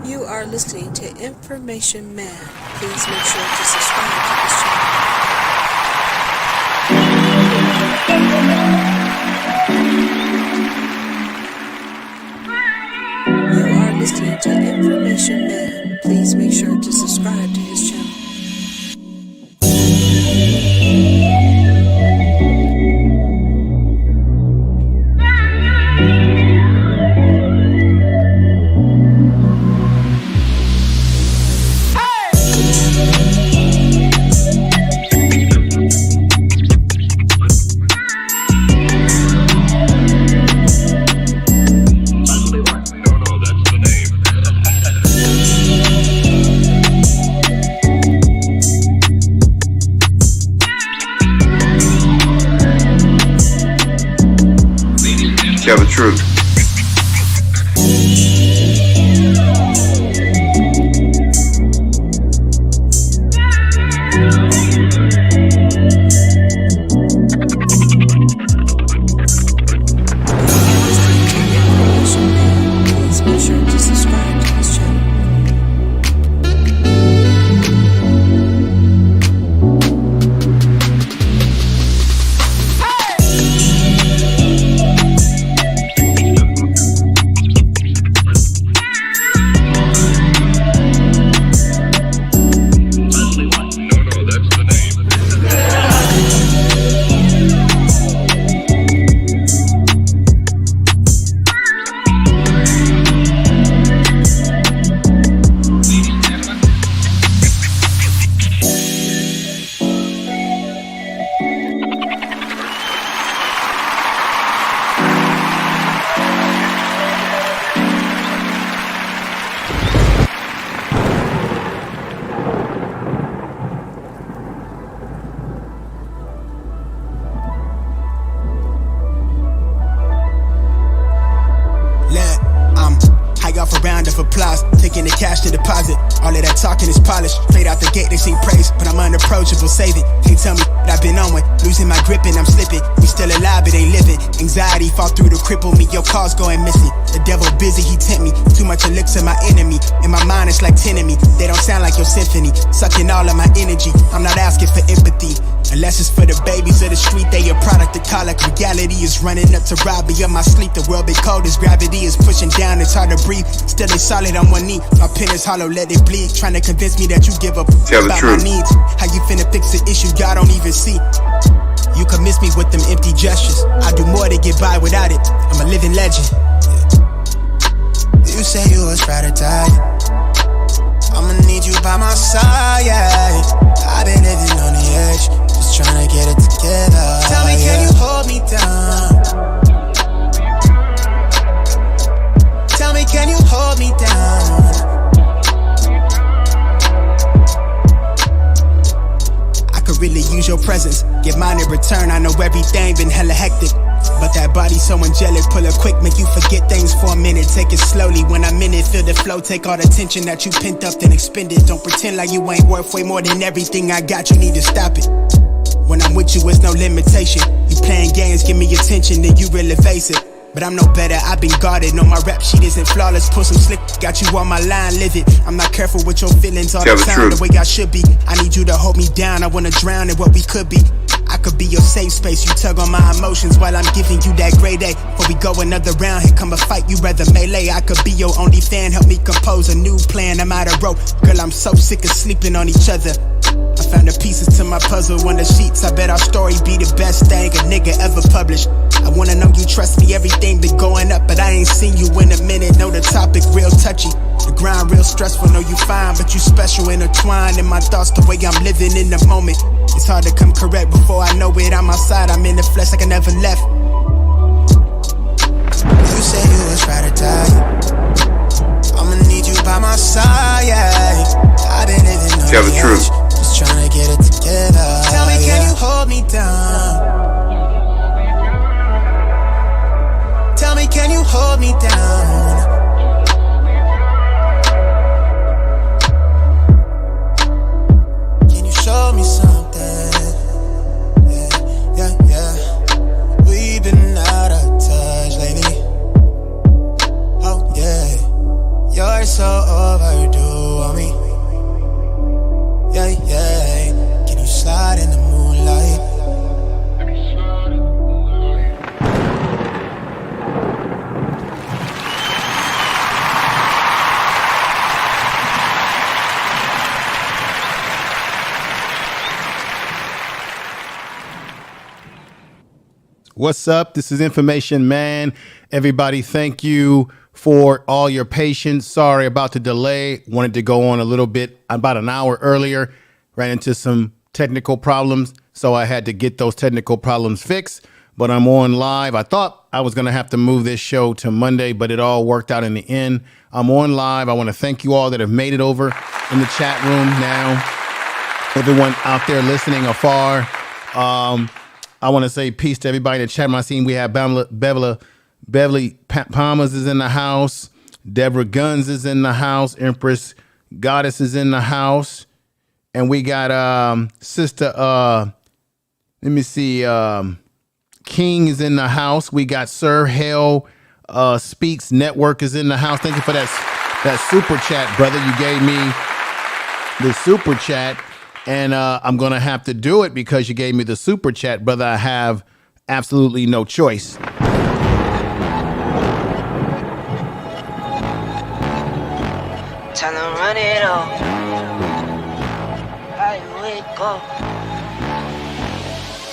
You are listening to Information Man. Please make sure to subscribe to this channel. You are listening to Information Man. Please make sure to subscribe to his channel. Tell the truth. Please make sure to subscribe to this channel. Round of applause, taking the cash to deposit. All of that talking is polished. Straight out the gate, they sing praise, but I'm unapproachable. Save it. Can't tell me what I've been on with. Losing my grip and I'm slipping. We still alive, but ain't living. Anxiety fall through to cripple me. Your car's going missing. The devil busy, he tempt me. Too much elixir, my enemy. In my mind, it's like 10 of me. They don't sound like your symphony. Sucking all of my energy. I'm not asking for empathy. Unless it's for the babies of the street, they a product of colic. Reality is running up to rob me of my sleep. The world been cold as gravity is pushing down. It's hard to breathe. Still they solid on one knee. My pen is hollow, let it bleed. Trying to convince me that you give up about my needs. How you finna fix the issue y'all don't even see? You can miss me with them empty gestures. I do more to get by without it. I'm a living legend. You say you was try to die. I'ma need you by my side. I've been living on the edge, just trying to get it together. Tell me, can you hold me down? Tell me, can you hold me down? I could really use your presence, give mine in return. I know everything been hella hectic, but that body so angelic. Pull it quick, make you forget things for a minute. Take it slowly, when I'm in it, feel the flow. Take all the tension that you pent up, then expend it. Don't pretend like you ain't worth way more than everything I got. You need to stop it. When I'm with you, it's no limitation. You playing games, give me attention, then you real evasive. But I'm no better, I've been guarded. No, my rap sheet isn't flawless. Pull some slick, got you on my line, live it. I'm not careful with your feelings all the time, the way I should be. I need you to hold me down, I wanna drown in what we could be. I could be your safe space, you tug on my emotions while I'm giving you that grade A. Before we go another round, here come a fight, you rather melee. I could be your only fan, help me compose a new plan. I'm out of row, girl, I'm so sick of sleeping on each other. I found the pieces to my puzzle on the sheets. I bet our story be the best thing a nigga ever published. I wanna know you trust me, everything been going up, but I ain't seen you in a minute. Know the topic real touchy, the grind real stressful. Know you fine, but you special, intertwined in my thoughts, the way I'm living in the moment. It's hard to come correct before I know it. I'm outside, I'm in the flesh like I never left. You say you was try to die. I'ma need you by my side. I've been living on Tell the truth. Just trying to get it together. Tell me, can you hold me down? Tell me, can you hold me down? Can you show me something? Yeah. We've been out of touch lately. Oh yeah, you're so over on me? Yeah, yeah. Can you slide in the moonlight? What's up? This is Information Man. Everybody, thank you for all your patience. Sorry about the delay. Wanted to go on a little bit, about an hour earlier. Ran into some technical problems, so I had to get those technical problems fixed. But I'm on live. I thought I was going to have to move this show to Monday, but it all worked out in the end. I'm on live. I want to thank you all that have made it over in the chat room now. Everyone out there listening afar. I want to say peace to everybody in the chat room. I seen we have Beverly Palmas is in the house. Deborah Guns is in the house. Empress Goddess is in the house. And we got Sister, let me see, King is in the house. We got Sir Hell Speaks Network is in the house. Thank you for that super chat, brother. You gave me the super chat. And I'm going to have to do it because you gave me the super chat, brother. I have absolutely no choice. Tell them run it up. I wake up.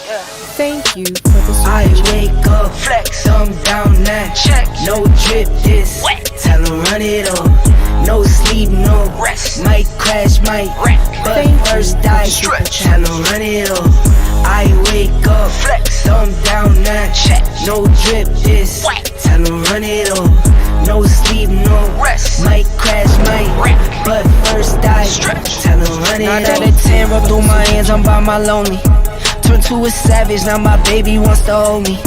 Yeah. Thank you for the I wake up, flex, I'm down now. Check, no drip, this wet. Tell them run it up. No sleep, no rest. Might crash, might wreck. But first I stretch. Tell them run it up. I wake up, flex, thumb down now. Check, no drip, this wet. Tell them run it up. No sleep, no rest. Might crash, might wreck. But first I stretch. Tell them run it up. 9 out of 10, rub through my hands, I'm by my lonely. Turned to a savage, now my baby wants to hold me.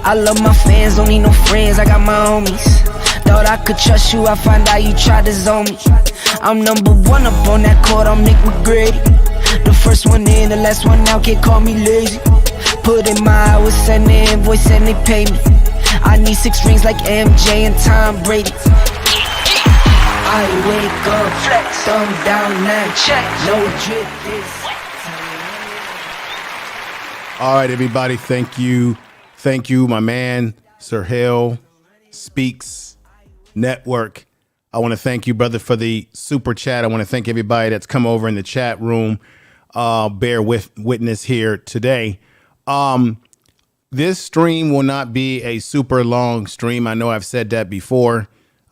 I love my fans, don't need no friends, I got my homies. Thought I could trust you, I find out you tried to zone me. I'm number one up on that court, I'm Nick McGrady. The first one in, the last one out, can't call me lazy. Put in my hours, send the invoice and they pay me. I need 6 rings like MJ and Tom Brady. I wake up, flex, thumb down now, check, no drip, this. All right, everybody. Thank you. Thank you, my man, Sir Hell Speaks Network. I want to thank you, brother, for the super chat. I want to thank everybody that's come over in the chat room. Bear witness here today. This stream will not be a super long stream. I know I've said that before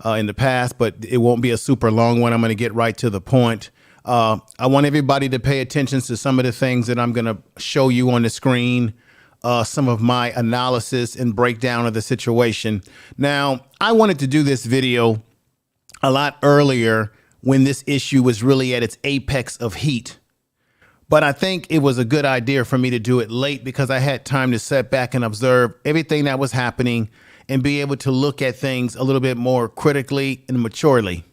in the past, but it won't be a super long one. I'm going to get right to the point. I want everybody to pay attention to some of the things that I'm going to show you on the screen, some of my analysis and breakdown of the situation. Now, I wanted to do this video a lot earlier when this issue was really at its apex of heat. But I think it was a good idea for me to do it late because I had time to sit back and observe everything that was happening and be able to look at things a little bit more critically and maturely.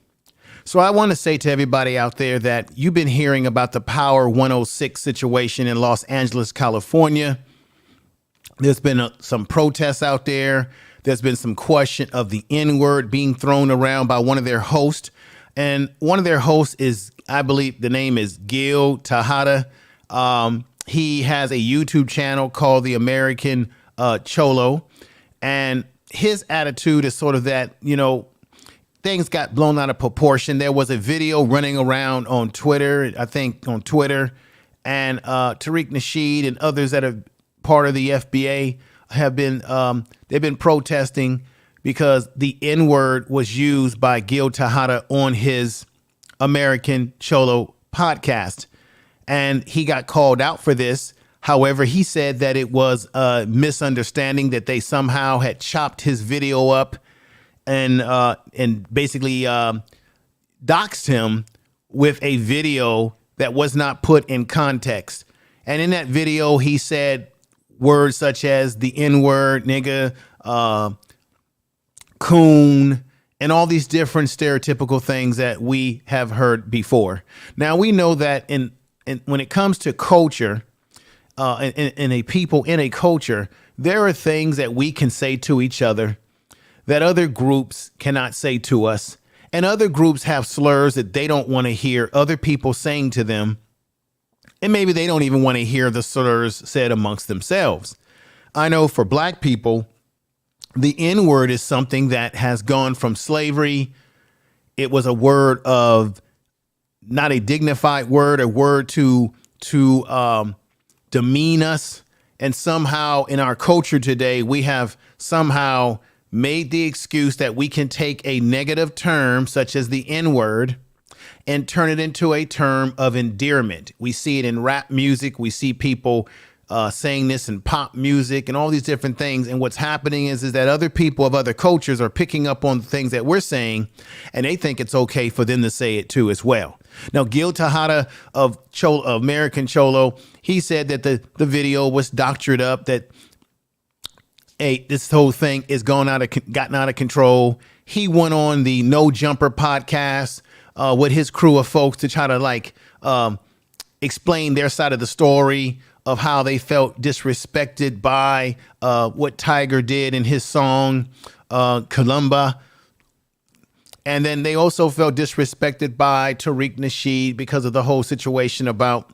So I want to say to everybody out there that you've been hearing about the Power 106 situation in Los Angeles, California. There's been some protests out there. There's been some question of the N-word being thrown around by one of their hosts. And one of their hosts is, I believe the name is Gil Tejada. He has a YouTube channel called The American Cholo. And his attitude is sort of that, you know, things got blown out of proportion. There was a video running around on Twitter, I think on Twitter, and Tariq Nasheed and others that are part of the FBA have been, they've been protesting because the N-word was used by Gil Tejada on his American Cholo podcast. And he got called out for this. However, he said that it was a misunderstanding, that they somehow had chopped his video up and basically doxed him with a video that was not put in context. And in that video, he said words such as the N-word, nigga, coon, and all these different stereotypical things that we have heard before. Now, we know that when it comes to culture, in a people, in a culture, there are things that we can say to each other that other groups cannot say to us. And other groups have slurs that they don't want to hear other people saying to them. And maybe they don't even want to hear the slurs said amongst themselves. I know for black people, the N-word is something that has gone from slavery. It was a word of not a dignified word, a word to demean us. And somehow in our culture today, we have somehow made the excuse that we can take a negative term such as the N-word and turn it into a term of endearment. We see it in rap music. We see people saying this in pop music and all these different things. And what's happening is that other people of other cultures are picking up on the things that we're saying, and they think it's okay for them to say it too as well. Now, Gil Tejada of Cholo, American Cholo, he said that the video was doctored up, that this whole thing is gotten out of control. He went on the No Jumper podcast with his crew of folks to try to explain their side of the story of how they felt disrespected by what Tyga did in his song, Columba. And then they also felt disrespected by Tariq Nasheed because of the whole situation about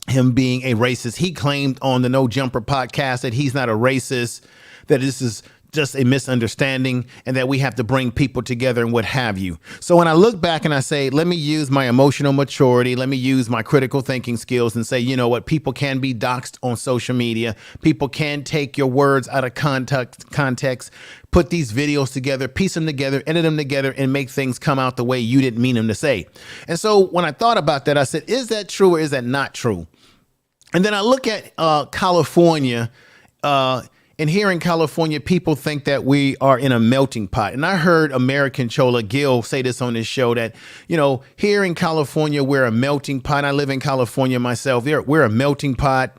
him being a racist. He claimed on the No Jumper podcast that he's not a racist, that this is just a misunderstanding, and that we have to bring people together and what have you. So when I look back and I say, let me use my emotional maturity, let me use my critical thinking skills and say, you know what, people can be doxxed on social media. People can take your words out of context, put these videos together, piece them together, edit them together, and make things come out the way you didn't mean them to say. And so when I thought about that, I said, is that true or is that not true? And then I look at California, and here in California, people think that we are in a melting pot. And I heard American Chola Gil say this on his show that, you know, here in California, we're a melting pot. I live in California myself. We're a melting pot,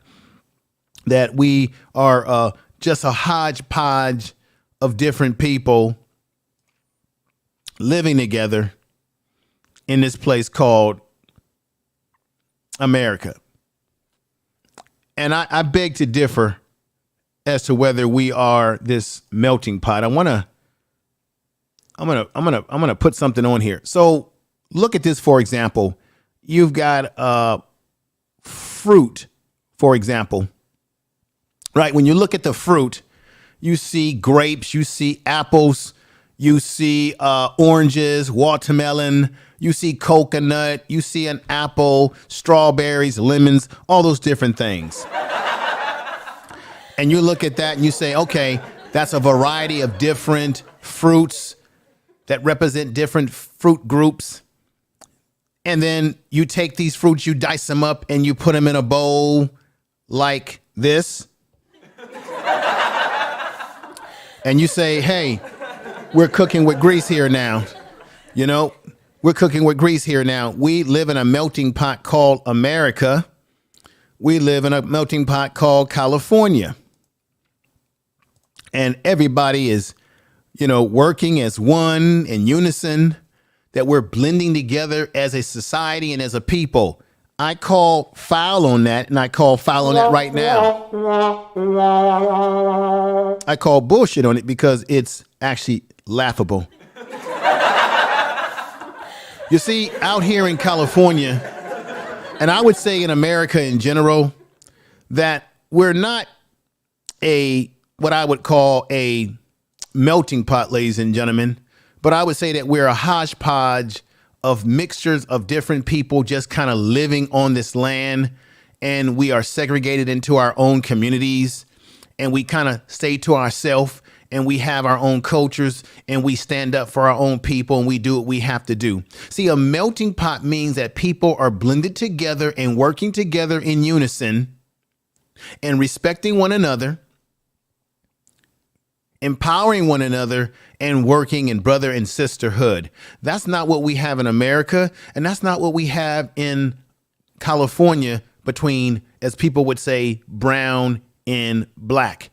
that we are just a hodgepodge of different people living together in this place called America. And I beg to differ as to whether we are this melting pot. I'm gonna put something on here. So look at this, for example. You've got fruit, for example, right? When you look at the fruit, you see grapes, you see apples, you see oranges, watermelon, you see coconut, you see an apple, strawberries, lemons, all those different things. And you look at that and you say, okay, that's a variety of different fruits that represent different fruit groups. And then you take these fruits, you dice them up, and you put them in a bowl like this. And you say, hey, we're cooking with grease here now. You know, we're cooking with grease here now. We live in a melting pot called America. We live in a melting pot called California. And everybody is, you know, working as one in unison, that we're blending together as a society and as a people. I call foul on that, and I call foul on it right now. I call bullshit on it because it's actually laughable. You see, out here in California, and I would say in America in general, that we're not what I would call a melting pot, ladies and gentlemen, but I would say that we're a hodgepodge of mixtures of different people just kind of living on this land, and we are segregated into our own communities, and we kind of stay to ourselves, and we have our own cultures, and we stand up for our own people, and we do what we have to do. See, a melting pot means that people are blended together and working together in unison and respecting one another, empowering one another, and working in brother and sisterhood. That's not what we have in America, and that's not what we have in California between, as people would say, brown and black.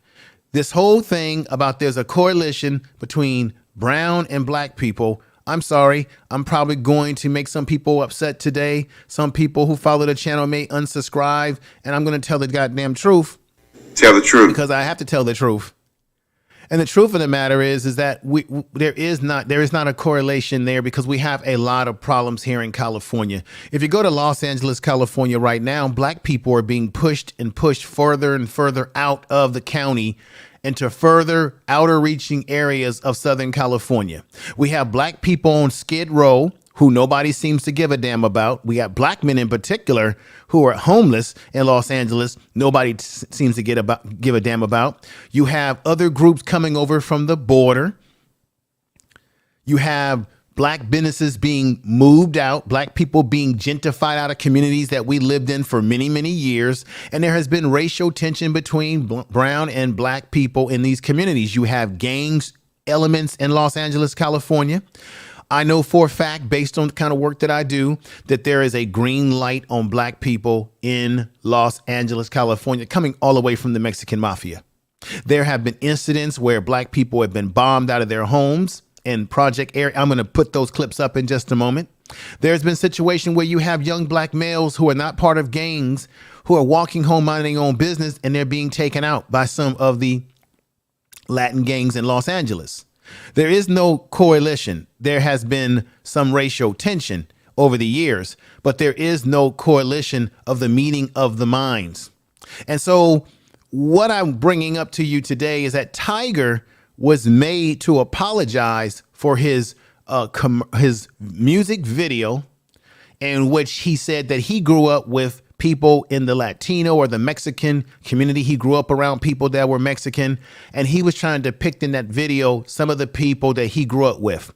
This whole thing about there's a correlation between brown and black people. I'm sorry, I'm probably going to make some people upset today. Some people who follow the channel may unsubscribe, and I'm going to tell the goddamn truth. Tell the truth. Because I have to tell the truth. And the truth of the matter is that there is not a correlation there, because we have a lot of problems here in California. If you go to Los Angeles, California right now, black people are being pushed further and further out of the county into further outer reaching areas of Southern California. We have black people on Skid Row who nobody seems to give a damn about. We got black men in particular who are homeless in Los Angeles. Nobody seems to give a damn about. You have other groups coming over from the border. You have black businesses being moved out, black people being gentrified out of communities that we lived in for many, many years. And there has been racial tension between brown and black people in these communities. You have gangs elements in Los Angeles, California. I know for a fact, based on the kind of work that I do, that there is a green light on black people in Los Angeles, California, coming all the way from the Mexican mafia. There have been incidents where black people have been bombed out of their homes in project area. I'm going to put those clips up in just a moment. There's been a situation where you have young black males who are not part of gangs, who are walking home minding their own business, and they're being taken out by some of the Latin gangs in Los Angeles. There is no correlation. There has been some racial tension over the years, but there is no correlation of the meeting of the minds. And so what I'm bringing up to you today is that Tyga was made to apologize for his music video, in which he said that he grew up with people in the Latino or the Mexican community. He grew up around people that were Mexican, and he was trying to depict in that video some of the people that he grew up with.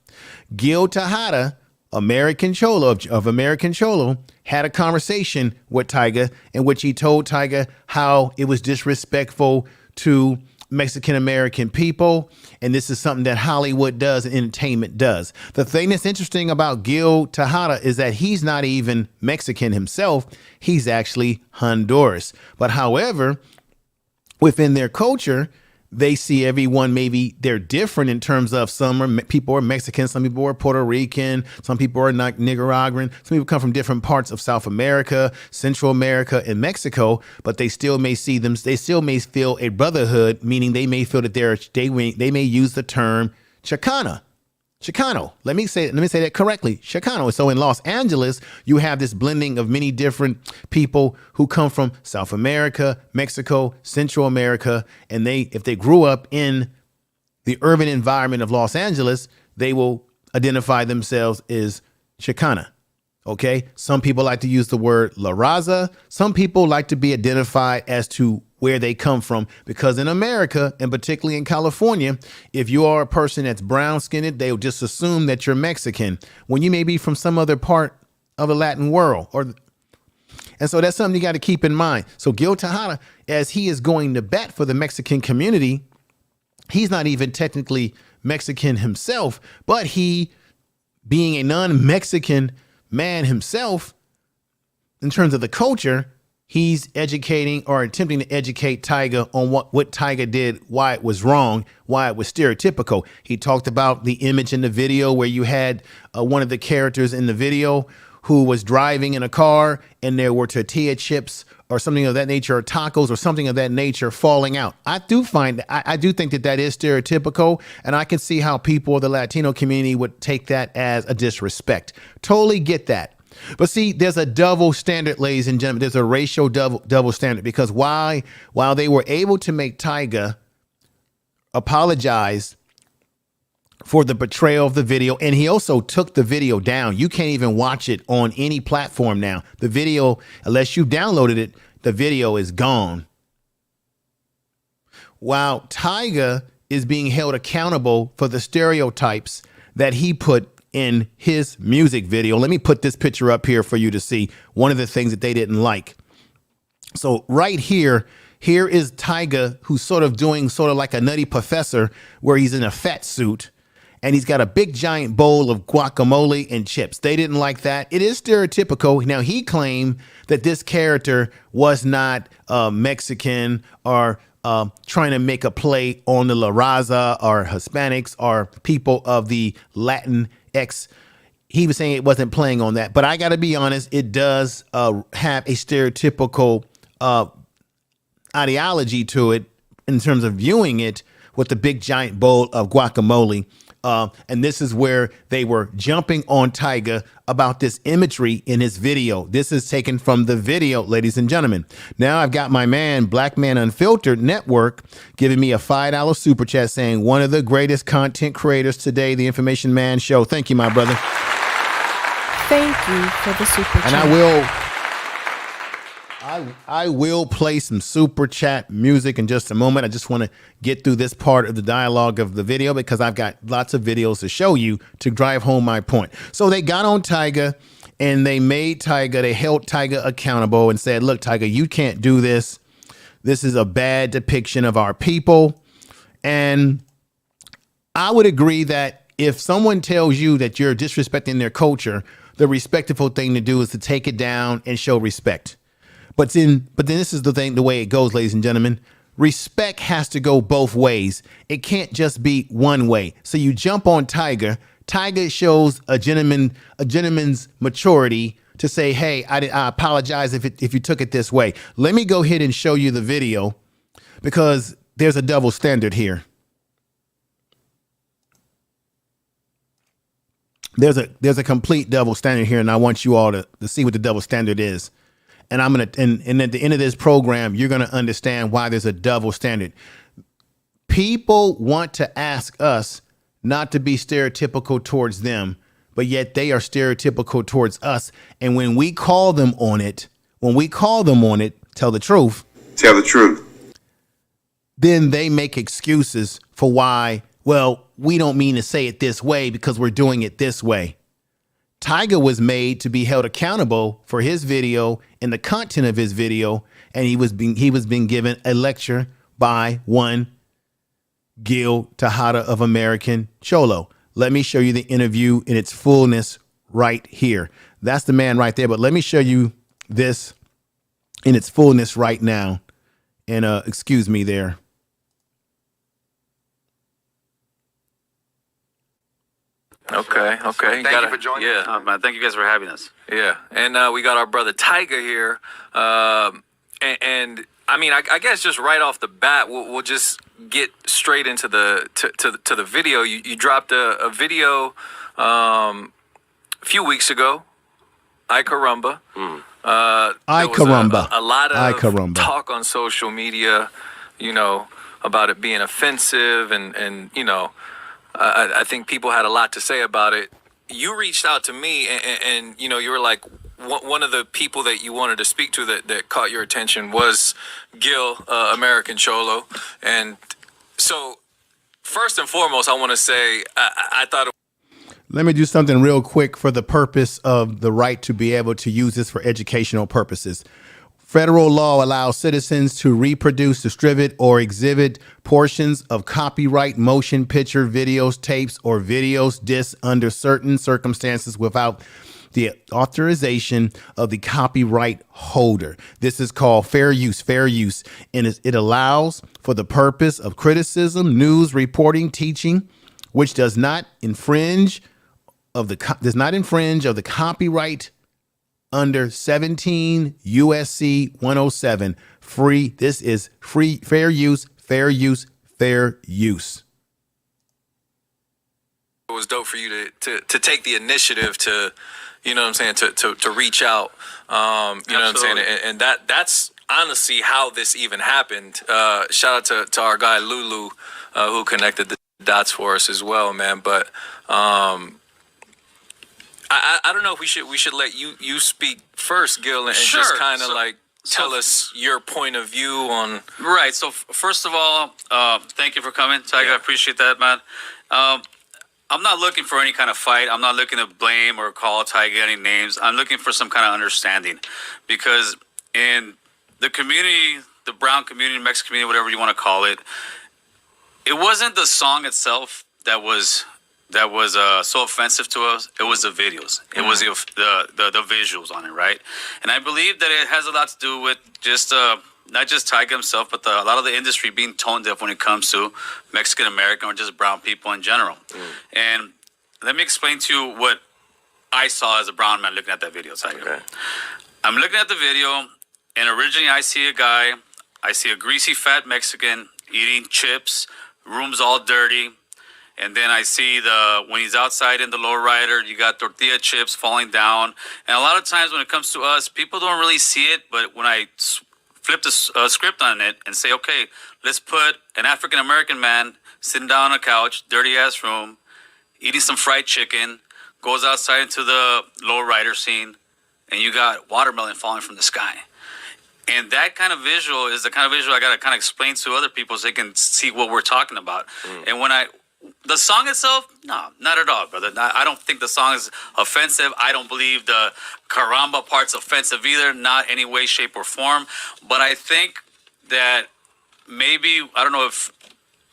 Gil Tejada, American Cholo of American Cholo, had a conversation with Tyga in which he told Tyga how it was disrespectful to Mexican American people, and this is something that Hollywood does and entertainment does. The thing that's interesting about Gil Tejada is that he's not even Mexican himself. He's actually Honduras. But however, within their culture, they see everyone, maybe they're different in terms of people are Mexican, some people are Puerto Rican, some people are Nicaraguan, some people come from different parts of South America, Central America, and Mexico, but they still may feel a brotherhood, meaning they may feel that they may use the term Chicano. Let me say that correctly. Chicano. So in Los Angeles, you have this blending of many different people who come from South America, Mexico, Central America, and if they grew up in the urban environment of Los Angeles, they will identify themselves as Chicana. Okay. Some people like to use the word La Raza. Some people like to be identified as to where they come from, because in America, and particularly in California, if you are a person that's brown skinned, they'll just assume that you're Mexican when you may be from some other part of the Latin world. And so that's something you got to keep in mind. So Gil Tejada, as he is going to bat for the Mexican community, he's not even technically Mexican himself, but he, being a non-Mexican man himself, in terms of the culture, he's educating or attempting to educate Tyga on what Tyga did, why it was wrong, why it was stereotypical. He talked about the image in the video where you had one of the characters in the video who was driving in a car and there were tortilla chips or something of that nature, or tacos or something of that nature falling out. I do think that is stereotypical, and I can see how people of the Latino community would take that as a disrespect. Totally get that. But see, there's a double standard, ladies and gentlemen. There's a racial double standard, because while they were able to make Tyga apologize for the betrayal of the video, and he also took the video down. You can't even watch it on any platform now. The video, unless you downloaded it, the video is gone. While Tyga is being held accountable for the stereotypes that he put in his music video. Let me put this picture up here for you to see one of the things that they didn't like. So right here is Tyga, who's sort of doing like a Nutty Professor, where he's in a fat suit and he's got a big giant bowl of guacamole and chips. They didn't like that. It is stereotypical. Now, he claimed that this character was not Mexican or trying to make a play on the La Raza or Hispanics or people of the Latin X. He was saying it wasn't playing on that. But I got to be honest, it does have a stereotypical ideology to it in terms of viewing it, with the big giant bowl of guacamole. And this is where they were jumping on Tyga about this imagery in his video. This is taken from the video, ladies and gentlemen. Now I've got my man, Black Man Unfiltered Network, giving me a $5 super chat saying, one of the greatest content creators today, the Information Man Show. Thank you, my brother. Thank you for the super chat. And I will play some super chat music in just a moment. I just want to get through this part of the dialogue of the video because I've got lots of videos to show you to drive home my point. So they got on Tyga and they held Tyga accountable and said, look, Tyga, you can't do this. This is a bad depiction of our people. And I would agree that if someone tells you that you're disrespecting their culture, the respectful thing to do is to take it down and show respect. But then this is the way it goes, ladies and gentlemen. Respect has to go both ways. It can't just be one way. So you jump on Tyga. Tyga shows a gentleman's maturity to say, hey, I apologize if you took it this way. Let me go ahead and show you the video because there's a double standard here. There's a complete double standard here, and I want you all to see what the double standard is. And I'm going to, and at the end of this program, you're going to understand why there's a double standard. People want to ask us not to be stereotypical towards them, but yet they are stereotypical towards us. And when we call them on it, tell the truth. Tell the truth. Then they make excuses for why, well, we don't mean to say it this way because we're doing it this way. Tyga was made to be held accountable for his video and the content of his video, and he was being given a lecture by one Gil Tejada of American Cholo. Let me show you the interview in its fullness right here. That's the man right there, but let me show you this in its fullness right now. And excuse me there. Okay. Thank you for joining. Yeah, man. Thank you guys for having us. Yeah, and we got our brother Tyga here, and I mean, I guess just right off the bat, we'll just get straight into the video. You dropped a video a few weeks ago. Ay caramba. Ay caramba. A lot of talk on social media, about it being offensive, and I think people had a lot to say about it. You reached out to me and you were like, one of the people that you wanted to speak to that caught your attention was Gil, American Cholo. And so first and foremost, I want to say, I thought let me do something real quick for the purpose of the right to be able to use this for educational purposes. Federal law allows citizens to reproduce, distribute, or exhibit portions of copyright motion picture, videos, tapes, or videos discs under certain circumstances without the authorization of the copyright holder. This is called fair use, and it allows for the purpose of criticism, news, reporting, teaching, which does not infringe of the copyright under 17 USC 107. Free. This is free, fair use. It was dope for you to take the initiative to, to reach out. You know what I'm saying? And that's honestly how this even happened. Shout out to our guy Lulu, who connected the dots for us as well, man. But I don't know if we should let you speak first, Gil, and Sure. just kind of tell us your point of view on. Right. So first of all, thank you for coming, Tyga. Yeah. I appreciate that, man. I'm not looking for any kind of fight. I'm not looking to blame or call Tyga any names. I'm looking for some kind of understanding, because in the community, the brown community, Mexican community, whatever you want to call it, it wasn't the song itself that was so offensive to us. It was the videos. It was the visuals on it, right? And I believe that it has a lot to do with just not just Tyga himself, but a lot of the industry being tone deaf when it comes to Mexican American or just brown people in general. And let me explain to you what I saw as a brown man looking at that video, Tyga. Okay. I'm looking at the video, and originally I see a greasy fat Mexican eating chips, room's all dirty. And then I see when he's outside in the lowrider, you got tortilla chips falling down. And a lot of times when it comes to us, people don't really see it. But when I flip the script on it and say, okay, let's put an African-American man sitting down on a couch, dirty-ass room, eating some fried chicken, goes outside into the lowrider scene, and you got watermelon falling from the sky. And that kind of visual is the kind of visual I got to kind of explain to other people so they can see what we're talking about. And the song itself, no, not at all, brother. I don't think the song is offensive. I don't believe the caramba part's offensive either, not any way, shape, or form. But I think that maybe, I don't know if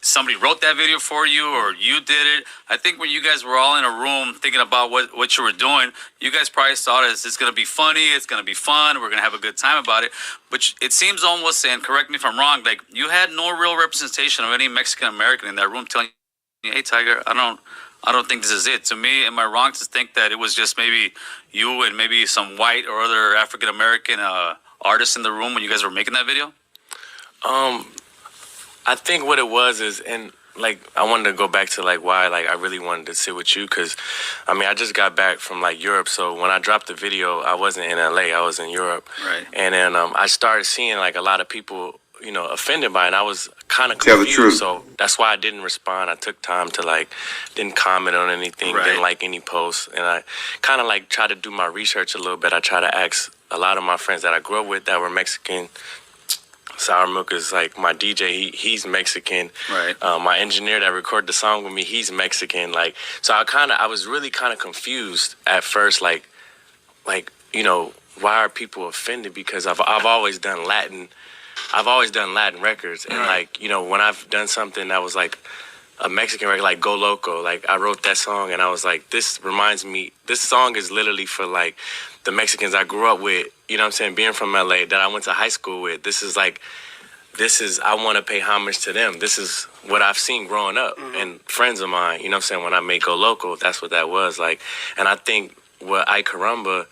somebody wrote that video for you or you did it. I think when you guys were all in a room thinking about what you were doing, you guys probably thought it's going to be funny, it's going to be fun, we're going to have a good time about it. But it seems almost, and correct me if I'm wrong, like you had no real representation of any Mexican American in that room telling you, hey, Tyga, I don't think this is it. To me, am I wrong to think that it was just maybe you and maybe some white or other African American artists in the room when you guys were making that video? I think what it was is, and like I wanted to go back to like why like I really wanted to sit with you, because I mean I just got back from like Europe, so when I dropped the video I wasn't in LA, I was in Europe, right? And then I started seeing like a lot of people, you know, offended by it, and I was kind of Tell the confused. truth. So that's why I didn't respond. I took time to like didn't comment on anything, Right. didn't like any posts, and I kind of like tried to do my research a little bit. I tried to ask a lot of my friends that I grew up with that were Mexican. Sour Milk is like my DJ. He's Mexican. Right. My engineer that recorded the song with me, he's Mexican. Like, so I was really kind of confused at first. Like, you know, why are people offended? Because I've always done Latin. I've always done Latin records, and like, you know, when I've done something that was like a Mexican record, like Go Loco, like I wrote that song, and I was like, this reminds me. This song is literally for like the Mexicans I grew up with. You know what I'm saying? Being from LA, that I went to high school with. This is I want to pay homage to them. This is what I've seen growing up, and friends of mine. You know what I'm saying? When I made Go Loco, that's what that was like. And I think what I Caramba,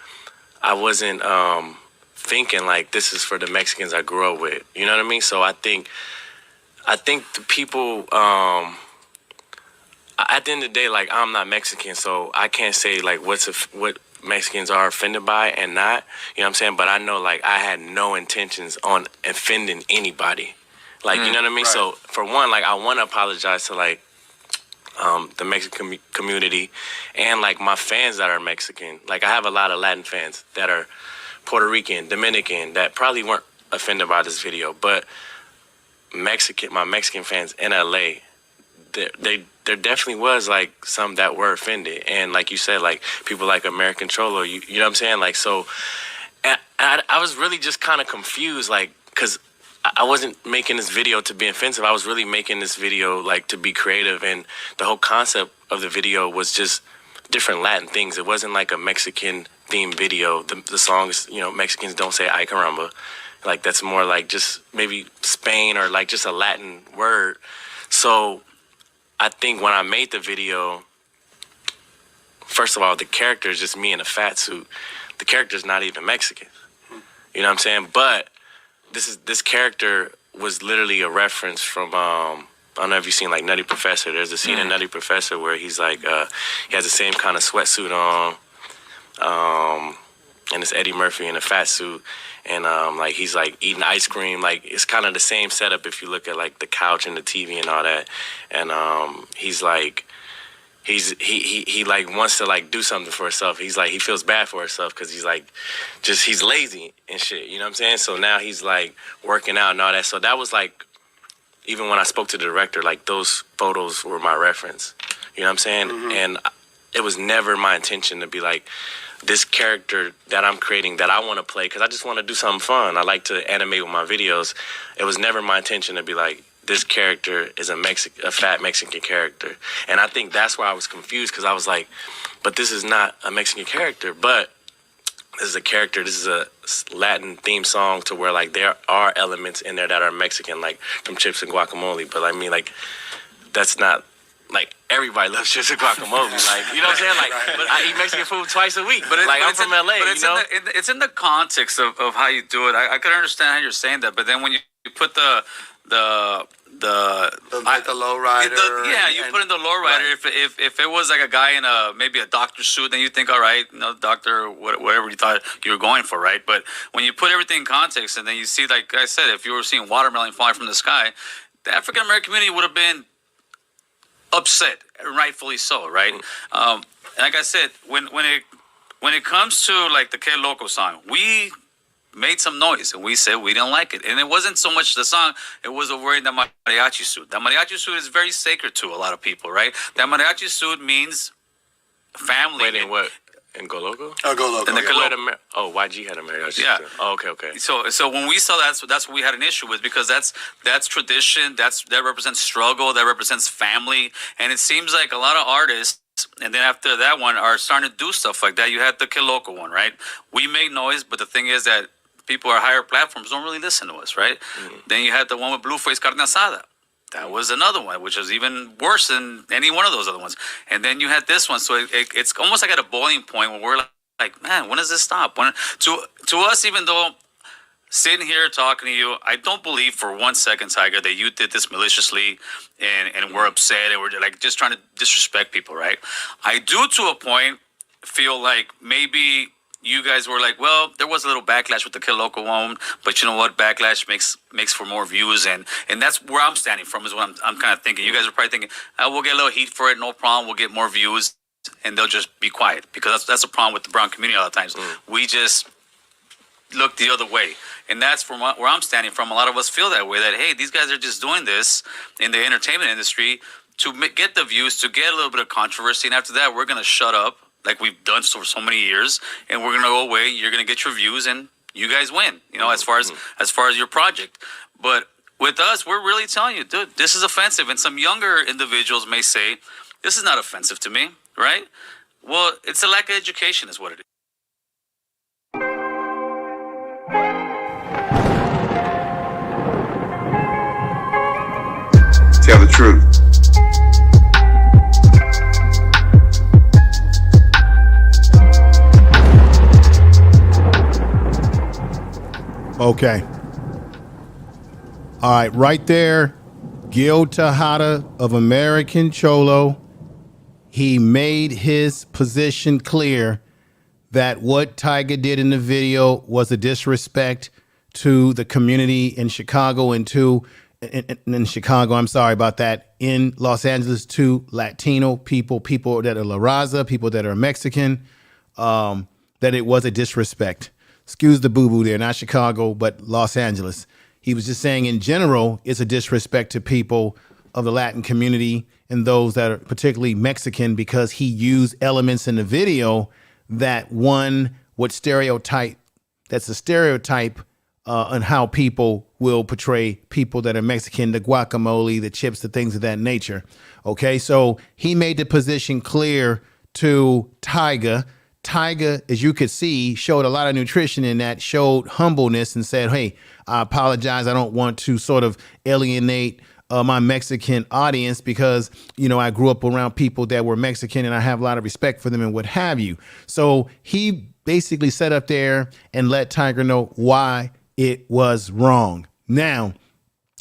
I wasn't thinking like this is for the Mexicans I grew up with. You know what I mean? So I think the people. At the end of the day, like I'm not Mexican, so I can't say like what Mexicans are offended by and not. You know what I'm saying? But I know like I had no intentions on offending anybody. Like, you know what I mean? Right. So for one, like I want to apologize to like the Mexican community and like my fans that are Mexican. Like I have a lot of Latin fans that are Puerto Rican, Dominican, that probably weren't offended by this video, but my Mexican fans in LA, there definitely was like some that were offended, and like you said, like people like American Cholo, you know what I'm saying? Like, so and I was really just kind of confused, like, because I wasn't making this video to be offensive. I was really making this video like to be creative, and the whole concept of the video was just different Latin things. It wasn't like a Mexican themed video. The songs, you know, Mexicans don't say "ay caramba," like that's more like just maybe Spain or like just a Latin word. So I think when I made the video, first of all, the character is just me in a fat suit. The character is not even Mexican. You know what I'm saying? But this character was literally a reference from I don't know if you've seen like Nutty Professor. There's a scene in Nutty Professor where he's like he has the same kind of sweatsuit on, and it's Eddie Murphy in a fat suit, and like he's like eating ice cream. Like it's kind of the same setup if you look at like the couch and the TV and all that. And he's like he like wants to like do something for himself. He's like he feels bad for himself because he's like he's lazy and shit. You know what I'm saying? So now he's like working out and all that. So that was like, even when I spoke to the director, like those photos were my reference. You know what I'm saying? And it was never my intention to be like, this character that I'm creating that I want to play, because I just want to do something fun. I like to animate with my videos. It was never my intention to be like, this character is a fat Mexican character. And I think that's why I was confused, because I was like, but this is not a Mexican character, but this is a character, this is a Latin theme song to where like there are elements in there that are Mexican, like from chips and guacamole. But I mean, like, that's not, like, everybody loves chips and guacamole. Like, you know what I'm saying? Like, but I eat Mexican food twice a week. But I'm from LA, but it's, you know? it's in the context of how you do it. I can understand how you're saying that, but then when you put the like the lowrider. You put in the lowrider. Right. If it was like a guy in maybe a doctor suit, then you think, all right, doctor, whatever you thought you were going for, right? But when you put everything in context, and then you see, like I said, if you were seeing watermelon flying from the sky, the African American community would have been upset, rightfully so, right? And like I said, when it comes to like the Que Loco song, we made some noise and we said we didn't like it, and it wasn't so much the song, it was wearing the mariachi suit. That mariachi suit is very sacred to a lot of people, right? That mariachi suit means family. Wait, in what? In Go Loco? Oh, Go Loco. And the YG had a mariachi suit. Oh, okay. So when we saw that, that's what we had an issue with, because that's tradition, that represents struggle, that represents family, and it seems like a lot of artists, and then after that one, are starting to do stuff like that. You had the Que Loco one, right? We made noise, but the thing is that people at higher platforms don't really listen to us, right? Mm-hmm. Then you had the one with Blueface Carne Asada. That was another one, which was even worse than any one of those other ones. And then you had this one. So it's almost like at a boiling point where we're like, man, when does this stop? To us, even though sitting here talking to you, I don't believe for 1 second, Tyga, that you did this maliciously and we're upset and we're like just trying to disrespect people, right? I do, to a point, feel like maybe you guys were like, well, there was a little backlash with the Que Loco one, but you know what? Backlash makes for more views, and that's where I'm standing from, is what I'm kind of thinking. You guys are probably thinking, we'll get a little heat for it, no problem, we'll get more views, and they'll just be quiet, because that's a problem with the brown community a lot of times. We just look the other way, and that's from where I'm standing from. A lot of us feel that way, that, hey, these guys are just doing this in the entertainment industry to get the views, to get a little bit of controversy, and after that, we're going to shut up, like we've done for so many years, and we're gonna go away. You're gonna get your views, and you guys win. As far as your project. But with us, we're really telling you, dude, this is offensive. And some younger individuals may say, this is not offensive to me, right? Well, it's a lack of education, is what it is. Tell the truth. Okay. All right, right there, Gil Tejada of American Cholo, he made his position clear that what Tyga did in the video was a disrespect to the community in Chicago and in Chicago, I'm sorry about that, in Los Angeles, to Latino people that are La Raza, people that are Mexican, that it was a disrespect. Excuse the boo-boo there, not Chicago, but Los Angeles. He was just saying in general, it's a disrespect to people of the Latin community and those that are particularly Mexican, because he used elements in the video that one would stereotype. That's a stereotype on how people will portray people that are Mexican, the guacamole, the chips, the things of that nature. Okay, so he made the position clear to Tyga. Tyga, as you could see, showed a lot of nutrition in that, showed humbleness and said, hey, I apologize. I don't want to sort of alienate my Mexican audience, because, I grew up around people that were Mexican and I have a lot of respect for them and what have you. So he basically sat up there and let Tyga know why it was wrong. Now,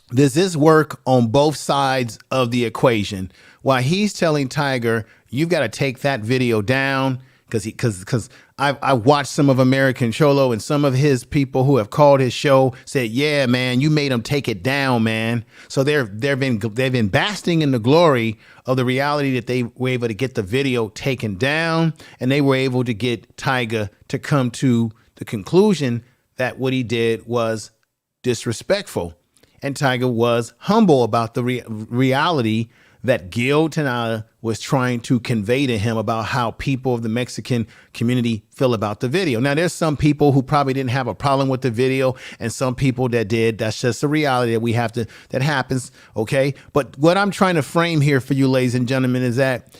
does this work on both sides of the equation? While he's telling Tyga, you've got to take that video down, because I watched some of American Cholo, and some of his people who have called his show said, yeah, man, you made them take it down, man. So they've been basking in the glory of the reality that they were able to get the video taken down, and they were able to get Tyga to come to the conclusion that what he did was disrespectful. And Tyga was humble about the reality that Gil Tejada was trying to convey to him about how people of the Mexican community feel about the video. Now, there's some people who probably didn't have a problem with the video, and some people that did. That's just a reality that that happens, okay? But what I'm trying to frame here for you, ladies and gentlemen, is that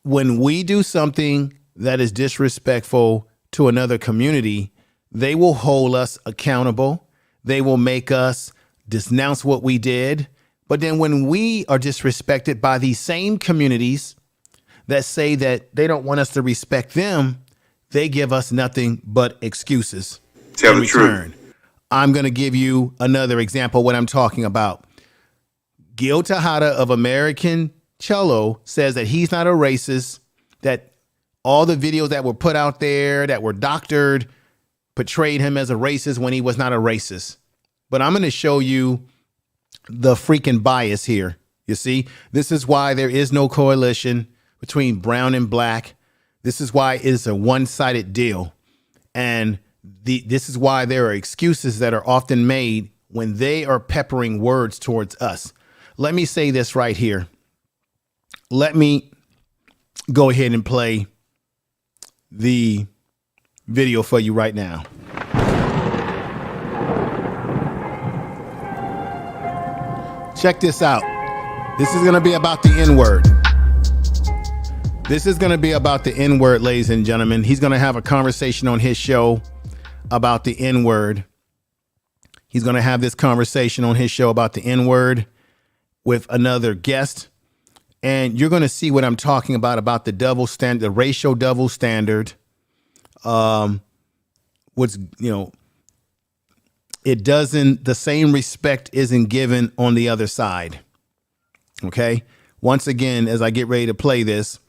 when we do something that is disrespectful to another community, they will hold us accountable. They will make us denounce what we did. But then when we are disrespected by these same communities that say that they don't want us to respect them, they give us nothing but excuses. Tell the truth. I'm going to give you another example of what I'm talking about. Gil Tejada of American Cholo says that he's not a racist, that all the videos that were put out there that were doctored portrayed him as a racist when he was not a racist. But I'm going to show you the freaking bias here. You see, this is why there is no coalition between brown and black. This is why it's a one-sided deal. And this is why there are excuses that are often made when they are peppering words towards us. Let me say this right here. Let me go ahead and play the video for you right now. Check this out. This is going to be about the N-word. This is going to be about the N-word, ladies and gentlemen. He's going to have a conversation on his show about the N-word. He's going to have this conversation on his show about the N-word with another guest. And you're going to see what I'm talking about the double standard, the racial double standard. The same respect isn't given on the other side. Okay. Once again, as I get ready to play this,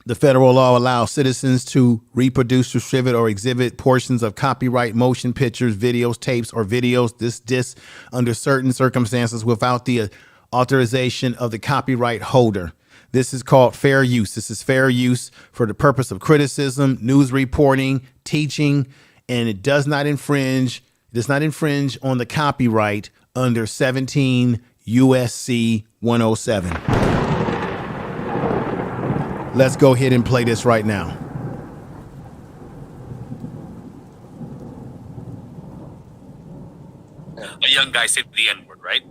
the federal law allows citizens to reproduce, distribute, or exhibit portions of copyright motion pictures, videos, tapes, or videos, disc under certain circumstances without the authorization of the copyright holder. This is called fair use. This is fair use for the purpose of criticism, news reporting, teaching, and it does not infringe on the copyright under 17 USC 107. Let's go ahead and play this right now. A young guy said the N-word, right?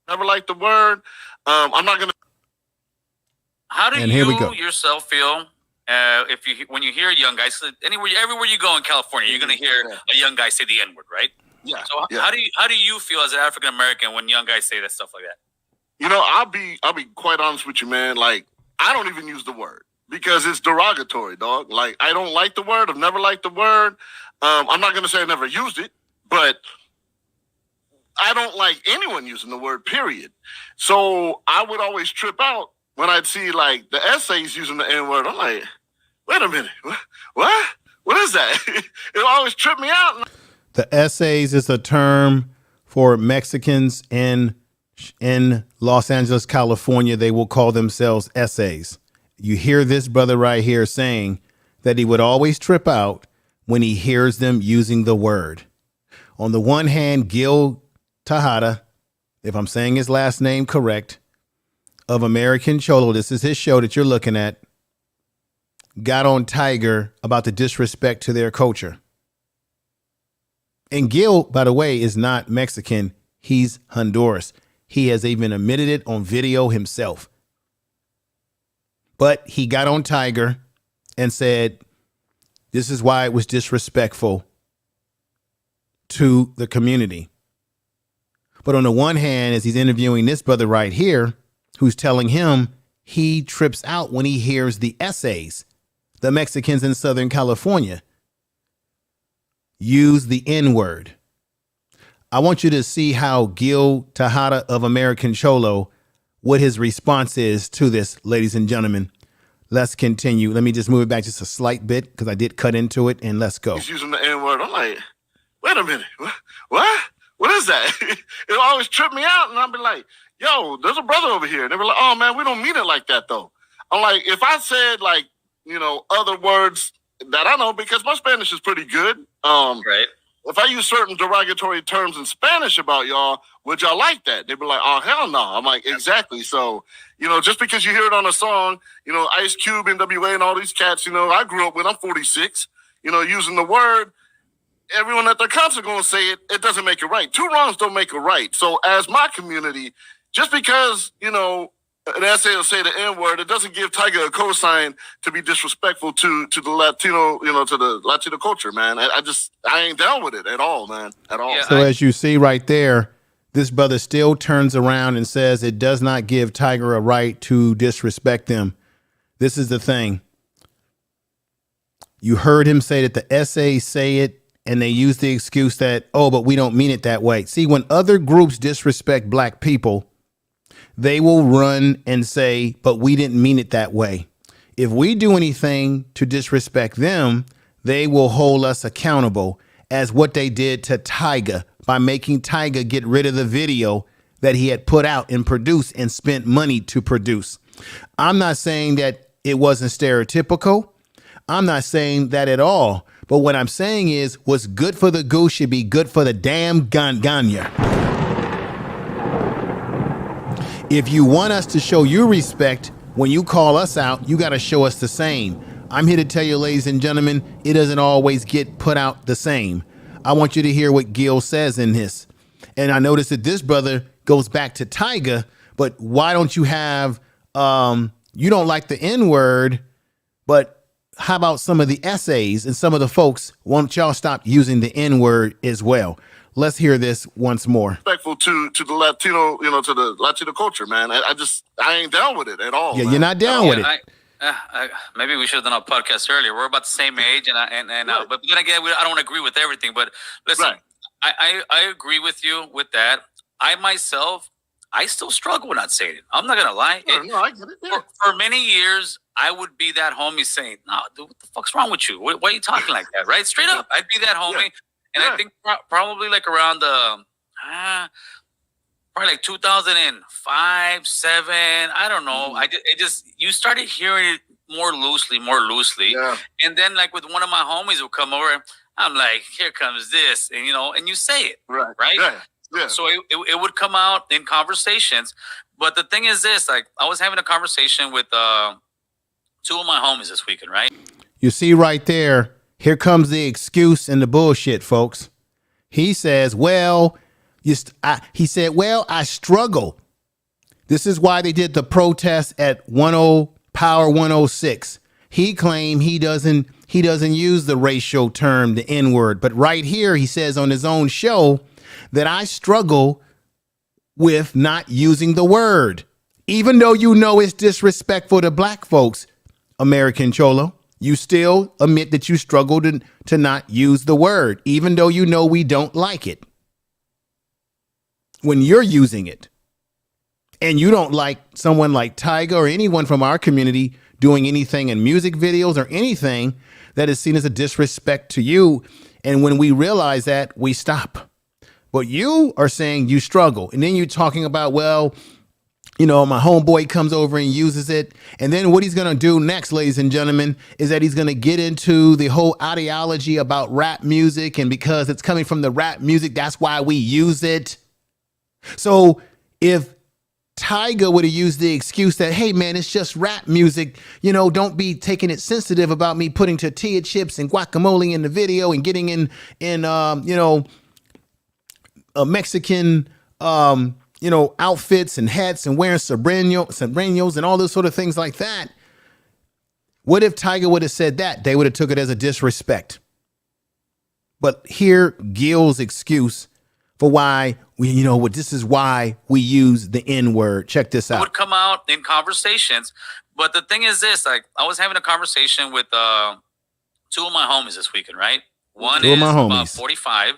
Never liked the word. I'm not gonna. How do And here we go. you yourself feel when you hear young guys everywhere you go in California, you're gonna hear a young guy say the N-word, right? Yeah. So yeah. how do you feel as an African American when young guys say that stuff like that? You know, I'll be quite honest with you, man. Like, I don't even use the word because it's derogatory, dog. Like, I don't like the word. I've never liked the word. I'm not gonna say I never used it, but I don't like anyone using the word, period. So I would always trip out when I'd see like the essays using the N-word. I'm like, wait a minute, what? What is that? It always tripped me out. The essays is a term for Mexicans in Los Angeles, California. They will call themselves essays. You hear this brother right here saying that he would always trip out when he hears them using the word. On the one hand, Gil Tejada, if I'm saying his last name correct, of American Cholo, this is his show that you're looking at, got on Tyga about the disrespect to their culture. And Gil, by the way, is not Mexican. He's Honduras. He has even admitted it on video himself. But he got on Tyga and said, this is why it was disrespectful to the community. But on the one hand, as he's interviewing this brother right here, who's telling him he trips out when he hears the essays, the Mexicans in Southern California use the N-word. I want you to see how Gil Tejada of American Cholo, what his response is to this, ladies and gentlemen. Let's continue. Let me just move it back just a slight bit because I did cut into it, and let's go. He's using the N-word. I'm like, wait a minute, what? What is that? It always tripped me out, and I'd be like, yo, there's a brother over here. And they were like, oh, man, we don't mean it like that, though. I'm like, if I said, like, you know, other words that I know, because my Spanish is pretty good. Right. If I use certain derogatory terms in Spanish about y'all, would y'all like that? They'd be like, oh, hell no. I'm like, exactly. So, you know, just because you hear it on a song, you know, Ice Cube, NWA, and all these cats, you know, I grew up with, I'm 46, you know, using the word. Everyone at their concert going to say it, it doesn't make it right. Two wrongs don't make it right. So as my community, just because, you know, an essay will say the N-word, it doesn't give Tyga a cosign to be disrespectful to the Latino, you know, to the Latino culture, man. I ain't down with it at all, man, at all. So as you see right there, this brother still turns around and says it does not give Tyga a right to disrespect them. This is the thing. You heard him say that the essays say it, and they use the excuse that, oh, but we don't mean it that way. See, when other groups disrespect black people, they will run and say, but we didn't mean it that way. If we do anything to disrespect them, they will hold us accountable, as what they did to Tyga by making Tyga get rid of the video that he had put out and produced and spent money to produce. I'm not saying that it wasn't stereotypical. I'm not saying that at all. But what I'm saying is what's good for the goose should be good for the damn ganya. If you want us to show you respect when you call us out, you got to show us the same. I'm here to tell you, ladies and gentlemen, it doesn't always get put out the same. I want you to hear what Gil says in this. And I noticed that this brother goes back to Tyga, but why don't you have, you don't like the N-word, but how about some of the essays and some of the folks? Why don't y'all stop using the N-word as well? Let's hear this once more. Respectful to the Latino, to the Latino culture, man. I ain't down with it at all. Yeah, man. you're not down with it. Maybe we should have done a podcast earlier. We're about the same age, but then again, I don't agree with everything. But listen, I agree with you with that. I myself, I still struggle with not saying it. I'm not gonna lie. No, I get it. Yeah. For many years, I would be that homie saying, "No, dude, what the fuck's wrong with you? Why are you talking like that?" Right, straight up, I'd be that homie. And I think probably like around probably like 2005, 7. I don't know. You started hearing it more loosely. Yeah. And then like with one of my homies would come over, I'm like, here comes this, and you say it, right? Yeah. So it would come out in conversations. But the thing is this, like I was having a conversation with 2 of my homies this weekend, right? You see right there, here comes the excuse and the bullshit, folks. He says, I struggle. This is why they did the protest at Power 106. He claimed he doesn't use the racial term, the N-word. But right here, he says on his own show that I struggle with not using the word, even though it's disrespectful to black folks. American Cholo, you still admit that you struggle to not use the word, even though we don't like it. When you're using it and you don't like someone like Tyga or anyone from our community doing anything in music videos or anything that is seen as a disrespect to you. And when we realize that, we stop. But you are saying you struggle. And then you're talking about, my homeboy comes over and uses it. And then what he's going to do next, ladies and gentlemen, is that he's going to get into the whole ideology about rap music. And because it's coming from the rap music, that's why we use it. So if Tyga would have used the excuse that, hey, man, it's just rap music, don't be taking it sensitive about me putting tortilla chips and guacamole in the video and getting in a Mexican, outfits and hats and wearing sombreros and all those sort of things like that. What if Tyga would have said that? They would have took it as a disrespect. But here, Gil's excuse for why this is why we use the N-word. Check this out. It would come out in conversations. But the thing is this, like I was having a conversation with 2 of my homies this weekend, right? One is about 45.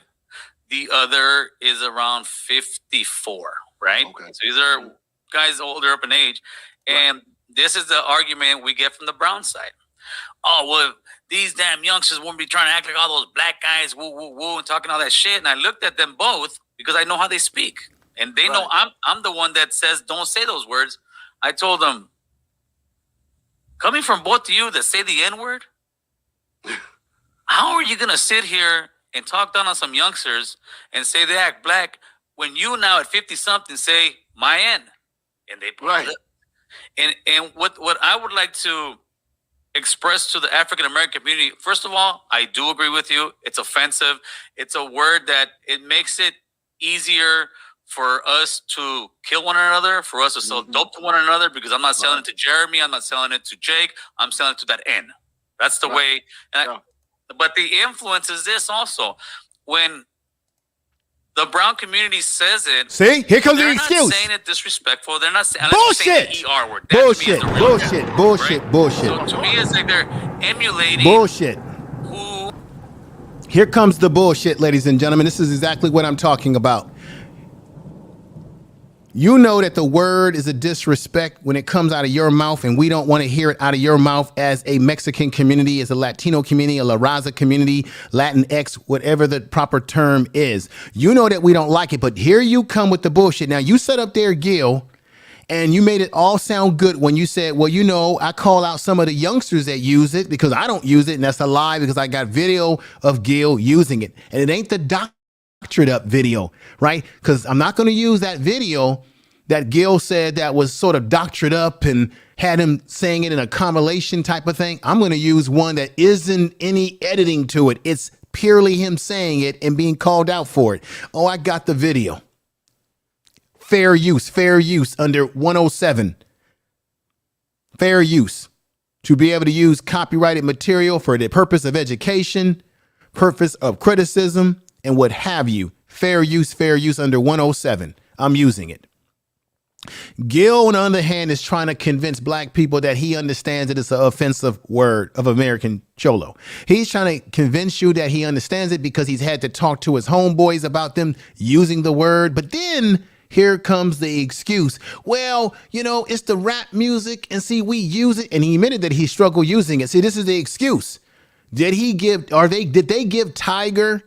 The other is around 54, right? Okay. So these are guys older up in age. And this is the argument we get from the brown side. Oh, well, these damn youngsters won't be trying to act like all those black guys, woo, woo, woo, and talking all that shit. And I looked at them both because I know how they speak. And they know I'm the one that says, don't say those words. I told them, coming from both of you that say the N-word, how are you going to sit here and talk down on some youngsters and say they act black when you now at 50-something say, my N? And they put it up. And what I would like to express to the African-American community, first of all, I do agree with you. It's offensive. It's a word that it makes it easier for us to kill one another, for us to sell dope to one another, because I'm not selling it to Jeremy. I'm not selling it to Jake. I'm selling it to that N. That's the way. But the influence is this also. When The brown community says it. See, here comes the They're excuse. not saying it disrespectful. They're not saying Bullshit. the ER word. That Bullshit. to me is the real Bullshit. word, Bullshit. right? Bullshit. So to me, it's like they're emulating Bullshit. who. Here comes the bullshit, ladies and gentlemen. This is exactly what I'm talking about. You know that the word is a disrespect when it comes out of your mouth, and we don't want to hear it out of your mouth as a Mexican community, as a Latino community, a La Raza community, Latinx, whatever the proper term is. You know that we don't like it, but here you come with the bullshit. Now, you set up there, Gil, and you made it all sound good when you said, well, you know, I call out some of the youngsters that use it because I don't use it, and that's a lie because I got video of Gil using it. And it ain't the doctored up video, right? Because I'm not going to use that video that Gil said that was sort of doctored up and had him saying it in a compilation type of thing. I'm going to use one that isn't any editing to it. It's purely him saying it and being called out for it. Oh, I got the video. Fair use under 107. Fair use to be able to use copyrighted material for the purpose of education, purpose of criticism, and what have you. Fair use under 107. I'm using it. Gil, on the other hand, is trying to convince black people that he understands it as an offensive word of American Cholo. He's trying to convince you that he understands it because he's had to talk to his homeboys about them using the word. But then here comes the excuse. Well, you know, it's the rap music and see, we use it. And he admitted that he struggled using it. See, this is the excuse. Did they give Tyga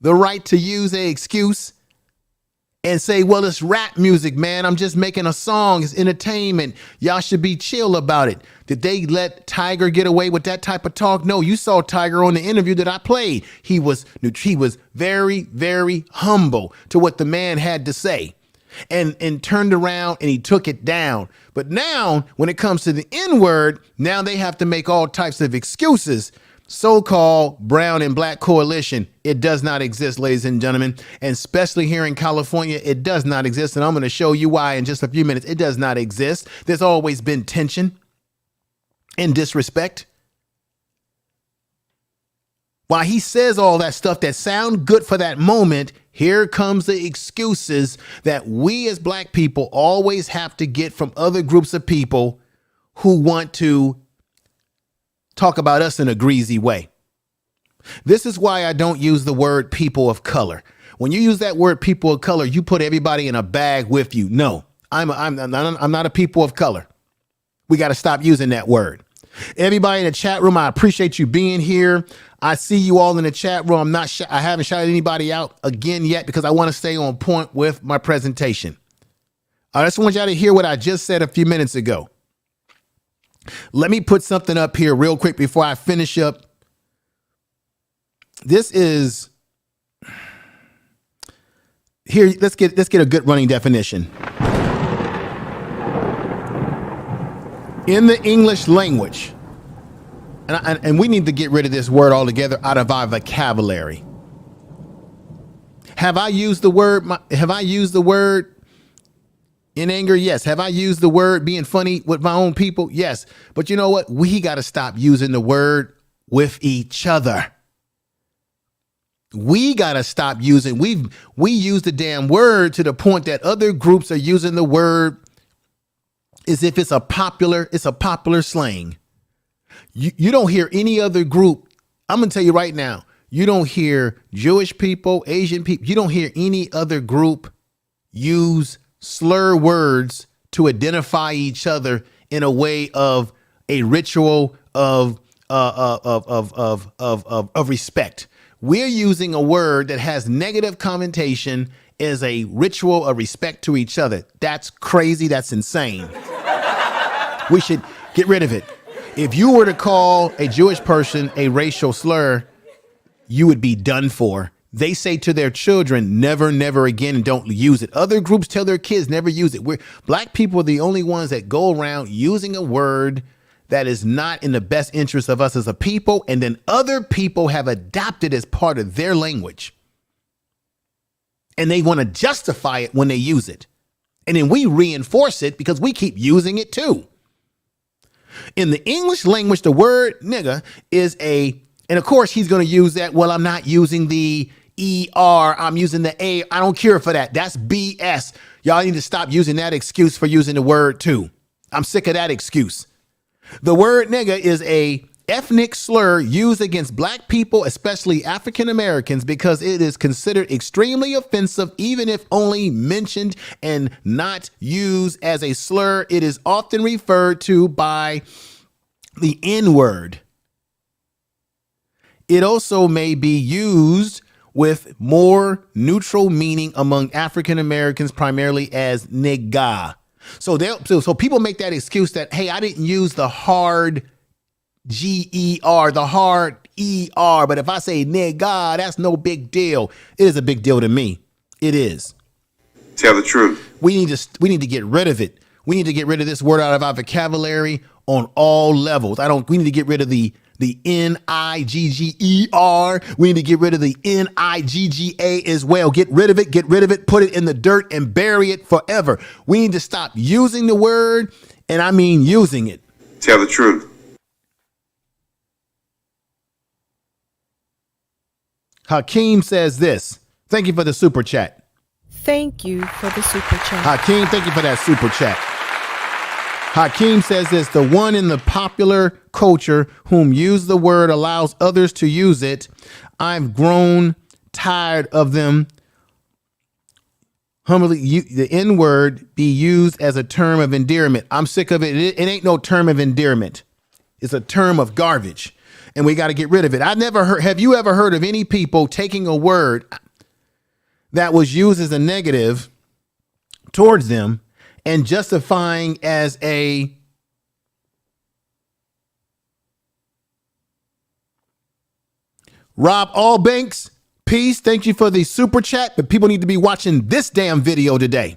the right to use an excuse and say, well, it's rap music, man. I'm just making a song. It's entertainment. Y'all should be chill about it. Did they let Tyga get away with that type of talk? No, you saw Tyga on the interview that I played. He was very, very humble to what the man had to say and turned around and he took it down. But now when it comes to the N-word, now they have to make all types of excuses. So-called brown and black coalition, it does not exist, ladies and gentlemen, and especially here in California, it does not exist, and I'm going to show you why in just a few minutes. It does not exist. There's always been tension and disrespect. While he says all that stuff that sound good for that moment, here comes the excuses that we as black people always have to get from other groups of people who want to talk about us in a greasy way. This is why I don't use the word people of color. When you use that word people of color, you put everybody in a bag with you. No, I'm not a people of color. We got to stop using that word. Everybody in the chat room, I appreciate you being here. I see you all in the chat room. I haven't shouted anybody out again yet because I want to stay on point with my presentation. I just want y'all to hear what I just said a few minutes ago. Let me put something up here real quick before I finish up. This is here. Let's get a good running definition. In the English language, and we need to get rid of this word altogether out of our vocabulary. Have I used the word in anger? Yes. Have I used the word being funny with my own people? Yes. But you know what? We got to stop using the word with each other. We got to stop using. We use the damn word to the point that other groups are using the word as if it's a popular slang. You don't hear any other group. I'm going to tell you right now, you don't hear Jewish people, Asian people. You don't hear any other group use slur words to identify each other in a way of a ritual of respect. We're using a word that has negative connotation as a ritual of respect to each other. That's crazy. That's insane. We should get rid of it. If you were to call a Jewish person a racial slur, you would be done for. They say to their children, never, never again, and don't use it. Other groups tell their kids never use it. Black people are the only ones that go around using a word that is not in the best interest of us as a people, and then other people have adopted as part of their language. And they want to justify it when they use it. And then we reinforce it because we keep using it too. In the English language, the word nigga is and of course he's going to use that. Well, I'm not using the G-E-R. I'm using the A. I don't care for that. That's BS. Y'all need to stop using that excuse for using the word too. I'm sick of that excuse. The word nigga is a ethnic slur used against black people, especially African Americans, because it is considered extremely offensive, even if only mentioned and not used as a slur. It is often referred to by the N-word. It also may be used with more neutral meaning among African Americans, primarily as nigga. So people make that excuse that, hey, I didn't use the hard G-E-R, the hard E-R, but if I say nigga, that's no big deal. It is a big deal to me. It is. Tell the truth. We need to get rid of it. We need to get rid of this word out of our vocabulary on all levels. We need to get rid of the N-I-G-G-E-R. We need to get rid of the N-I-G-G-A as well. Get rid of it, put it in the dirt and bury it forever. We need to stop using the word, and I mean using it. Tell the truth. Hakeem says this. Thank you for the super chat. Thank you for the super chat. Hakeem, thank you for that super chat. Hakeem says this, the one in the popular culture whom use the word allows others to use it. I've grown tired of them. Humbly, the N-word be used as a term of endearment. I'm sick of it. It ain't no term of endearment. It's a term of garbage. And we got to get rid of it. Have you ever heard of any people taking a word that was used as a negative towards them and justifying as a Rob Allbanks? Peace. Thank you for the super chat, but people need to be watching this damn video today.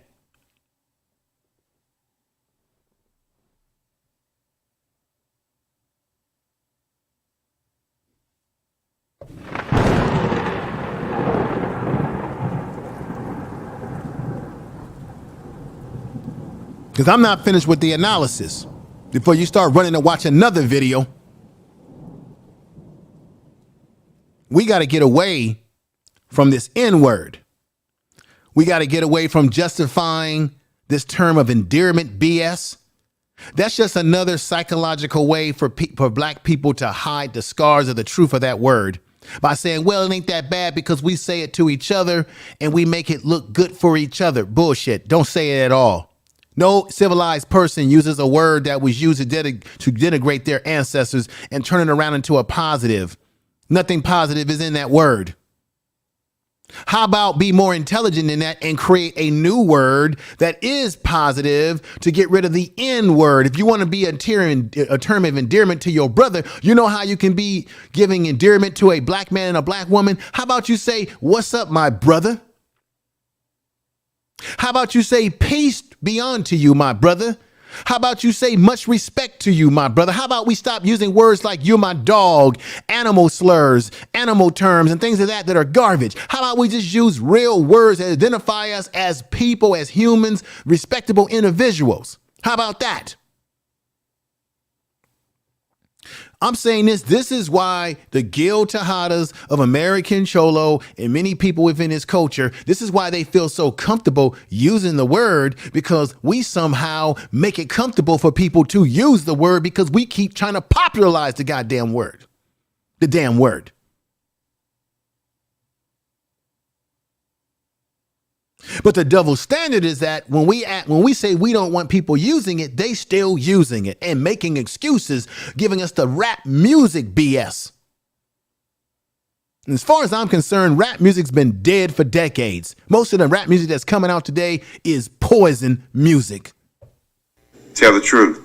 Because I'm not finished with the analysis before you start running and watch another video. We got to get away from this N-word. We got to get away from justifying this term of endearment BS. That's just another psychological way for black people to hide the scars of the truth of that word by saying, well, it ain't that bad because we say it to each other and we make it look good for each other. Bullshit. Don't say it at all. No civilized person uses a word that was used to denigrate their ancestors and turn it around into a positive. Nothing positive is in that word. How about be more intelligent than that and create a new word that is positive to get rid of the N word? If you want to be a term of endearment to your brother, you know how you can be giving endearment to a black man and a black woman? How about you say, what's up, my brother? How about you say peace be unto you, my brother? How about you say much respect to you, my brother? How about we stop using words like you're my dog, animal slurs, animal terms, and things of that are garbage? How about we just use real words that identify us as people, as humans, respectable individuals? How about that? I'm saying this is why the Gil Tejadas of American Cholo and many people within his culture, this is why they feel so comfortable using the word, because we somehow make it comfortable for people to use the word because we keep trying to popularize the goddamn word, the damn word. But the double standard is that when we say we don't want people using it, they still using it and making excuses, giving us the rap music BS. And as far as I'm concerned, rap music's been dead for decades. Most of the rap music that's coming out today is poison music. Tell the truth.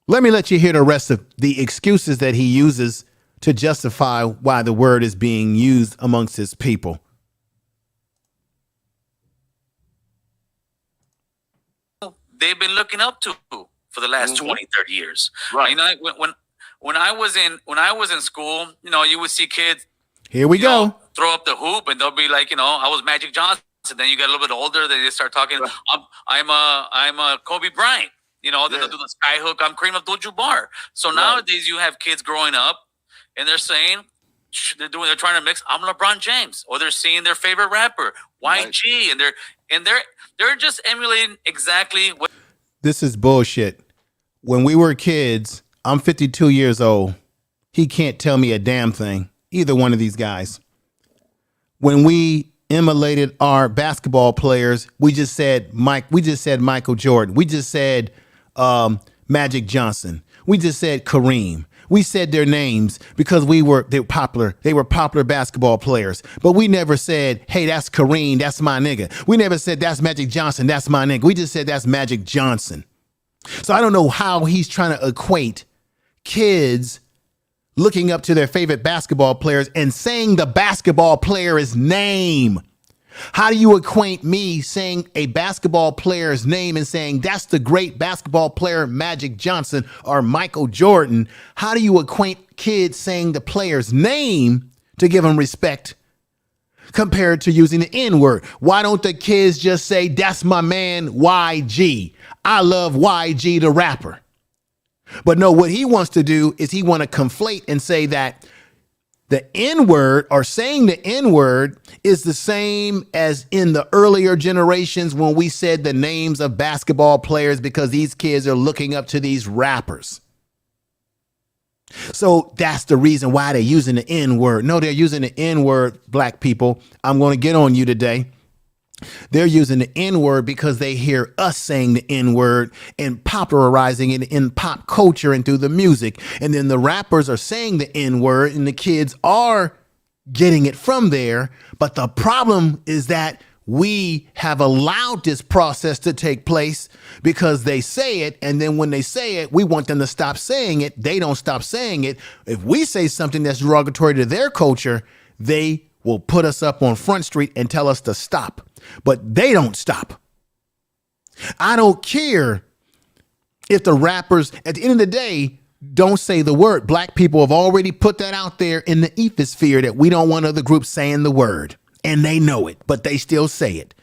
Let me let you hear the rest of the excuses that he uses to justify why the word is being used amongst his people. They've been looking up to for the last 20, 30 years. Right. You know, when I was in school, you know, you would see kids. Here we go. Throw up the hoop, and they'll be like, you know, I was Magic Johnson. Then you get a little bit older, then they start talking. I'm a Kobe Bryant. You know, they'll do the sky hook. I'm Kareem Abdul-Jabbar. So nowadays you have kids growing up, and they're saying they're trying to mix. I'm LeBron James, or they're seeing their favorite rapper YG, and they're just emulating exactly what. This is bullshit. When we were kids, I'm 52 years old. He can't tell me a damn thing. Either one of these guys. When we emulated our basketball players, we just said Michael Jordan. We just said Magic Johnson. We just said Kareem. We said their names because they were popular. They were popular basketball players. But we never said, hey, that's Kareem, that's my nigga. We never said that's Magic Johnson, that's my nigga. We just said that's Magic Johnson. So I don't know how he's trying to equate kids looking up to their favorite basketball players and saying the basketball player's name. How do you acquaint me saying a basketball player's name and saying that's the great basketball player Magic Johnson or Michael Jordan? How do you acquaint kids saying the player's name to give them respect compared to using the N-word? Why don't the kids just say that's my man YG? I love YG the rapper. But no, what he wants to do is he want to conflate and say that the N-word or saying the N-word is the same as in the earlier generations when we said the names of basketball players because these kids are looking up to these rappers. So that's the reason why they're using the N-word. No, they're using the N-word, black people. I'm going to get on you today. They're using the N-word because they hear us saying the N-word and popularizing it in pop culture and through the music. And then the rappers are saying the N-word and the kids are getting it from there. But the problem is that we have allowed this process to take place because they say it. And then when they say it, we want them to stop saying it. They don't stop saying it. If we say something that's derogatory to their culture, they will put us up on Front Street and tell us to stop. But they don't stop. I don't care if the rappers, at the end of the day, don't say the word. Black people have already put that out there in the ethosphere that we don't want other groups saying the word. And they know it, but they still say it.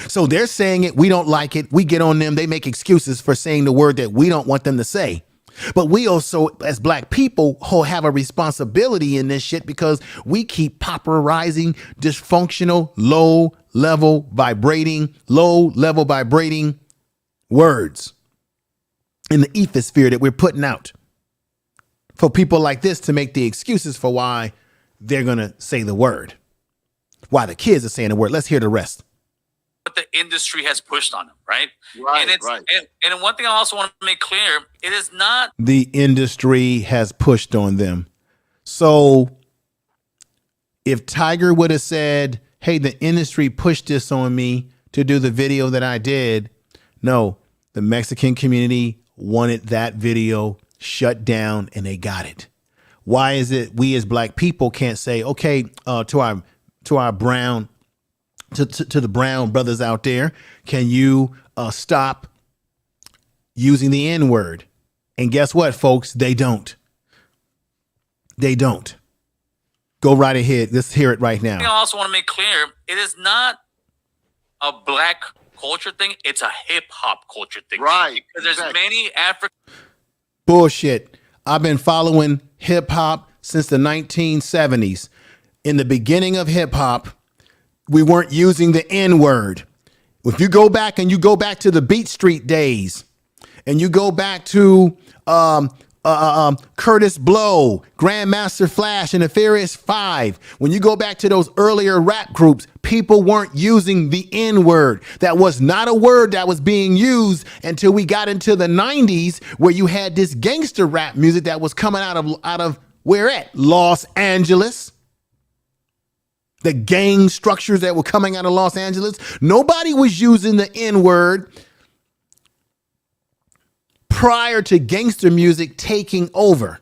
So they're saying it. We don't like it. We get on them. They make excuses for saying the word that we don't want them to say. But we also, as black people, have a responsibility in this shit because we keep popularizing dysfunctional, low-level vibrating words in the ethosphere that we're putting out for people like this to make the excuses for why they're going to say the word, why the kids are saying the word. Let's hear the rest. What the industry has pushed on them, right? Right, and it's, right. And one thing I also want to make clear, it is not The industry has pushed on them. So if Tyga would have said, hey, the industry pushed this on me to do the video that I did, no, the Mexican community wanted that video shut down and they got it. Why is it we as black people can't say, okay, to our brown to the brown brothers out there, can you stop using the N-word? And guess what, folks? They don't. They don't. Go right ahead. Let's hear it right now. I also want to make clear, it is not a black culture thing. It's a hip hop culture thing. Right. Because there's many African. Bullshit. I've been following hip hop since the 1970s. In the beginning of hip hop, we weren't using the N-word. If you go back and you go back to the Beat Street days and you go back to Curtis Blow, Grandmaster Flash, and the Furious Five, when you go back to those earlier rap groups, people weren't using the N-word. That was not a word that was being used until we got into the 90s, where you had this gangster rap music that was coming out of where at? Los Angeles. The gang structures that were coming out of Los Angeles. Nobody was using the N-word prior to gangster music taking over,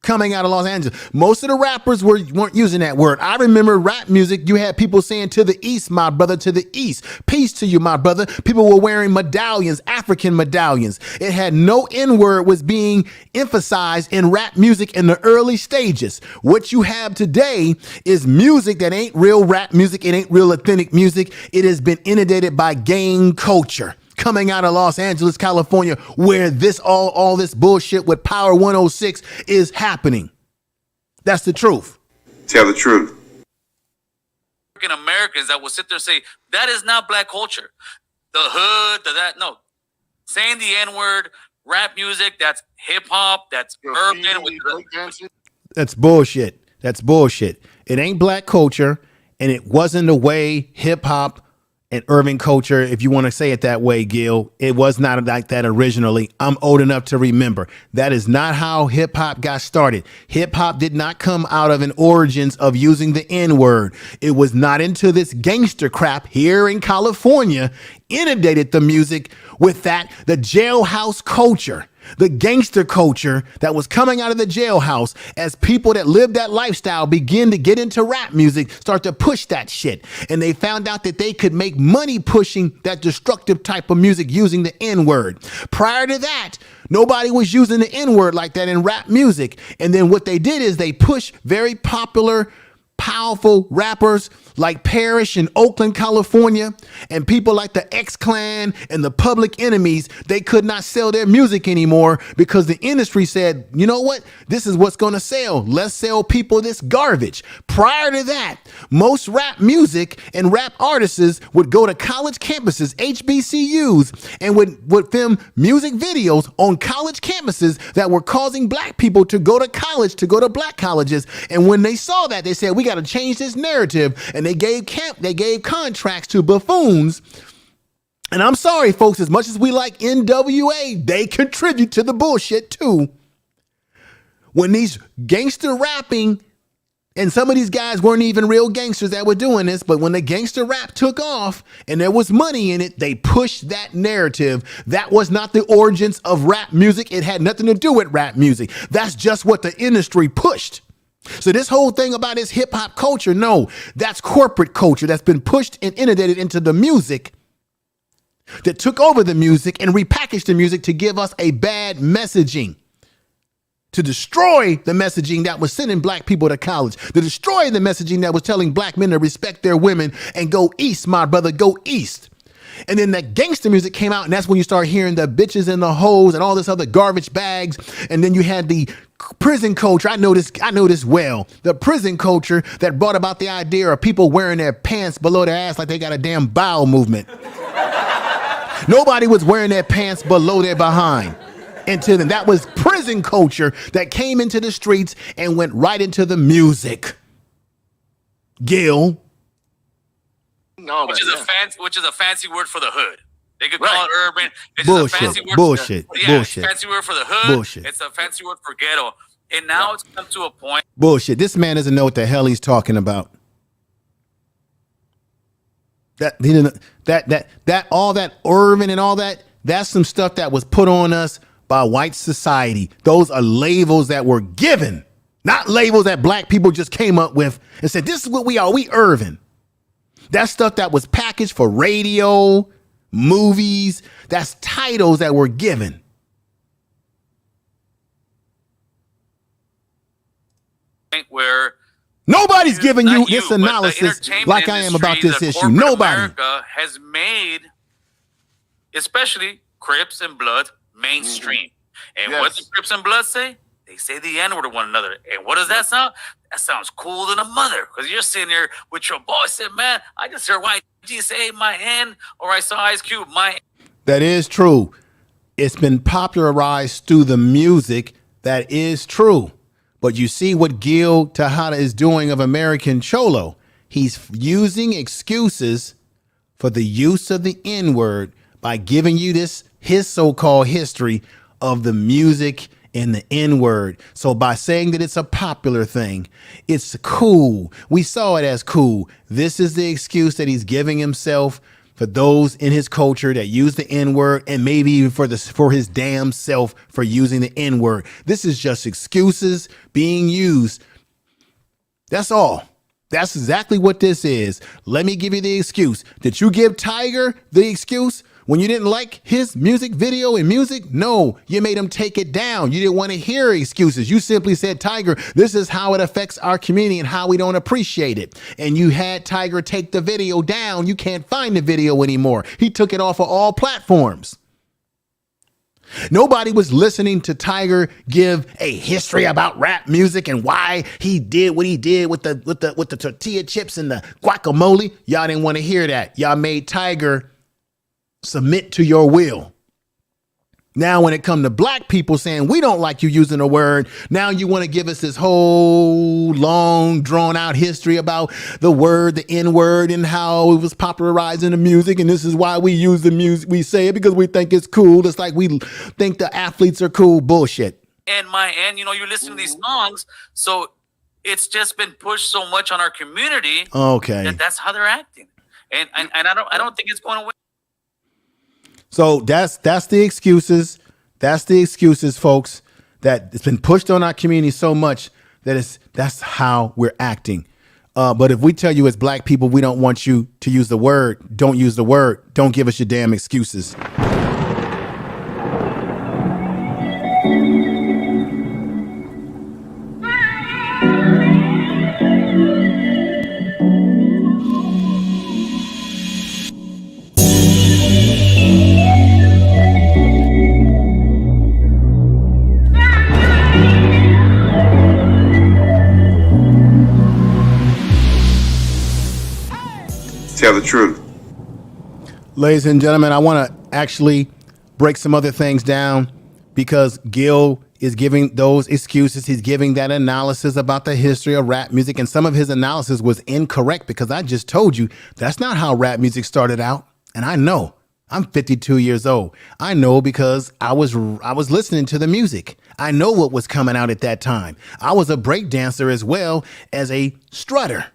coming out of Los Angeles. Most of the rappers weren't using that word. I remember rap music. You had people saying, to the east, my brother, to the east. Peace to you, my brother. People were wearing medallions, African medallions. It had no N-word was being emphasized in rap music in the early stages. What you have today is music that ain't real rap music. It ain't real authentic music. It has been inundated by gang culture. coming out of Los Angeles, California, where this all this bullshit with Power 106 is happening. That's the truth. Tell the truth. Americans that will sit there and say that is not black culture. The hood, no. Saying the N-word, rap music, that's hip hop, that's urban. That's bullshit. That's bullshit. It ain't black culture, and it wasn't the way hip hop and urban culture, if you want to say it that way, Gil. It was not like that originally. I'm old enough to remember. That is not how hip hop got started. Hip hop did not come out of an origins of using the N-word. It was not into this gangster crap here in California inundated the music with that, the jailhouse culture. The gangster culture that was coming out of the jailhouse as people that lived that lifestyle begin to get into rap music, start to push that shit. And they found out that they could make money pushing that destructive type of music using the N-word. Prior to that, nobody was using the N-word like that in rap music. And then what they did is they pushed very popular, powerful rappers like Parrish in Oakland, California, and people like the X-Clan and the Public Enemies. They could not sell their music anymore because the industry said, you know what? This is what's going to sell. Let's sell people this garbage. Prior to that, most rap music and rap artists would go to college campuses, HBCUs, and would film music videos on college campuses that were causing black people to go to college, to go to black colleges. And when they saw that, they said, we got to change this narrative. And they gave contracts to buffoons. And I'm sorry, folks, as much as we like NWA, they contribute to the bullshit too. When these gangster rapping, and some of these guys weren't even real gangsters that were doing this, but when the gangster rap took off and there was money in it, they pushed that narrative. That was not the origins of rap music. It had nothing to do with rap music. That's just what the industry pushed. So this whole thing about this hip hop culture, no, that's corporate culture that's been pushed and inundated into the music that took over the music and repackaged the music to give us a bad messaging, to destroy the messaging that was sending black people to college, to destroy the messaging that was telling black men to respect their women and go east, my brother, go east. And then that gangster music came out, and that's when you start hearing the bitches and the hoes and all this other garbage bags. And then you had the prison culture. I know this well. The prison culture that brought about the idea of people wearing their pants below their ass like they got a damn bowel movement. Nobody was wearing their pants below their behind. Until then, that was prison culture that came into the streets and went right into the music. Gil. No, which is a fancy word for the hood. They could call it urban. It's bullshit. A fancy word Bullshit. It's a fancy word for the hood. Bullshit. It's a fancy word for ghetto. And now it's come to a point. Bullshit. This man doesn't know what the hell he's talking about. That all that urban and all that, that's some stuff that was put on us by white society. Those are labels that were given, not labels that black people just came up with and said, this is what we are. We urban. That's stuff that was packaged for radio, movies. That's titles that were given. Where nobody's giving you this analysis like I am about this issue. Nobody. America has made, especially Crips and Blood, mainstream. And what the Crips and Blood say? They say the N-word to one another. And what does that sound? That sounds cool than a mother. Because you're sitting there with your boy saying, man, I just heard YG say my N, or I saw Ice Cube, my. That is true. It's been popularized through the music. That is true. But you see what Gil Tejada is doing of American Cholo. He's using excuses for the use of the N-word by giving you his so-called history of the music and the N-word. So by saying that it's a popular thing, it's cool. We saw it as cool. This is the excuse that he's giving himself for those in his culture that use the N-word, and maybe even for his damn self for using the N-word. This is just excuses being used. That's all. That's exactly what this is. Let me give you the excuse. Did you give Tyga the excuse When you didn't like his music video and music, no, you made him take it down. You didn't want to hear excuses. You simply said, Tyga, this is how it affects our community and how we don't appreciate it. And you had Tyga take the video down. You can't find the video anymore. He took it off of all platforms. Nobody was listening to Tyga give a history about rap music and why he did what he did with the tortilla chips and the guacamole. Y'all didn't want to hear that. Y'all made Tyga submit to your will. Now, when it comes to black people saying we don't like you using a word, now you want to give us this whole long, drawn out history about the word, the N word, and how it was popularized in the music. And this is why we use the music. We say it because we think it's cool. It's like we think the athletes are cool. Bullshit. And you're listening to these songs, so it's just been pushed so much on our community. Okay. That's how they're acting, and I don't think it's going away. So that's the excuses. That's the excuses, folks, that it's been pushed on our community so much that that's how we're acting. But if we tell you as black people, we don't want you to use the word, don't use the word. Don't give us your damn excuses. Tell the truth. Ladies and gentlemen, I want to actually break some other things down because Gil is giving those excuses. He's giving that analysis about the history of rap music, and some of his analysis was incorrect because I just told you that's not how rap music started out. And I know. I'm 52 years old. I know because I was listening to the music. I know what was coming out at that time. I was a break dancer as well as a strutter.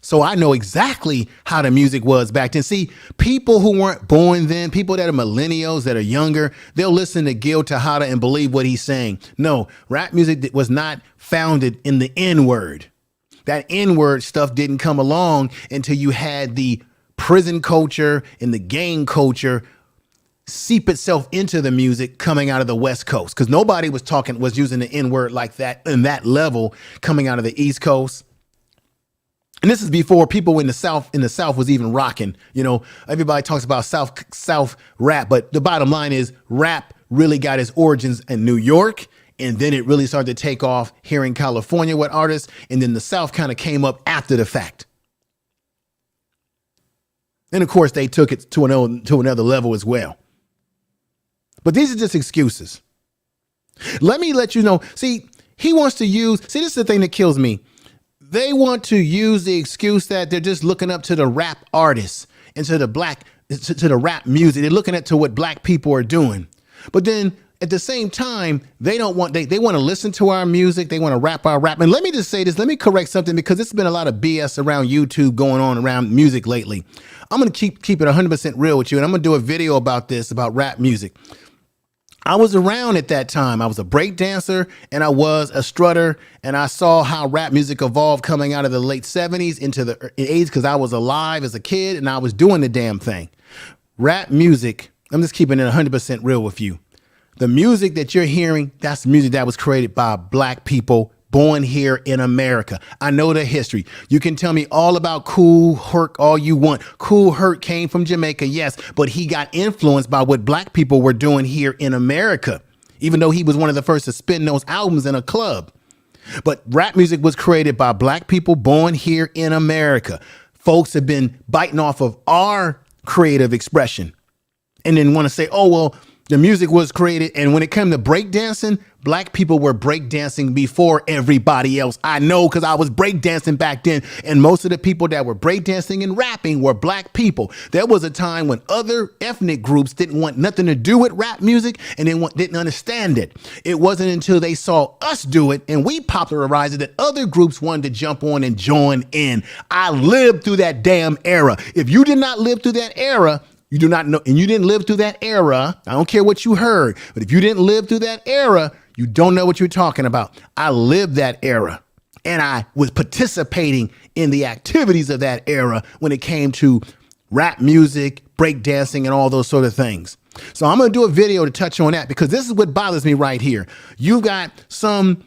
So I know exactly how the music was back then. See, people who weren't born then, people that are millennials, that are younger, they'll listen to Gil Tejada and believe what he's saying. No, rap music was not founded in the N-word. That N-word stuff didn't come along until you had the prison culture and the gang culture seep itself into the music coming out of the West Coast. Because nobody was using the N-word like that in that level coming out of the East Coast. And this is before people in the South was even rocking. You know, everybody talks about South rap, but the bottom line is rap really got its origins in New York, and then it really started to take off here in California with artists, and then the South kind of came up after the fact. And of course, they took it to another level as well. But these are just excuses. Let me let you know. See, he wants to use. See, this is the thing that kills me. They want to use the excuse that they're just looking up to the rap artists and to the rap music. They're looking to what black people are doing. But then at the same time, they want to listen to our music. They want to rap our rap. And let me just say this. Let me correct something because there's been a lot of BS around YouTube going on around music lately. I'm going to keep it 100% real with you. And I'm going to do a video about this, about rap music. I was around at that time. I was a break dancer and I was a strutter, and I saw how rap music evolved coming out of the late 70s into the 80s because I was alive as a kid and I was doing the damn thing. Rap music, I'm just keeping it 100% real with you. The music that you're hearing, that's the music that was created by black people born here in America. I know the history. You can tell me all about Kool Herc all you want. Kool Herc came from Jamaica, yes, but he got influenced by what black people were doing here in America, even though he was one of the first to spin those albums in a club. But rap music was created by black people born here in America. Folks have been biting off of our creative expression and then want to say, oh, well, the music was created. And when it came to breakdancing, black people were breakdancing before everybody else. I know because I was breakdancing back then. And most of the people that were breakdancing and rapping were black people. There was a time when other ethnic groups didn't want nothing to do with rap music and didn't understand it. It wasn't until they saw us do it and we popularized it that other groups wanted to jump on and join in. I lived through that damn era. If you did not live through that era, you do not know, and you didn't live through that era. I don't care what you heard, but if you didn't live through that era, you don't know what you're talking about. I lived that era, and I was participating in the activities of that era when it came to rap music, breakdancing, and all those sort of things. So I'm going to do a video to touch on that because this is what bothers me right here. You got some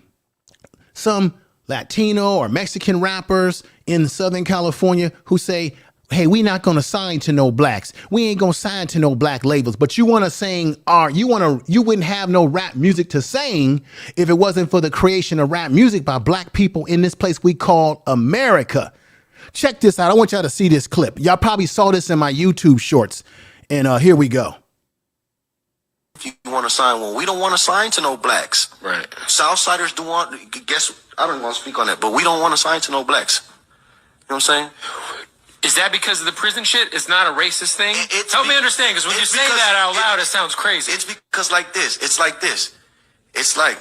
Latino or Mexican rappers in Southern California who say, hey, we not going to sign to no blacks. We ain't going to sign to no black labels. But you want to sing, you wouldn't have no rap music to sing if it wasn't for the creation of rap music by black people in this place we call America. Check this out. I want y'all to see this clip. Y'all probably saw this in my YouTube shorts. And here we go. If you want to sign, well, we don't want to sign to no blacks. Right. Southsiders do want, guess, I don't want to speak on that, but we don't want to sign to no blacks. You know what I'm saying? Is that because of the prison shit? It's not a racist thing? Help me understand, because when you say that out loud, it sounds crazy. It's because like this. It's like this. It's like,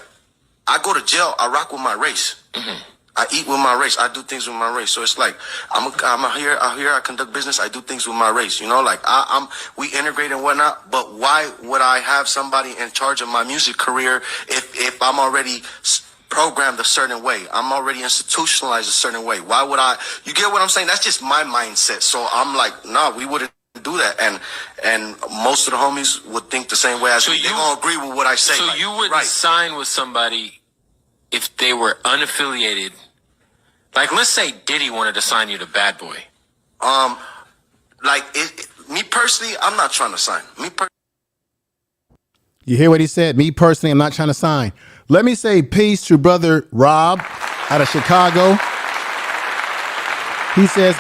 I go to jail, I rock with my race. Mm-hmm. I eat with my race. I do things with my race. So it's like I'm here. I conduct business. I do things with my race. You know, like we integrate and whatnot. But why would I have somebody in charge of my music career if I'm already programmed a certain way? I'm already institutionalized a certain way. Why would I? You get what I'm saying? That's just my mindset. So I'm like, nah, we wouldn't do that. And most of the homies would think the same way as me. They gonna agree with what I say. So like, you wouldn't sign with somebody if they were unaffiliated? Like, let's say Diddy wanted to sign you to Bad Boy. Me personally, I'm not trying to sign. You hear what he said? Me personally, I'm not trying to sign. Let me say peace to brother Rob out of Chicago. He says,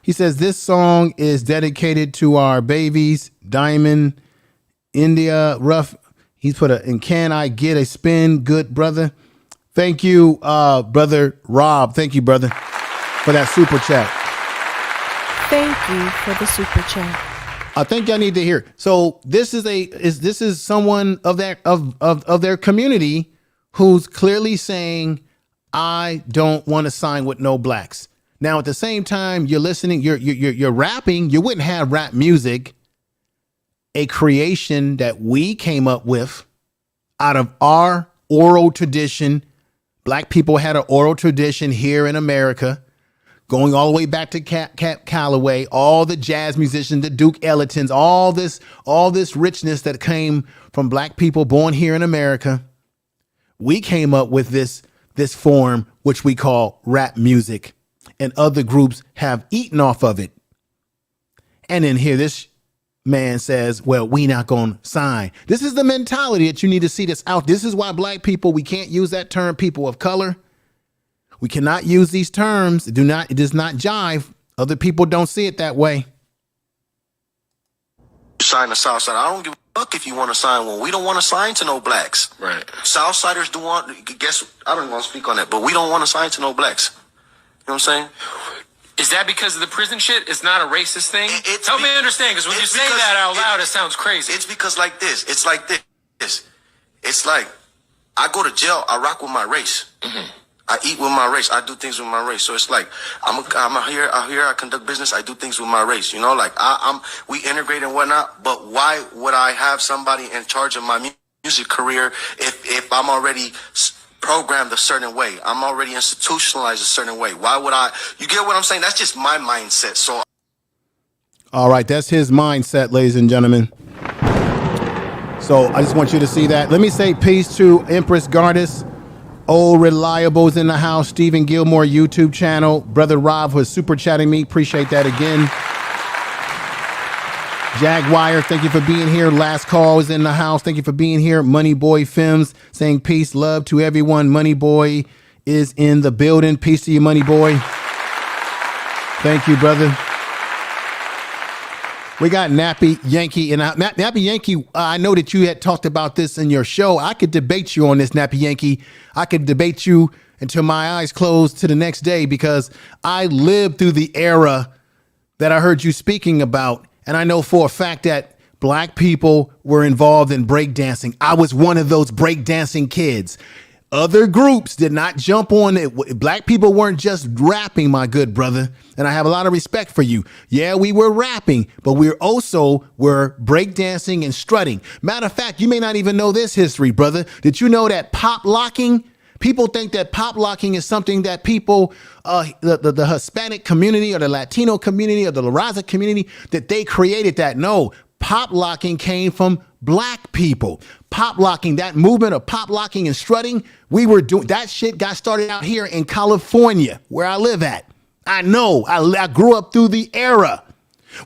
he says, this song is dedicated to our babies, Diamond, India, Rough. He's put and can I get a spin? Good, brother. Thank you, brother Rob. Thank you, brother, for that super chat. Thank you for the super chat. I think y'all need to hear. So this is someone of their community who's clearly saying, I don't want to sign with no blacks. Now, at the same time, you're listening, you're rapping. You wouldn't have rap music, a creation that we came up with out of our oral tradition. Black people had an oral tradition here in America, going all the way back to Cap Calloway, all the jazz musicians, the Duke Ellingtons, all this richness that came from black people born here in America. We came up with this form, which we call rap music, and other groups have eaten off of it. And then here this man says, well, we not going to sign. This is the mentality that you need to see this out. This is why black people, we can't use that term, people of color. We cannot use these terms. It does not jive. Other people don't see it that way. Sign the Southside. I don't give a fuck if you want to sign one. We don't want to sign to no blacks. Right. Southsiders do want, guess, I don't want to speak on that, but we don't want to sign to no blacks. You know what I'm saying? Is that because of the prison shit? It's not a racist thing? Help me understand, because when you say that out loud, it sounds crazy. It's because like this. It's like this. It's like, I go to jail, I rock with my race. Mm-hmm. I eat with my race. I do things with my race. So it's like, I'm here, I conduct business. I do things with my race. You know, like we integrate and whatnot. But why would I have somebody in charge of my music career if I'm already programmed a certain way? I'm already institutionalized a certain way. Why would I? You get what I'm saying? That's just my mindset. So, all right, that's his mindset, ladies and gentlemen. So I just want you to see that. Let me say peace to Empress Gardis, Old Reliables in the house, Stephen Gilmore YouTube channel, brother Rob was super chatting me. Appreciate that again. Jaguar, thank you for being here. Last Call is in the house. Thank you for being here. Money Boy Films saying peace, love to everyone. Money Boy is in the building. Peace to you, Money Boy. Thank you, brother. We got Nappy Yankee. And Nappy Yankee, I know that you had talked about this in your show. I could debate you on this, Nappy Yankee. I could debate you until my eyes close to the next day because I lived through the era that I heard you speaking about. And I know for a fact that black people were involved in breakdancing. I was one of those breakdancing kids. Other groups did not jump on it. Black people weren't just rapping, my good brother. And I have a lot of respect for you. Yeah, we were rapping, but we also were breakdancing and strutting. Matter of fact, you may not even know this history, brother. Did you know that pop locking People think that pop locking is something that people, the Hispanic community or the Latino community or the La Raza community, that they created that. No, pop locking came from black people. Pop locking, that movement of pop locking and strutting, we were doing that shit got started out here in California, where I live at. I know, I grew up through the era.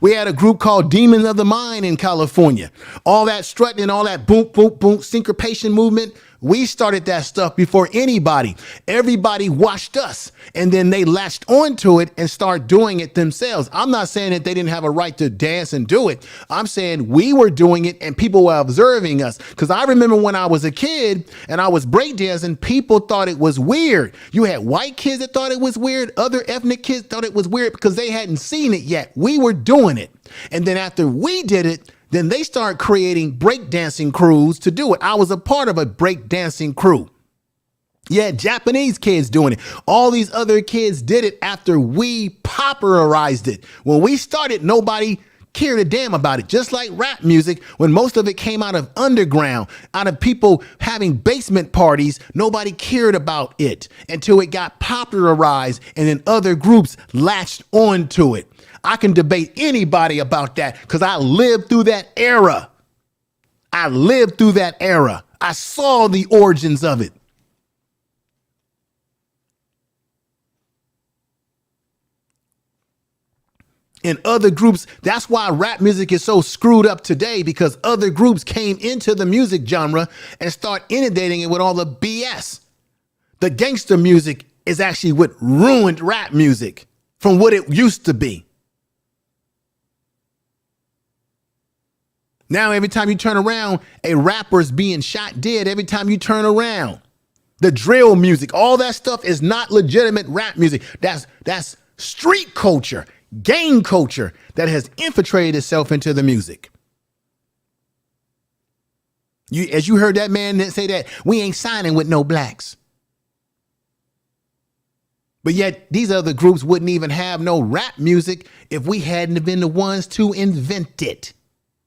We had a group called Demons of the Mind in California. All that strutting and all that boom, boom, boom, syncopation movement. We started that stuff before anybody. Everybody watched us, and then they latched onto it and started doing it themselves. I'm not saying that they didn't have a right to dance and do it. I'm saying we were doing it and people were observing us. Because I remember when I was a kid and I was breakdancing, people thought it was weird. You had white kids that thought it was weird. Other ethnic kids thought it was weird because they hadn't seen it yet. We were doing it. And then after we did it, then they start creating breakdancing crews to do it. I was a part of a breakdancing crew. Yeah, Japanese kids doing it. All these other kids did it after we popularized it. When we started, nobody cared a damn about it. Just like rap music, when most of it came out of underground, out of people having basement parties, nobody cared about it until it got popularized and then other groups latched onto it. I can debate anybody about that because I lived through that era. I lived through that era. I saw the origins of it. In other groups, that's why rap music is so screwed up today, because other groups came into the music genre and start inundating it with all the BS. The gangster music is actually what ruined rap music from what it used to be. Now, every time you turn around, a rapper's being shot dead every time you turn around. The drill music, all that stuff is not legitimate rap music. That's street culture, gang culture that has infiltrated itself into the music. As you heard that man say that, we ain't signing with no blacks. But yet these other groups wouldn't even have no rap music if we hadn't been the ones to invent it.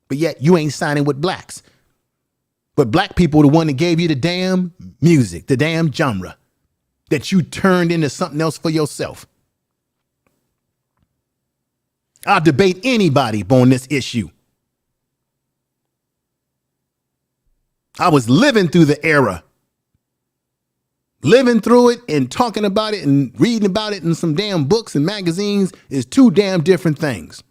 But yet you ain't signing with blacks. But black people are the one that gave you the damn music, the damn genre that you turned into something else for yourself. I'll debate anybody on this issue. I was living through the era. Living through it and talking about it and reading about it in some damn books and magazines is two damn different things.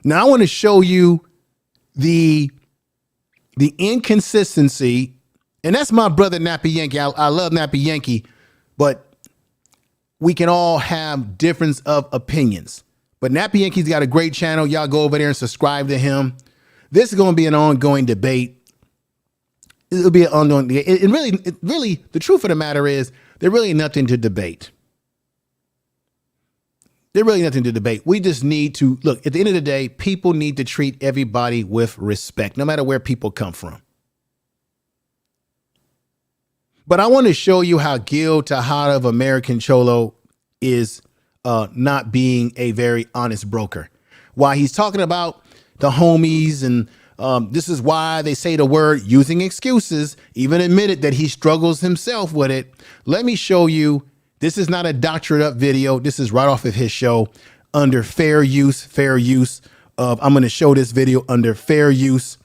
Now, I want to show you the inconsistency, and that's my brother Nappy Yankee. I love Nappy Yankee, but we can all have difference of opinions. But Nappy Yankee's got a great channel. Y'all go over there and subscribe to him. This is going to be an ongoing debate. It'll be an ongoing debate. It really, the truth of the matter is, there's really nothing to debate. There's really nothing to debate. We just need to, look, at the end of the day, people need to treat everybody with respect, no matter where people come from. But I want to show you how Gil Tejada of American Cholo is not being a very honest broker. While he's talking about the homies and this is why they say the word using excuses, even admitted that he struggles himself with it. Let me show you. This is not a doctored up video. This is right off of his show under fair use of, I'm going to show this video under fair use.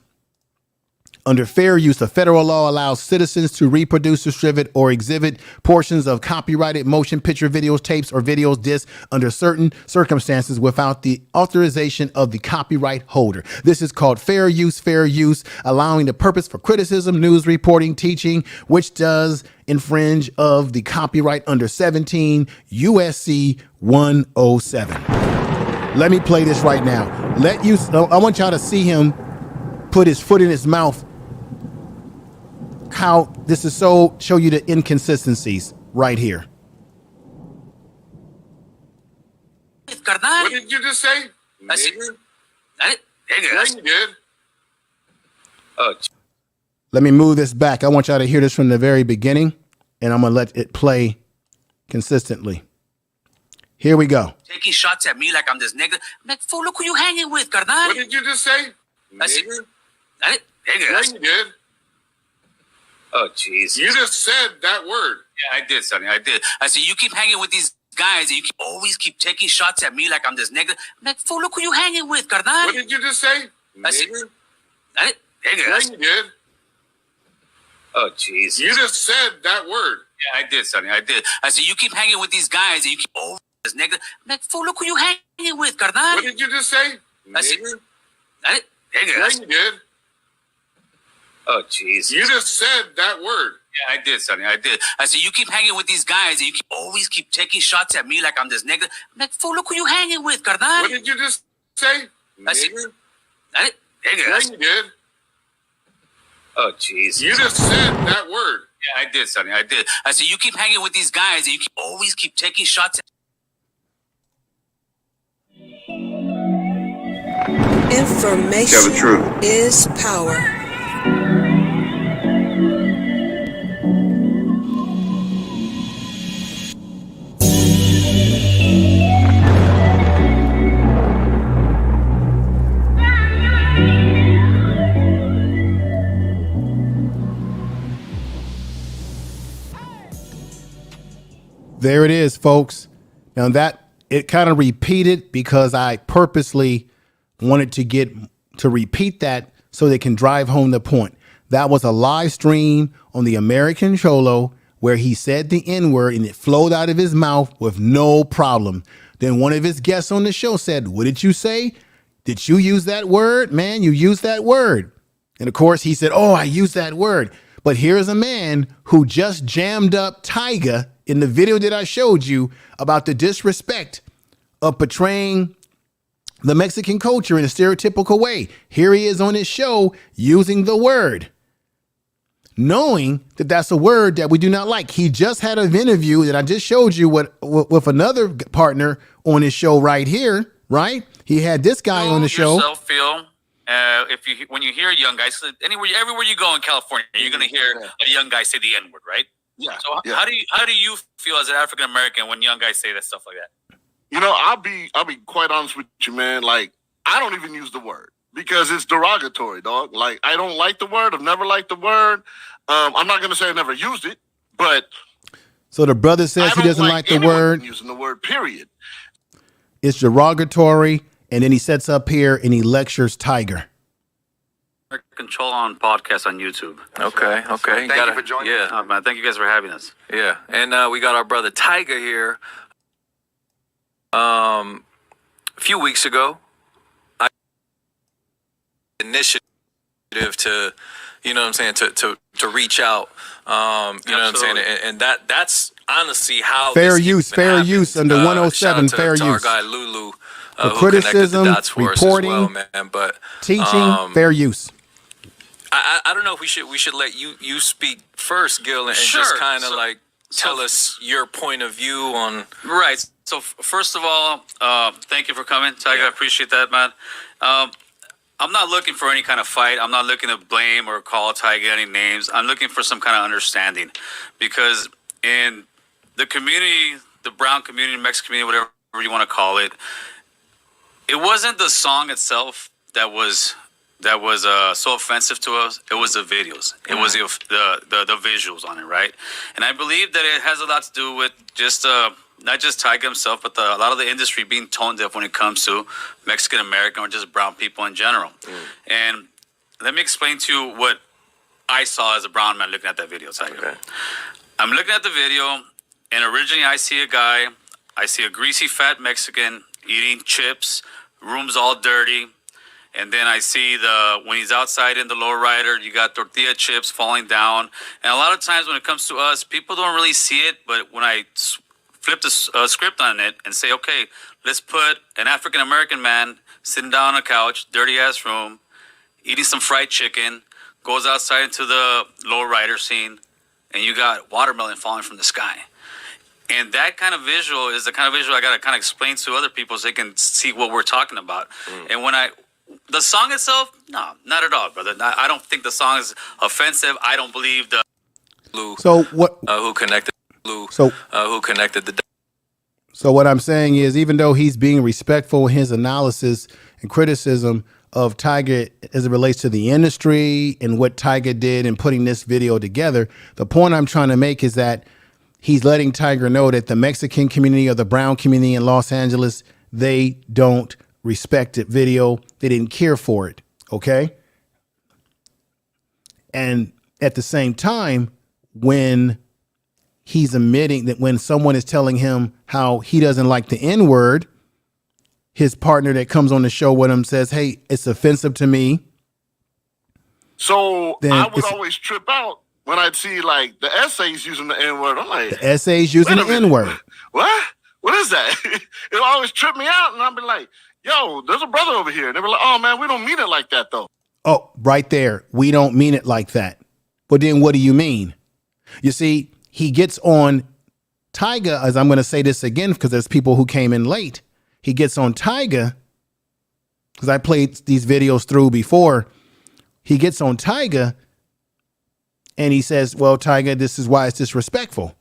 Under fair use, the federal law allows citizens to reproduce, distribute, or exhibit portions of copyrighted motion picture videos, tapes, or videos discs under certain circumstances without the authorization of the copyright holder. This is called fair use, allowing the purpose for criticism, news reporting, teaching, which does infringe of the copyright under 17 USC 107. Let me play this right now. I want y'all to see him put his foot in his mouth. How this is show you the inconsistencies right here. What did you just say? Let me move this back. I want y'all to hear this from the very beginning, and I'm going to let it play consistently. Here we go. Taking shots at me like I'm this nigga. I'm like, fool, look who you hanging with, carnal. What did you just say? I said, You did. Oh, jeez. You just said that word. Yeah, I did, Sonny. I did. I said, you keep hanging with these guys and you always keep taking shots at me like I'm this nigga. I'm like, fool, look who you hanging with, carnal. What did you just say? I said, Nigga? nigga. Yeah, you did. Oh, jeez. You just said that word. Yeah, I did, Sonny. I did. I said, you keep hanging with these guys and you keep always this nigga. I'm like, fool, look who you hanging with, carnal. What did you just say? I said, Nigga? nigga. Yeah, you did. Oh, jeez. You just said that word. Yeah, I did, Sonny. I did. I said, you keep hanging with these guys and you always keep taking shots at me like I'm this nigga. I'm like, fool, look who you hanging with, carnal. What did you just say? I said, Nigga? nigga. Yeah, you did. Oh, jeez. You just said that word. Yeah, I did, Sonny. I did. I said, you keep hanging with these guys and you always keep taking shots at Information Tell the truth. is power. There it is, folks. Now that it kind of repeated because I purposely wanted to get to repeat that so they can drive home the point. That was a live stream on the American Cholo where he said the N-word and it flowed out of his mouth with no problem. Then one of his guests on the show said, "What did you say? Did you use that word? Man, you used that word." And of course he said, "Oh, I used that word." But here's a man who just jammed up Tyga in the video that I showed you about the disrespect of portraying the Mexican culture in a stereotypical way. Here he is on his show using the word, knowing that that's a word that we do not like. He just had an interview that I just showed you with another partner on his show right here, right? He had this guy on the show. Yourself feel, when you hear young guys, everywhere you go in California, you're gonna hear a young guy say the N-word, right? Yeah. So yeah. how do you feel as an African American when young guys say that stuff like that? You know, I'll be quite honest with you, man. Like, I don't even use the word because it's derogatory, dog. Like, I don't like the word. I've never liked the word. I'm not gonna say I never used it, but so the brother says he doesn't like the word. Using the word, period. It's derogatory, and then he sets up here and he lectures Tyga. Control on podcast on YouTube. Okay. Thank you for joining. Yeah, man. Thank you guys for having us. Yeah, and we got our brother Tyga here. A few weeks ago, I initiative to, you know what I'm saying, to reach out, you know what I'm saying, and that's honestly how fair this use under 107, shout out fair to use. our guy Lulu, For who criticism, connected the dots for reporting, us as well, man. But teaching, fair use. I don't know if we should let you speak first, Gil, and just kind of tell us your point of view on. Right. So first of all, thank you for coming, Tyga. I appreciate that, man. I'm not looking for any kind of fight. I'm not looking to blame or call Tyga any names. I'm looking for some kind of understanding, because in the community, the brown community, Mexican community, whatever you want to call it, it wasn't the song itself that was so offensive to us. It was the videos. It was the visuals on it, right? And I believe that it has a lot to do with just not just Tyga himself, but a lot of the industry being tone deaf when it comes to Mexican American or just brown people in general. And let me explain to you what I saw as a brown man looking at that video, Tyga. Okay. I'm looking at the video, and originally I see a greasy, fat Mexican eating chips, room's all dirty. And then I see when he's outside in the lowrider, you got tortilla chips falling down. And a lot of times when it comes to us, people don't really see it. But when I flip the script on it and say, okay, let's put an African-American man sitting down on a couch, dirty-ass room, eating some fried chicken, goes outside into the lowrider scene, and you got watermelon falling from the sky. And that kind of visual is the kind of visual I got to kind of explain to other people so they can see what we're talking about. And when the song itself, no, not at all, brother. I don't think the song is offensive. I don't believe the Lou. So what? Who connected Lou? Who connected the? So what I'm saying is, even though he's being respectful in his analysis and criticism of Tyga as it relates to the industry and what Tyga did in putting this video together. The point I'm trying to make is that he's letting Tyga know that the Mexican community or the brown community in Los Angeles, they don't respect the video. They didn't care for it. Okay. And at the same time, when he's admitting that when someone is telling him how he doesn't like the N-word, his partner that comes on the show with him says, hey, it's offensive to me. So I would always trip out when I'd see like the essays using the N-word. I'm like, the essays using the N-word. What? What is that? It always trip me out. And I'd be like, yo, there's a brother over here. And they were like, oh man, we don't mean it like that though. Oh, right there. We don't mean it like that. But then what do you mean? You see, he gets on Tyga, as I'm going to say this again, because there's people who came in late. He gets on Tyga, because I played these videos through before. He gets on Tyga and he says, well, Tyga, this is why it's disrespectful.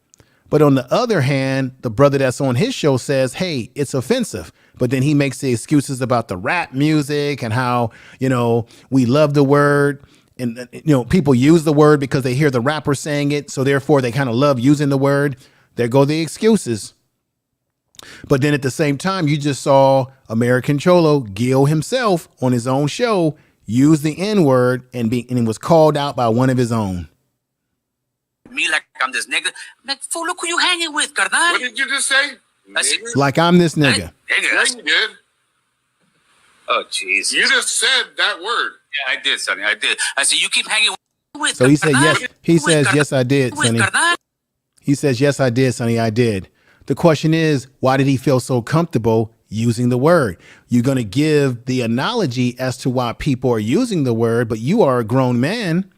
But on the other hand, the brother that's on his show says, hey, it's offensive. But then he makes the excuses about the rap music and how, you know, we love the word. And, you know, people use the word because they hear the rapper saying it. So therefore, they kind of love using the word. There go the excuses. But then at the same time, you just saw American Cholo, Gil himself, on his own show, use the N-word and was called out by one of his own. Me like I'm this nigga. Like, fool, look who you hanging with, carnal. What did you just say? Like I'm this nigga. Yeah, you did. Oh, jeez. You just said that word. Yeah, I did, Sonny. I did. I said, you keep hanging with. So he said, yes. He says, yes, I did, Sonny. He says, yes, I did, Sonny. I did. The question is, why did he feel so comfortable using the word? You're going to give the analogy as to why people are using the word, but you are a grown man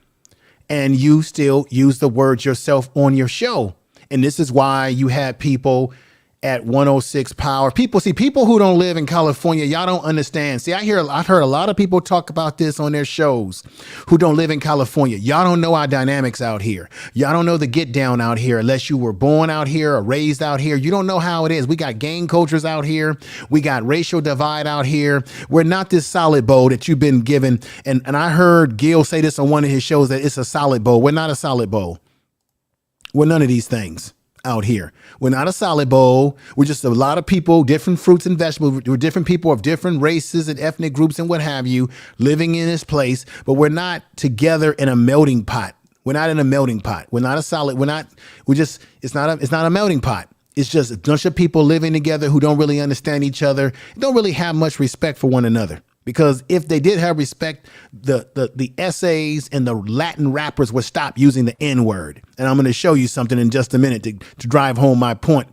and you still use the word yourself on your show. And this is why you had people at 106 Power. People who don't live in California, y'all don't understand. See, I've heard a lot of people talk about this on their shows who don't live in California. Y'all don't know our dynamics out here. Y'all don't know the get down out here unless you were born out here or raised out here. You don't know how it is. We got gang cultures out here. We got racial divide out here. We're not this solid bowl that you've been given. And I heard Gil say this on one of his shows that it's a solid bowl. We're not a solid bowl. We're none of these things out here. We're not a solid bowl. We're just a lot of people, different fruits and vegetables. We're different people of different races and ethnic groups and what have you living in this place, but we're not together in a melting pot. We're not in a melting pot. We're not a solid. It's not a melting pot. It's just a bunch of people living together who don't really understand each other, don't really have much respect for one another. Because if they did have respect, the essays and the Latin rappers would stop using the N-word. And I'm going to show you something in just a minute to drive home my point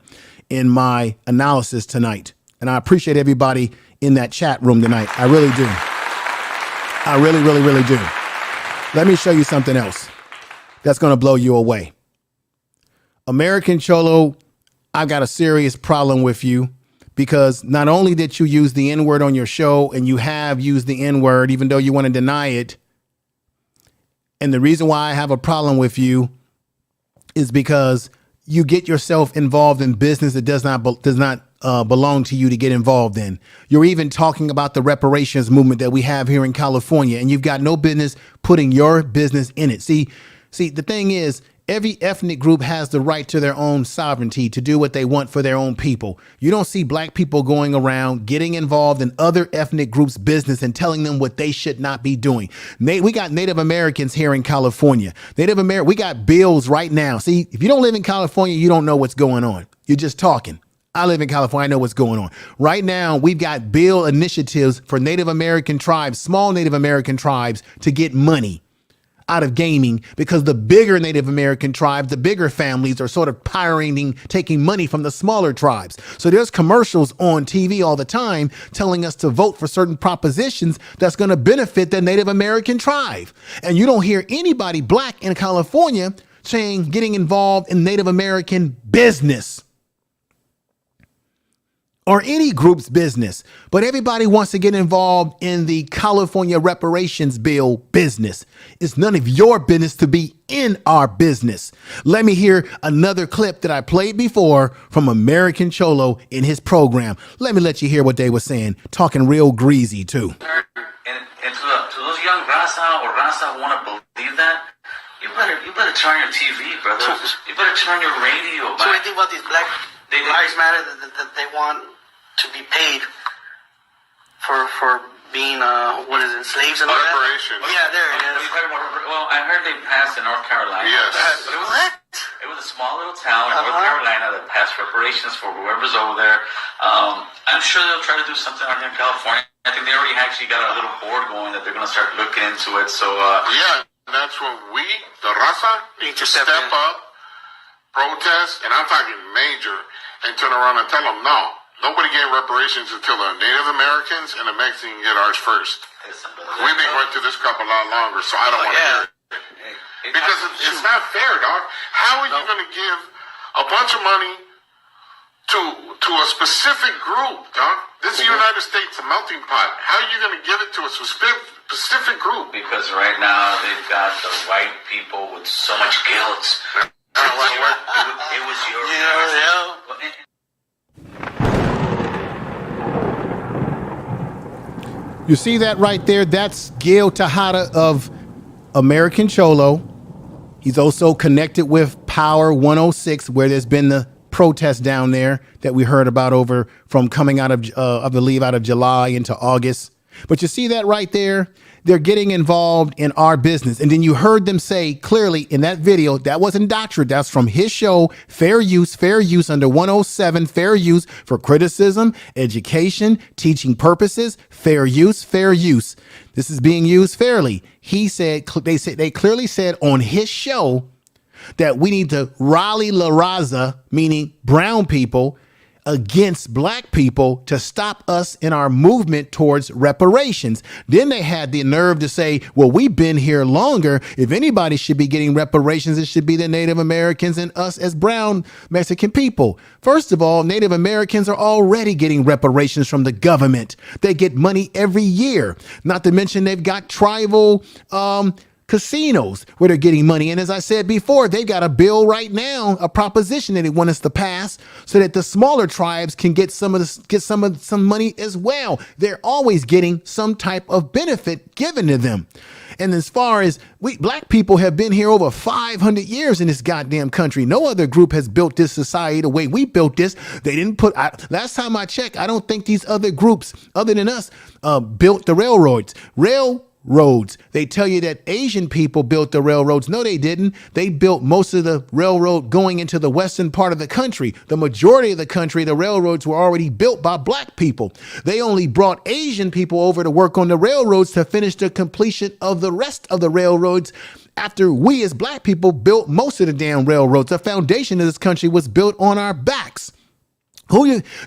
in my analysis tonight. And I appreciate everybody in that chat room tonight. I really do. I really, really, really do. Let me show you something else that's going to blow you away. American Cholo, I've got a serious problem with you. Because not only did you use the N-word on your show, and you have used the N-word, even though you want to deny it. And the reason why I have a problem with you is because you get yourself involved in business that does not belong to you to get involved in. You're even talking about the reparations movement that we have here in California, and you've got no business putting your business in it. See, the thing is, every ethnic group has the right to their own sovereignty to do what they want for their own people. You don't see black people going around getting involved in other ethnic groups' business and telling them what they should not be doing. We got Native Americans here in California. We got bills right now. See, if you don't live in California, you don't know what's going on. You're just talking. I live in California. I know what's going on. Right now, we've got bill initiatives for Native American tribes, small Native American tribes, to get money out of gaming, because the bigger Native American tribes, the bigger families are sort of pirating, taking money from the smaller tribes. So there's commercials on TV all the time telling us to vote for certain propositions that's going to benefit the Native American tribe. And you don't hear anybody black in California getting involved in Native American business or any group's business, but everybody wants to get involved in the California reparations bill business. It's none of your business to be in our business. Let me hear another clip that I played before from American Cholo in his program. Let me let you hear what they were saying, talking real greasy too. And young Raza or Raza who want to believe that, you better turn your TV, brother. You better turn your radio. So what do you think about these Black Lives Matter that they want to be paid for being what is it, slaves and all that? Reparations. Yeah, there it is. Well, I heard they passed in North Carolina. Yes. What? It was a small little town in North Carolina that passed reparations for whoever's over there. I'm sure they'll try to do something out here in California. I think they already actually got a little board going that they're going to start looking into it. So Yeah, that's when we, the Raza, need to step up, protest, and I'm talking major, and turn around and tell them, no, nobody getting reparations until the Native Americans and the Mexicans get ours first. We've been going through this crap a lot longer, so I don't want to hear it. Because it's not fair, dog. How are you going to give a bunch of money to a specific group, dog? This is the United States, a melting pot. How are you going to give it to a specific group? because right now they've got the white people with so much guilt. It was your You see that right there? That's Gil Tejada of American Cholo. He's also connected with Power 106, where there's been the protest down there that we heard about over from coming out of, I believe, out of July into August. But you see that right there? They're getting involved in our business. And then you heard them say clearly in that video, that wasn't doctrine. That's from his show, Fair Use under 107, Fair Use for criticism, education, teaching purposes, fair use. This is being used fairly. He said, they clearly said on his show that we need to rally la raza, meaning brown people, against black people to stop us in our movement towards reparations. Then they had the nerve to say, well, we've been here longer. If anybody should be getting reparations, it should be the Native Americans and us as brown Mexican people. First of all, Native Americans are already getting reparations from the government. They get money every year. Not to mention they've got tribal casinos where they're getting money. And as I said before, they've got a bill right now, a proposition that they want us to pass so that the smaller tribes can get some money as well. They're always getting some type of benefit given to them. And as far as black people have been here over 500 years in this goddamn country. No other group has built this society the way we built this. They didn't last time I checked, I don't think these other groups other than us built the railroads. They tell you that Asian people built the railroads. No, they didn't. They built most of the railroad going into the western part of the country. The majority of the country, the railroads were already built by black people. They only brought Asian people over to work on the railroads to finish the completion of the rest of the railroads after we as black people built most of the damn railroads. The foundation of this country was built on our backs.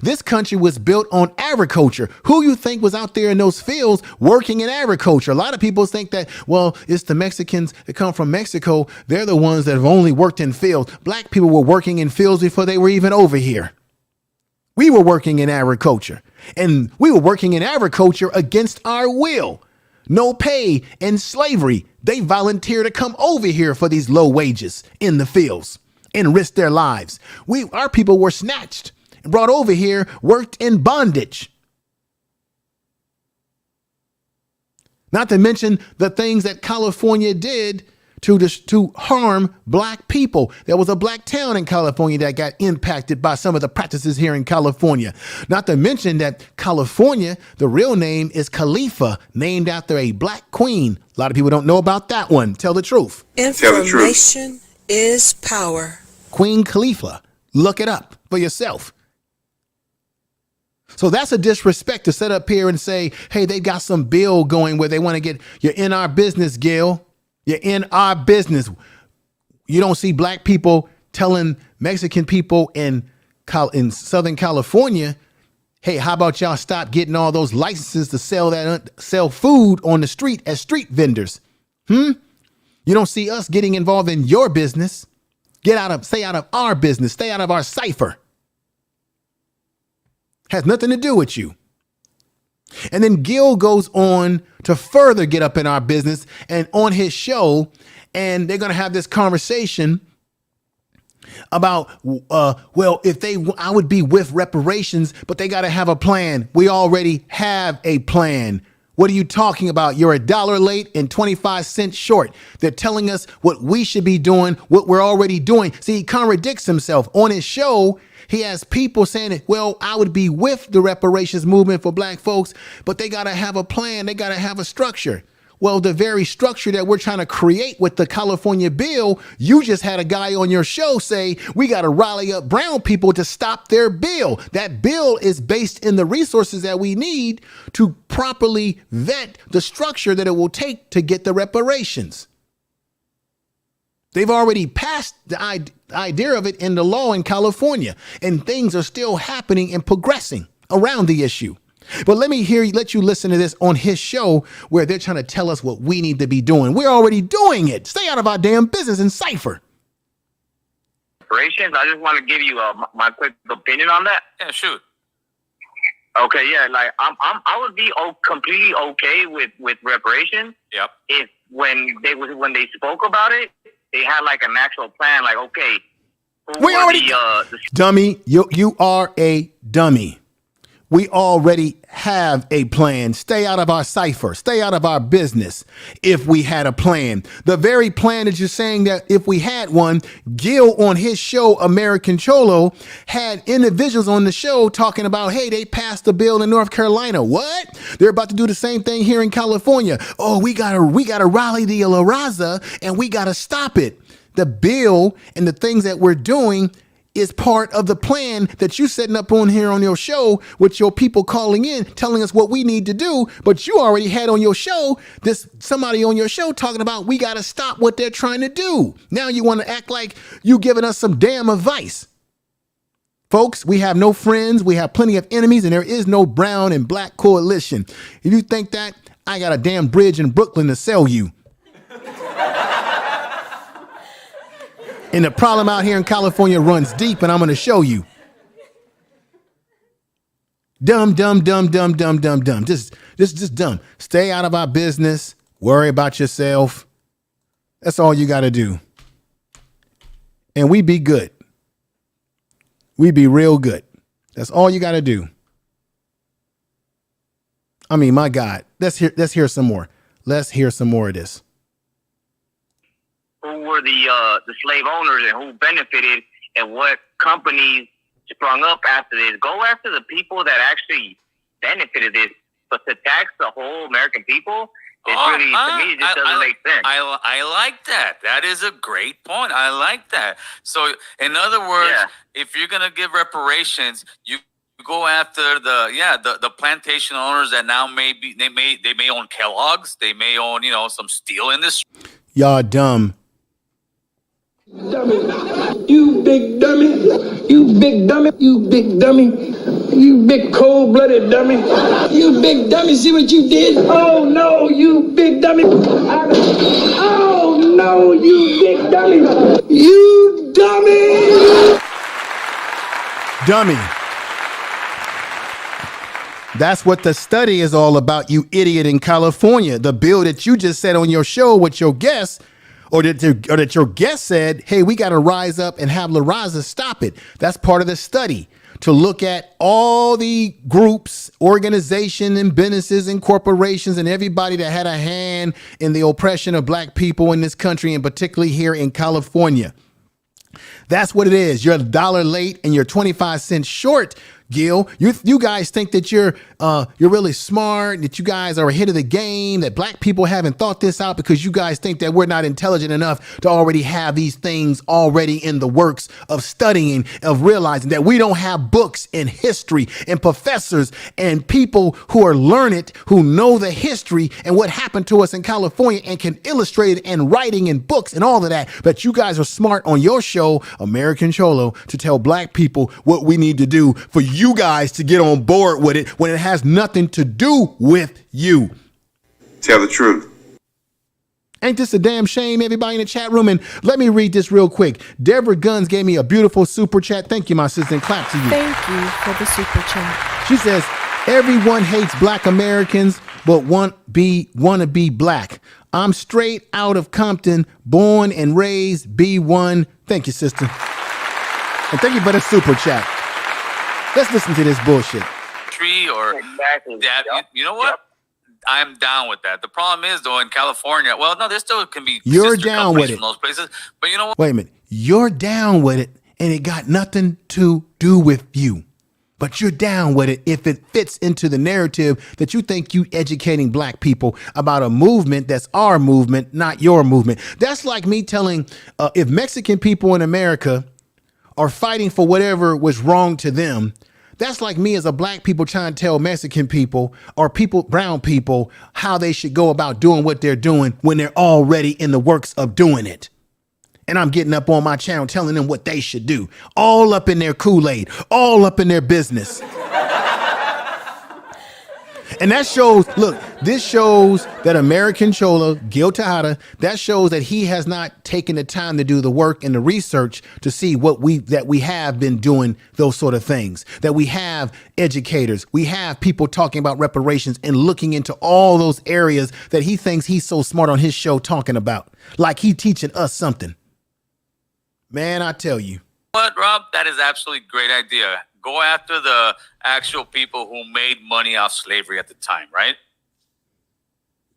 This country was built on agriculture. Who you think was out there in those fields working in agriculture? A lot of people think that, well, it's the Mexicans that come from Mexico. They're the ones that have only worked in fields. Black people were working in fields before they were even over here. We were working in agriculture, and we were working in agriculture against our will. No pay and slavery. They volunteer to come over here for these low wages in the fields and risk their lives. Our people were snatched and brought over here, worked in bondage. Not to mention the things that California did to harm black people. There was a black town in California that got impacted by some of the practices here in California. Not to mention that California, the real name is Khalifa, named after a black queen. A lot of people don't know about that one. Tell the truth. Information is power. Queen Khalifa. Look it up for yourself. So that's a disrespect to sit up here and say, hey, they got some bill going where they want to get, you're in our business, Gil. You're in our business. You don't see black people telling Mexican people in Southern California, hey, how about y'all stop getting all those licenses to sell food on the street as street vendors? You don't see us getting involved in your business. Stay out of our business. Stay out of our cipher. Has nothing to do with you. And then Gil goes on to further get up in our business and on his show, and they're going to have this conversation about, well, I would be with reparations, but they got to have a plan. We already have a plan. What are you talking about? You're $1 late and 25 cents short. They're telling us what we should be doing, what we're already doing. See, he contradicts himself. On his show, he has people saying that, well, I would be with the reparations movement for black folks, but they got to have a plan. They got to have a structure. Well, the very structure that we're trying to create with the California bill, you just had a guy on your show say, we got to rally up brown people to stop their bill. That bill is based in the resources that we need to properly vet the structure that it will take to get the reparations. They've already passed the idea of it in the law in California, and things are still happening and progressing around the issue. But let you listen to this on his show where they're trying to tell us what we need to be doing. We're already doing it. Stay out of our damn business and cipher. Reparations. I just want to give you my quick opinion on that. Yeah, shoot. Okay, yeah, like I would be completely okay with reparations. Yep. If when they spoke about it, they had like an actual plan. Like, okay, dummy, you are a dummy. We already have a plan. Stay out of our cipher. Stay out of our business. If we had a plan, the very plan that you're saying that if we had one, Gil on his show, American Cholo, had individuals on the show talking about, hey, they passed a bill in North Carolina. What? They're about to do the same thing here in California. Oh, we gotta rally the La Raza and we gotta stop it. The bill and the things that we're doing is part of the plan that you setting up on here on your show with your people calling in, telling us what we need to do. But you already had on your show somebody on your show talking about we got to stop what they're trying to do. Now you want to act like you giving us some damn advice. Folks, we have no friends. We have plenty of enemies, and there is no brown and black coalition. If you think that, I got a damn bridge in Brooklyn to sell you. And the problem out here in California runs deep, and I'm going to show you. Dumb. Just dumb. Stay out of our business. Worry about yourself. That's all you got to do. And we be good. We be real good. That's all you got to do. I mean, my God. Let's hear some more. Let's hear some more of this. Who were the slave owners and who benefited and what companies sprung up after this. Go after the people that actually benefited this, but to tax the whole American people, to me, it just doesn't make sense. I like that. That is a great point. I like that. So, in other words, if you're gonna give reparations, you go after the plantation owners that now may own Kellogg's, they may own some steel industry. Y'all dumb. Dummy. You big dummy. You big dummy. You big dummy. You big cold-blooded dummy. You big dummy. See what you did? Oh, no, you big dummy. Oh, no, you big dummy. You dummy. Dummy. That's what the study is all about, you idiot in California. The bill that you just said on your show with your guests, or that your guest said, hey, we got to rise up and have La Raza stop it. That's part of the study, to look at all the groups, organizations, and businesses and corporations and everybody that had a hand in the oppression of black people in this country, and particularly here in California. That's what it is. You're $1 late and you're 25 cents short, Gil. You guys think that you're really smart, that you guys are ahead of the game, that black people haven't thought this out because you guys think that we're not intelligent enough to already have these things already in the works of studying, of realizing that we don't have books in history and professors and people who are learned, who know the history and what happened to us in California and can illustrate it and writing and books and all of that. But you guys are smart on your show, American Cholo, to tell black people what we need to do for you guys to get on board with it when it has nothing to do with you. Tell the truth. Ain't this a damn shame, everybody in the chat room? And let me read this real quick. Deborah Guns gave me a beautiful super chat. Thank you, my sister, and clap to you. Thank you for the super chat. She says, everyone hates black Americans, but want to be black. I'm straight out of Compton, born and raised B1. Thank you, sister. And thank you for the super chat. Let's listen to this bullshit. Or exactly. that, you know what? I'm down with that. The problem is, though, in California, well, no, there still can be You're sister down companies with it. from those places. But you know what? Wait a minute. You're down with it, and it got nothing to do with you. But you're down with it if it fits into the narrative that you think you educating black people about a movement that's our movement, not your movement. That's like me telling if Mexican people in America are fighting for whatever was wrong to them, that's like me as a black people trying to tell Mexican people or people, brown people, how they should go about doing what they're doing when they're already in the works of doing it. And I'm getting up on my channel telling them what they should do. All up in their Kool-Aid, all up in their business. And that shows, look, this shows that American Cholo, Gil Tejada, that shows that he has not taken the time to do the work and the research to see that we have been doing those sort of things, that we have educators, we have people talking about reparations and looking into all those areas that he thinks he's so smart on his show talking about, like he teaching us something. Man, I tell you. What, Rob? That is absolutely great idea. Go after the actual people who made money off slavery at the time, right?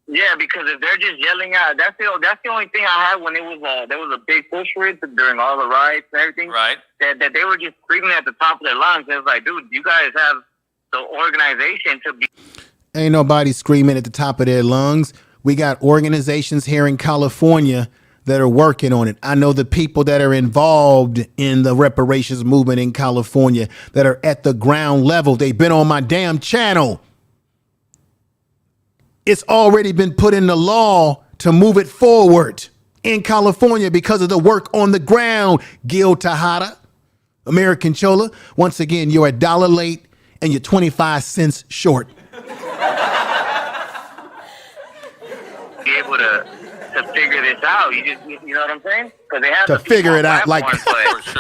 Yeah, because if they're just yelling out, that's the only thing I had when it was there was a big push for it during all the riots and everything. Right. That they were just screaming at the top of their lungs. It was like, dude, you guys have the organization to be. Ain't nobody screaming at the top of their lungs. We got organizations here in California that are working on it. I know the people that are involved in the reparations movement in California that are at the ground level. They've been on my damn channel. It's already been put in the law to move it forward in California because of the work on the ground. Gil Tejada, American Chola. Once again, you're $1 late and you're 25 cents short. Be able to figure this out. You know what I'm saying? Because they have to figure it out, like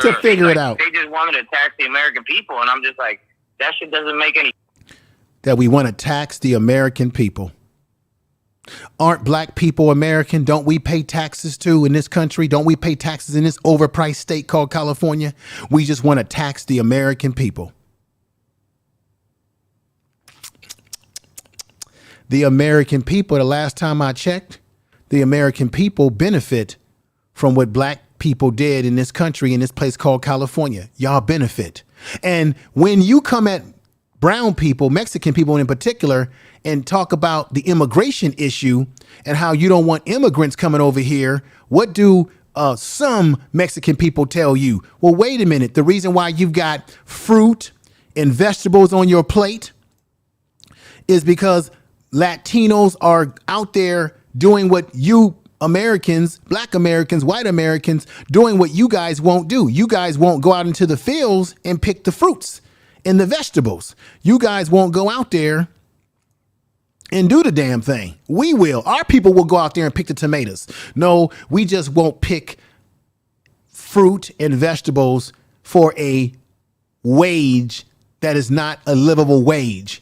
to figure it out. They just wanted to tax the American people, and I'm just like, that shit doesn't make any. That we want to tax the American people. Aren't black people American? Don't we pay taxes too in this country? Don't we pay taxes in this overpriced state called California? We just want to tax the American people. The American people, the last time I checked, the American people benefit from what black people did in this country, in this place called California. Y'all benefit. And when you come at brown people, Mexican people in particular, and talk about the immigration issue and how you don't want immigrants coming over here, what do some Mexican people tell you? Well, wait a minute. The reason why you've got fruit and vegetables on your plate is because Latinos are out there doing what you Americans, black Americans, white Americans, doing what you guys won't do. You guys won't go out into the fields and pick the fruits and the vegetables. You guys won't go out there and do the damn thing. We will. Our people will go out there and pick the tomatoes. No, we just won't pick fruit and vegetables for a wage that is not a livable wage,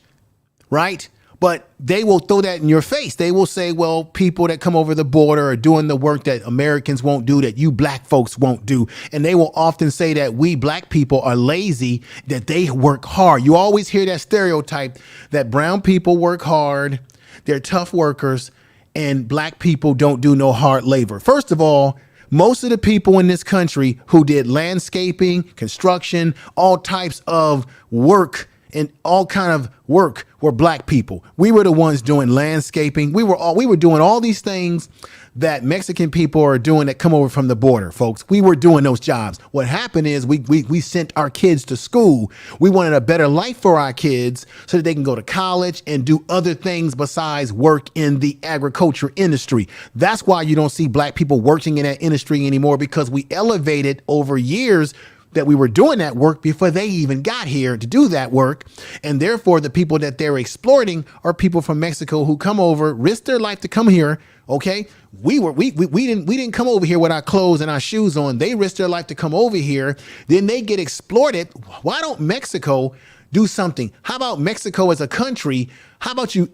right? But they will throw that in your face. They will say, well, people that come over the border are doing the work that Americans won't do, that you black folks won't do. And they will often say that we black people are lazy, that they work hard. You always hear that stereotype that brown people work hard, they're tough workers, and black people don't do no hard labor. First of all, most of the people in this country who did landscaping, construction, all types of work, and all kind of work were black people. We were the ones doing landscaping. We were doing all these things that Mexican people are doing that come over from the border, folks. We were doing those jobs. What happened is we sent our kids to school. We wanted a better life for our kids so that they can go to college and do other things besides work in the agriculture industry. That's why you don't see black people working in that industry anymore, because we elevated over years that we were doing that work before they even got here to do that work. And therefore, the people that they're exploiting are people from Mexico who come over, risk their life to come here. OK, we didn't come over here with our clothes and our shoes on. They risked their life to come over here. Then they get exploited. Why don't Mexico do something? How about Mexico as a country? How about you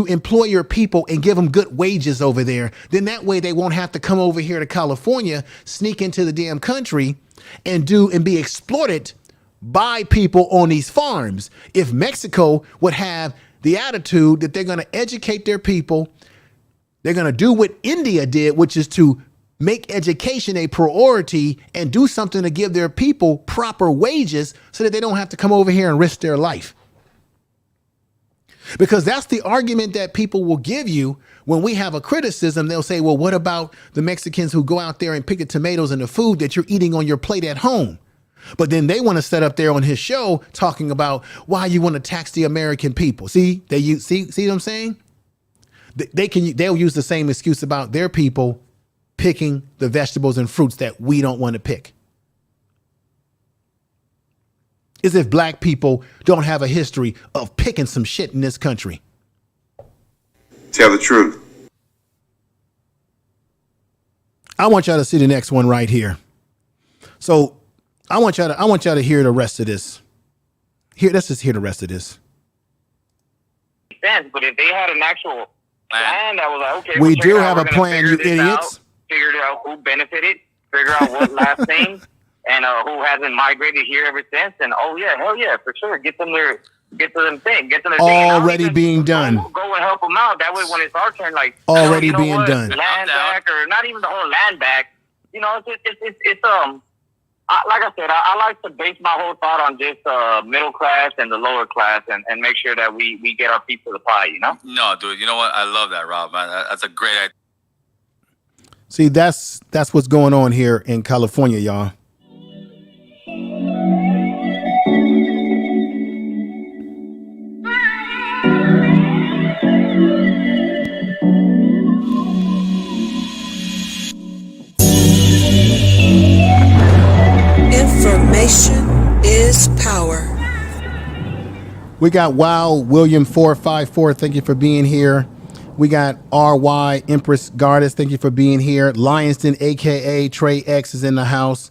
employ your people and give them good wages over there? Then that way they won't have to come over here to California, sneak into the damn country and be exploited by people on these farms. If Mexico would have the attitude that they're going to educate their people. They're going to do what India did, which is to make education a priority and do something to give their people proper wages so that they don't have to come over here and risk their life. Because that's the argument that people will give you when we have a criticism. They'll say, well, what about the Mexicans who go out there and pick the tomatoes and the food that you're eating on your plate at home? But then they want to set up there on his show talking about why you want to tax the American people. See what I'm saying? They'll use the same excuse about their people picking the vegetables and fruits that we don't want to pick. As if black people don't have a history of picking some shit in this country. Tell the truth. I want y'all to see the next one right here. So I want y'all to hear the rest of this. Let's just hear the rest of this. Sense, but if they had an actual plan that was like, okay, we do have a plan, you idiots. Figured out who benefited, figure out what last name, and who hasn't migrated here ever since. And oh yeah, hell yeah, for sure, get them their thing. Already being done. Go and help them out. That way, when it's our turn, like already being done. Land back, or not even the whole land back. You know, it's like I said, I like to base my whole thought on just middle class and the lower class, and make sure that we get our piece of the pie. You know? No, dude. You know what? I love that, Rob. Man, that's a great idea. See, that's what's going on here in California, y'all. Information is power. We got William 454. Thank you for being here. We got RY Empress Goddess. Thank you for being here. Lionston, aka Trey X, is in the house.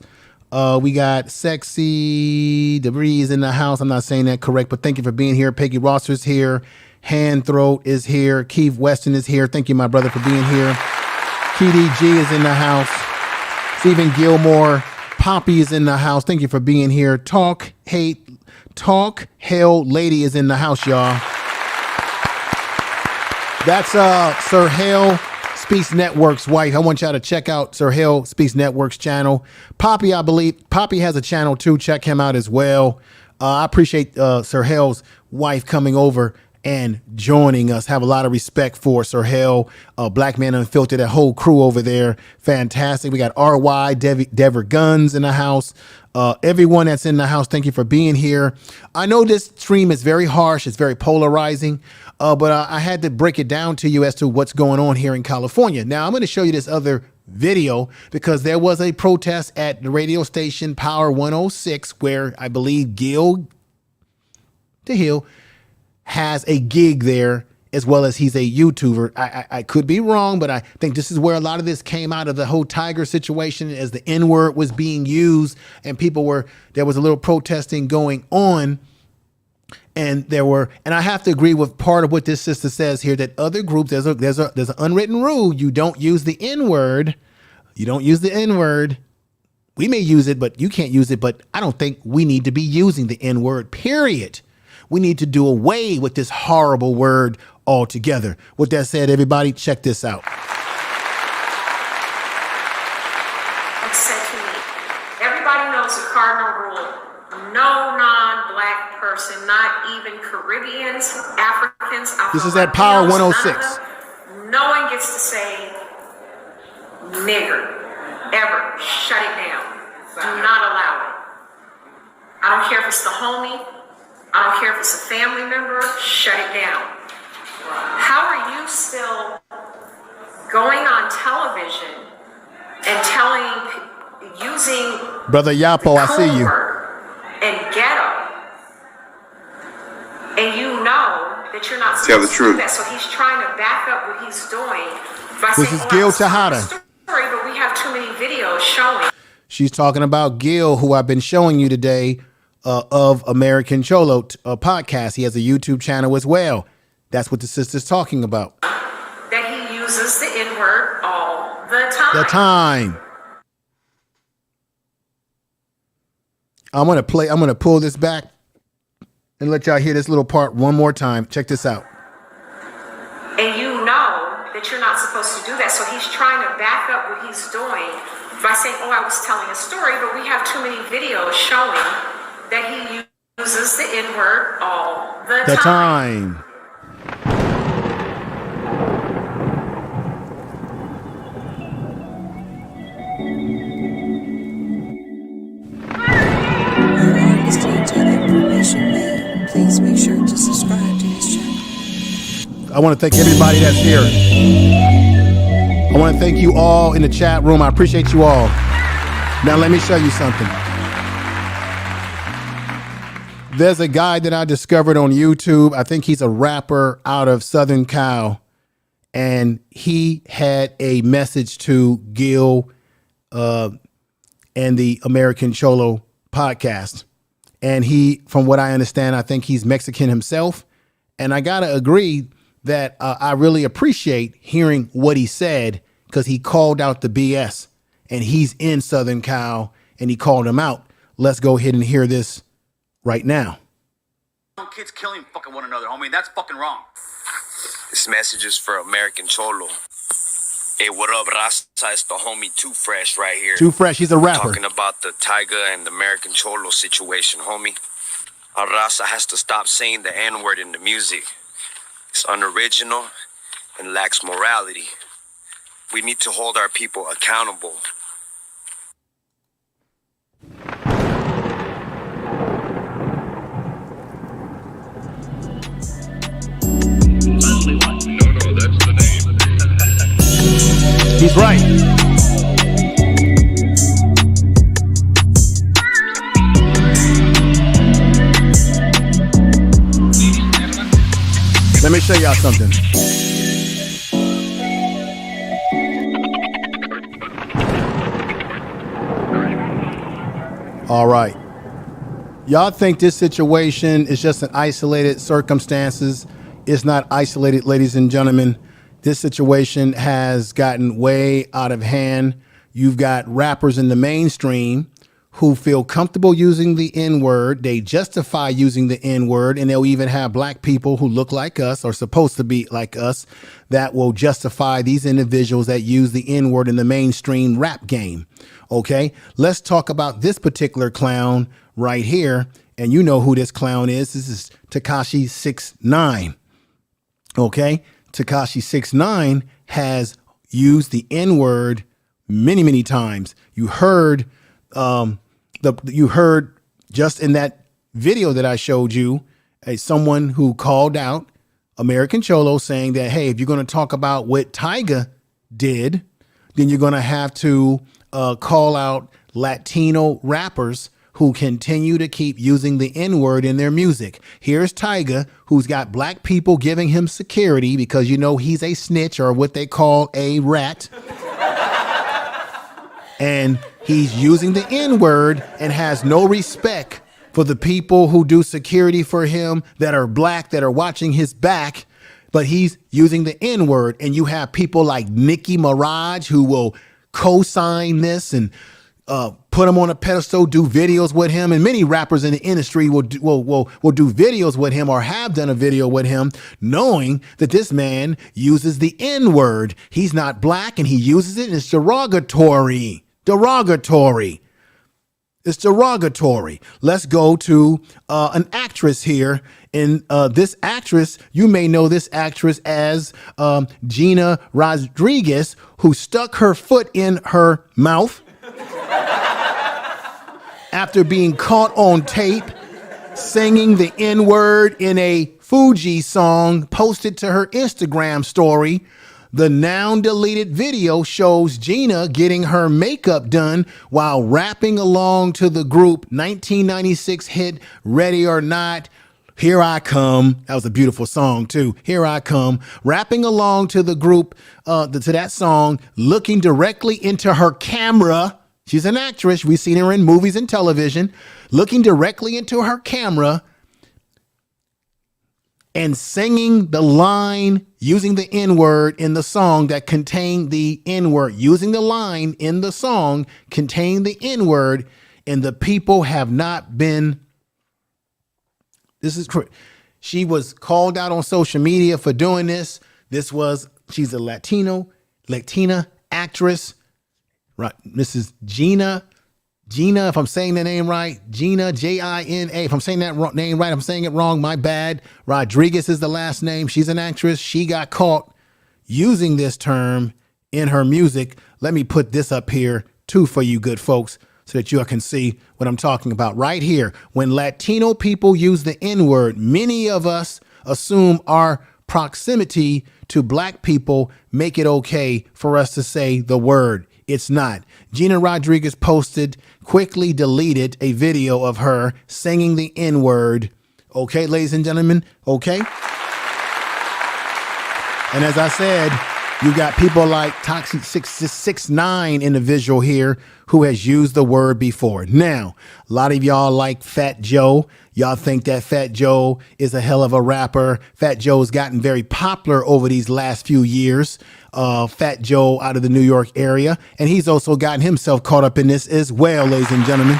We got Sexy Debris is in the house. I'm not saying that correct, but thank you for being here. Peggy Rosser's here. Hand Throat is here. Keith Weston is here. Thank you, my brother, for being here. KDG is in the house. Stephen Gilmore. Poppy is in the house. Thank you for being here. Talk Hell Lady is in the house, y'all. That's Sir Hale Speaks Network's wife. I want y'all to check out Sir Hale Speaks Network's channel. Poppy, I believe Poppy has a channel too. Check him out as well. I appreciate Sir Hale's wife coming over and joining us. Have a lot of respect for Sir Hale, Black Man Unfiltered, that whole crew over there. Fantastic. We got RY, Dever Guns in the house. Everyone that's in the house, thank you for being here. I know this stream is very harsh. It's very polarizing, but I had to break it down to you as to what's going on here in California. Now, I'm going to show you this other video because there was a protest at the radio station Power 106 where I believe Gil DeHill has a gig there, as well as he's a YouTuber. I could be wrong, but I think this is where a lot of this came out of the whole Tyga situation, as the N-word was being used and there was a little protesting going on. And I have to agree with part of what this sister says here, that other groups, there's an unwritten rule. You don't use the N-word. You don't use the N-word. We may use it, but you can't use it. But I don't think we need to be using the N-word, period. We need to do away with this horrible word altogether. With that said, everybody, check this out. Said to me, everybody knows the cardinal rule. No non-black person, not even Caribbeans, Africans. This is at Power 106. No one gets to say nigger, ever. Shut it down. Do not allow it. I don't care if it's the homie. I don't care if it's a family member, shut it down. How are you still going on television and using Brother Yapo, I see you. And ghetto, and you know that you're not Tell the supposed to truth. do that. So he's trying to back up what he's doing by This saying, is Gil Tejada. Story, but we have too many videos showing. She's talking about Gil, who I've been showing you today, of American Cholo podcast. He has a YouTube channel as well. That's what the sister's talking about. That he uses the N-word all the time. I'm gonna pull this back and let y'all hear this little part one more time. Check this out. And you know that you're not supposed to do that. So he's trying to back up what he's doing by saying, oh, I was telling a story, but we have too many videos showing that he uses the N-word all the time. You are listening to Information Man. Please make sure to subscribe to his channel. I want to thank everybody that's here. I want to thank you all in the chat room. I appreciate you all. Now let me show you something. There's a guy that I discovered on YouTube. I think he's a rapper out of Southern Cal. And he had a message to Gil and the American Cholo podcast. And he, from what I understand, I think he's Mexican himself. And I got to agree that I really appreciate hearing what he said, because he called out the BS, and he's in Southern Cal and he called him out. Let's go ahead and hear this right now. Kids killing fucking one another, homie. That's fucking wrong. This message is for American Cholo. Hey, what up, Raza? It's the homie Too Fresh right here. Too Fresh, he's a rapper. Talking about the Tyga and the American Cholo situation, homie. Our Raza has to stop saying the N-word in the music. It's unoriginal and lacks morality. We need to hold our people accountable. He's right. Let me show y'all something. All right. Y'all think this situation is just an isolated circumstances. It's not isolated, ladies and gentlemen. This situation has gotten way out of hand. You've got rappers in the mainstream who feel comfortable using the N-word. They justify using the N-word, and they'll even have black people who look like us or supposed to be like us that will justify these individuals that use the N-word in the mainstream rap game. Okay, let's talk about this particular clown right here. And you know who this clown is. This is Tekashi 6ix9ine. Okay, Tekashi 6ix9ine has used the N-word many, many times. You heard just in that video that I showed you, someone who called out American Cholo saying that, hey, if you're going to talk about what Tyga did, then you're going to have to call out Latino rappers who continue to keep using the N-word in their music. Here's Tyga, who's got black people giving him security because, you know, he's a snitch, or what they call a rat. And he's using the N-word and has no respect for the people who do security for him that are black, that are watching his back. But he's using the N-word. And you have people like Nicki Minaj who will co-sign this and put him on a pedestal, do videos with him. And many rappers in the industry will do videos with him, or have done a video with him, knowing that this man uses the N-word. He's not black and he uses it, and it's derogatory. It's derogatory. Let's go to an actress here. And this actress, you may know this actress as Gina Rodriguez, who stuck her foot in her mouth after being caught on tape singing the N-word in a Fuji song posted to her Instagram story. The now deleted video shows Gina getting her makeup done while rapping along to the group 1996 hit Ready or Not. Here I Come. That was a beautiful song too. Here I Come. Rapping along to the group, to that song, looking directly into her camera. She's an actress. We've seen her in movies and television. Looking directly into her camera and singing the line, using the N-word in the song that contained the N-word. Using the line in the song contained the N-word, and the people have not been She was called out on social media for doing this. She's a Latina actress, right? Mrs. Gina, if I'm saying the name right, Gina, J-I-N-A. If I'm saying that name right, I'm saying it wrong, my bad. Rodriguez is the last name. She's an actress. She got caught using this term in her music. Let me put this up here too for you good folks so that you can see what I'm talking about right here. When Latino people use the N-word, many of us assume our proximity to black people make it okay for us to say the word. It's not. Gina Rodriguez quickly deleted a video of her singing the N-word. Okay, ladies and gentlemen, okay? And as I said, you got people like Toxic 669 in the visual here who has used the word before. Now, a lot of y'all like Fat Joe. Y'all think that Fat Joe is a hell of a rapper. Fat Joe's gotten very popular over these last few years. Fat Joe out of the New York area. And he's also gotten himself caught up in this as well, ladies and gentlemen.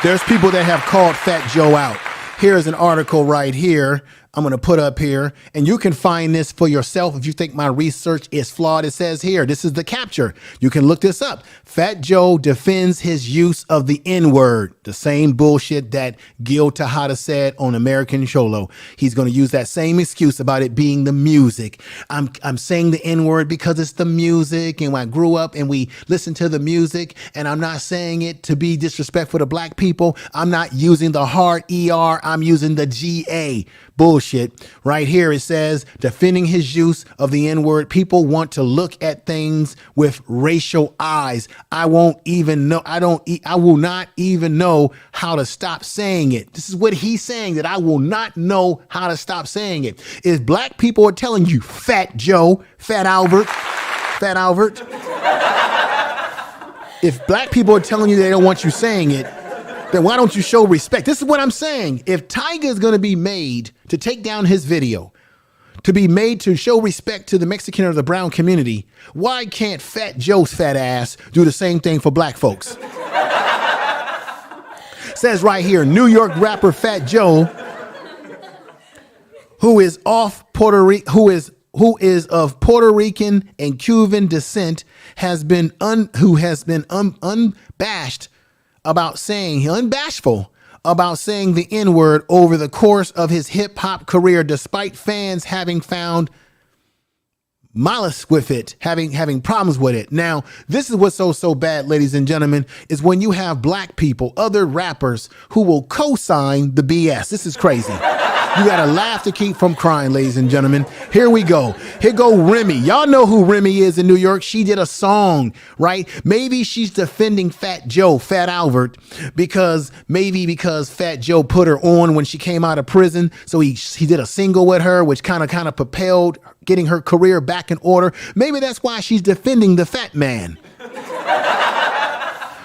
There's people that have called Fat Joe out. Here's an article right here I'm going to put up here, and you can find this for yourself if you think my research is flawed. It says here, this is the capture. You can look this up. Fat Joe defends his use of the N-word, the same bullshit that Gil Tejada said on American Cholo. He's going to use that same excuse about it being the music. I'm saying the N-word because it's the music, and when I grew up and we listened to the music, and I'm not saying it to be disrespectful to black people. I'm not using the hard ER. I'm using the GA. Bullshit. Right here it says, defending his use of the N-word. People want to look at things with racial eyes. I will not even know how to stop saying it. This is what he's saying, that I will not know how to stop saying it. If black people are telling you Fat Joe, Fat Albert, if black people are telling you they don't want you saying it, then why don't you show respect? This is what I'm saying. If Tyga is going to be made to take down his video, to be made to show respect to the Mexican or the brown community, why can't Fat Joe's fat ass do the same thing for black folks? Says right here, New York rapper Fat Joe, who is of Puerto Rican and Cuban descent, has been unabashed about saying the N-word over the course of his hip hop career, despite fans having found malice with it, having problems with it. Now, this is what's so bad, ladies and gentlemen, is when you have black people, other rappers who will co-sign the BS. This is crazy. You gotta laugh to keep from crying, ladies and gentlemen. Here we go. Here go Remy. Y'all know who Remy is in New York. She did a song, right? Maybe she's defending Fat Joe, Fat Albert, because Fat Joe put her on when she came out of prison. So he did a single with her, which kind of propelled getting her career back in order. Maybe that's why she's defending the fat man.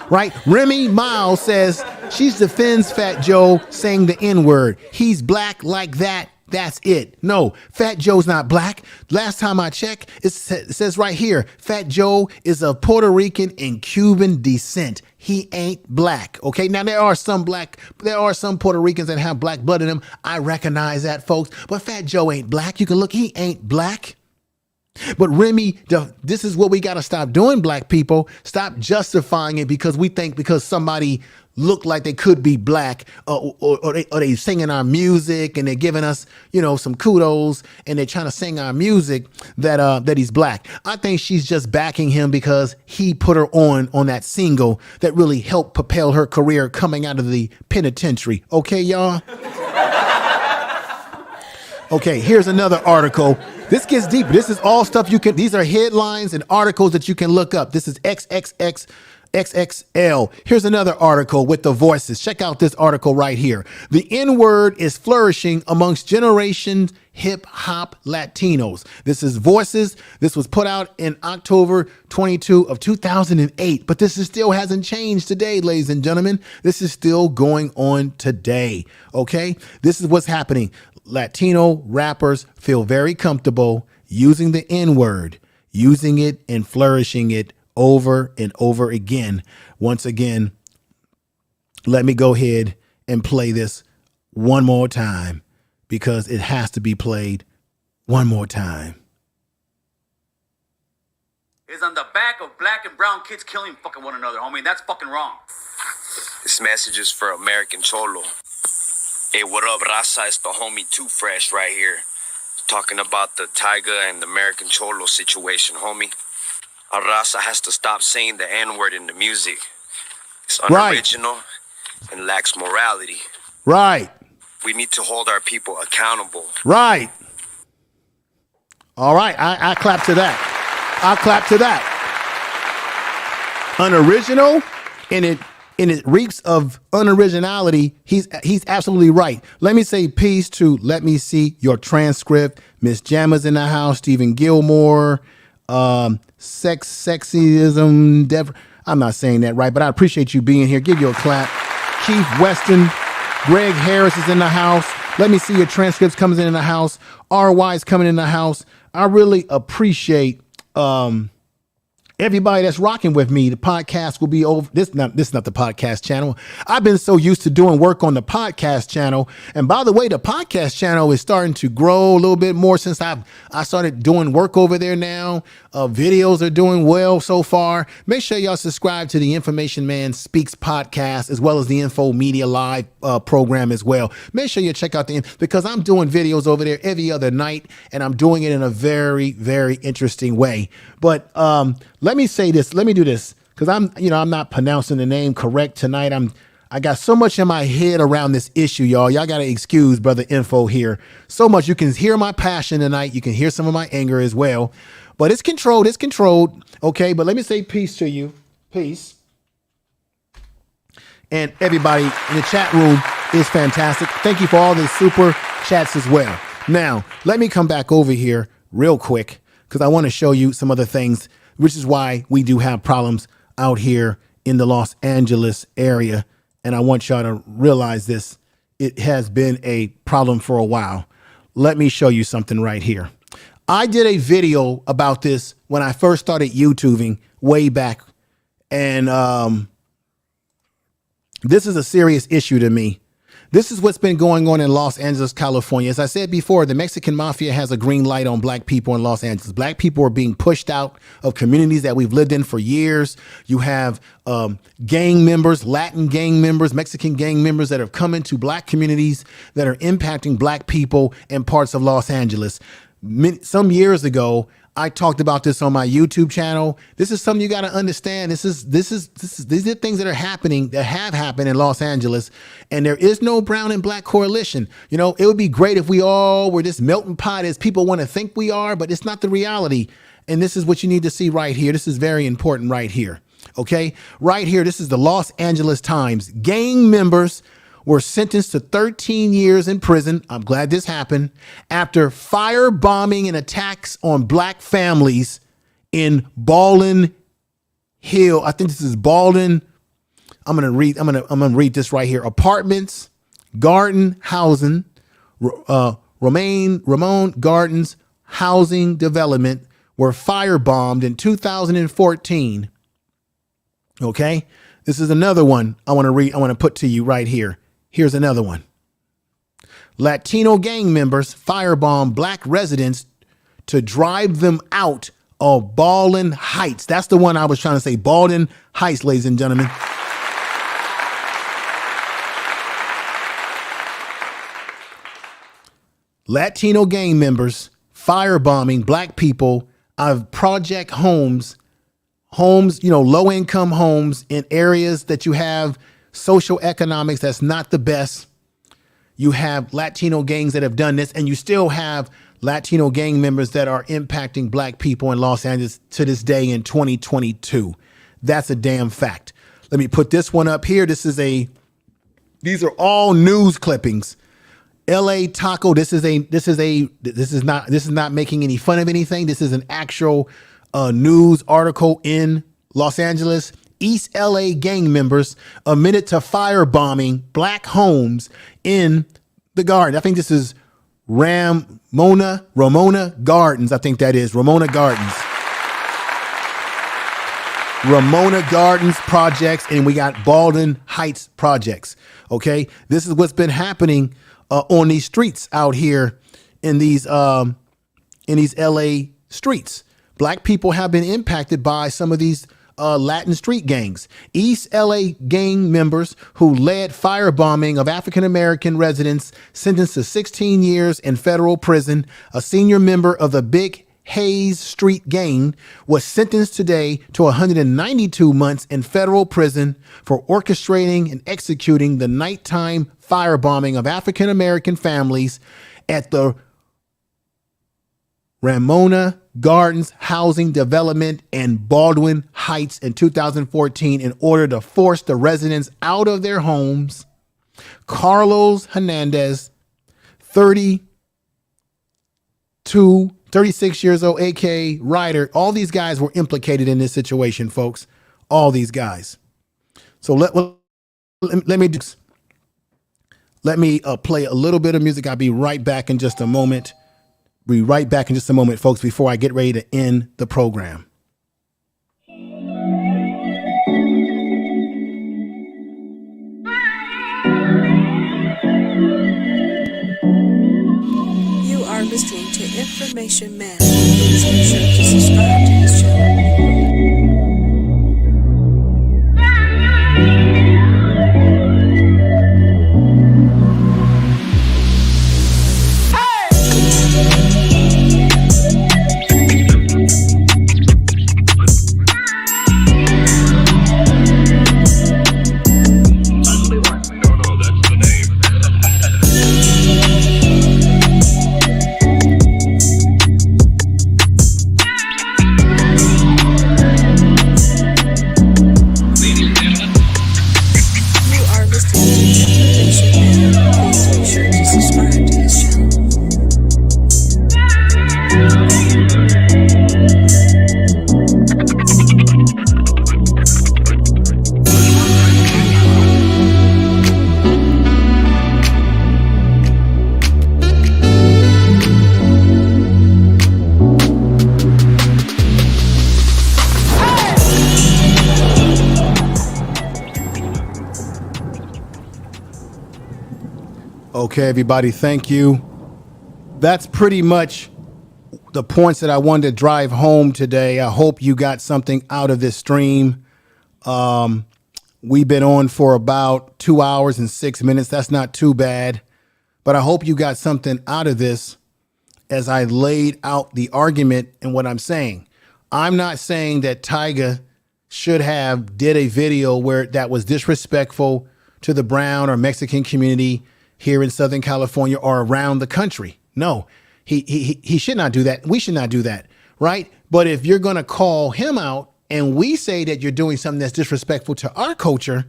Right? Remy Miles says she defends Fat Joe saying the N-word. He's black like that. That's it. No, Fat Joe's not black. Last time I checked, it says right here, Fat Joe is of Puerto Rican and Cuban descent. He ain't black. Okay. Now there are some Puerto Ricans that have black blood in them. I recognize that, folks. But Fat Joe ain't black. You can look, he ain't black. But Remy, this is what we got to stop doing, black people. Stop justifying it because we think because somebody look like they could be black or they singing our music and they're giving us, some kudos and they're trying to sing our music that he's black. I think she's just backing him because he put her on that single that really helped propel her career coming out of the penitentiary. Okay, y'all? Okay, here's another article. This gets deeper. This is all stuff these are headlines and articles that you can look up. This is XXL. Here's another article with the voices. Check out this article right here. The N-word is flourishing amongst generation hip hop Latinos. This is Voices. This was put out in October 22 of 2008, but this still hasn't changed today, ladies and gentlemen. This is still going on today. Okay. This is what's happening. Latino rappers feel very comfortable using the N-word, using it and flourishing it over and over again. Once again, let me go ahead and play this one more time because it has to be played one more time. Is on the back of black and brown kids killing fucking one another, homie. That's fucking wrong. This message is for American Cholo. Hey, what up, Raza? It's the homie Too Fresh right here. Talking about the Tyga and the American Cholo situation, homie. Our Raza has to stop saying the N-word in the music. It's unoriginal and lacks morality. Right. We need to hold our people accountable. Right. All right. I clap to that. I'll clap to that. Unoriginal, and it reeks of unoriginality. He's absolutely right. Let me say peace to Let Me See Your Transcript. Miss Jamma's in the house. Stephen Gilmore. Sexyism. I'm not saying that right, but I appreciate you being here. Give you a clap. Keith Weston. Greg Harris is in the house. Let Me See Your Transcripts comes in the house. RY is coming in the house. I really appreciate everybody that's rocking with me. The podcast will be over. This is not the podcast channel. I've been so used to doing work on the podcast channel. And by the way, the podcast channel is starting to grow a little bit more since I started doing work over there now. Videos are doing well so far. Make sure y'all subscribe to the Information Man Speaks podcast, as well as the Info Media Live program as well. Make sure you check out because I'm doing videos over there every other night, and I'm doing it in a very, very interesting way. But let me say this. Let me do this because I'm not pronouncing the name correct tonight. I got so much in my head around this issue, y'all. Y'all got to excuse Brother Info here. So much. You can hear my passion tonight. You can hear some of my anger as well. But it's controlled. It's controlled. Okay. But let me say peace to you. Peace. And everybody in the chat room is fantastic. Thank you for all the super chats as well. Now, let me come back over here real quick because I want to show you some other things, which is why we do have problems out here in the Los Angeles area. And I want y'all to realize this. It has been a problem for a while. Let me show you something right here. I did a video about this when I first started YouTubing way back. And this is a serious issue to me. This is what's been going on in Los Angeles, California. As I said before, the Mexican mafia has a green light on black people in Los Angeles. Black people are being pushed out of communities that we've lived in for years. You have gang members, Latin gang members, Mexican gang members that have come into black communities that are impacting black people in parts of Los Angeles. Some years ago, I talked about this on my YouTube channel. This is something you got to understand. These are things that are happening, that have happened in Los Angeles, and there is no brown and black coalition. You know, it would be great if we all were this melting pot as people want to think we are, but it's not the reality. And this is what you need to see right here. This is very important right here. Okay, right here. This is the Los Angeles Times. Gang members were sentenced to 13 years in prison. I'm glad this happened after firebombing and attacks on black families in Baldwin Hill. I think this is Baldwin. I'm gonna read this right here. Apartments, Garden Housing, Ramon Gardens Housing Development were firebombed in 2014. Okay, this is another one I want to read. I want to put to you right here. Here's another one. Latino gang members firebomb black residents to drive them out of Baldwin Heights. That's the one I was trying to say. Baldwin Heights, ladies and gentlemen. Latino gang members firebombing black people out of project homes, low-income homes in areas that you have social economics that's not the best. You have Latino gangs that have done this, and you still have Latino gang members that are impacting black people in Los Angeles to this day in 2022. That's a damn fact. Let me put this one up here. These are all news clippings. LA Taco. This is not making any fun of anything. This is an actual news article in Los Angeles. East LA gang members admitted to firebombing black homes in the Garden. I think this is Ramona Gardens. I think that is Ramona Gardens. Ramona Gardens projects, and we got Baldwin Heights projects. Okay, this is what's been happening on these streets out here in these LA streets. Black people have been impacted by some of these Latin street gangs. East LA gang members who led firebombing of African-American residents sentenced to 16 years in federal prison. A senior member of the Big Hayes Street gang was sentenced today to 192 months in federal prison for orchestrating and executing the nighttime firebombing of African-American families at the Ramona Gardens Housing Development in Baldwin Heights in 2014 in order to force the residents out of their homes. Carlos Hernandez, 36 years old, aka Ryder. All these guys were implicated in this situation, folks. All these guys. So let me play a little bit of music. I'll be right back in just a moment. Be right back in just a moment, folks, before I get ready to end the program. You are listening to Information Man. Please make sure to subscribe to his channel. Okay, everybody, thank you. That's pretty much the points that I wanted to drive home today. I hope you got something out of this stream. We've been on for about 2 hours and 6 minutes. That's not too bad. But I hope you got something out of this as I laid out the argument and what I'm saying. I'm not saying that Tyga should have did a video where that was disrespectful to the brown or Mexican community here in Southern California or around the country. No, he should not do that. We should not do that, right? But if you're going to call him out and we say that you're doing something that's disrespectful to our culture,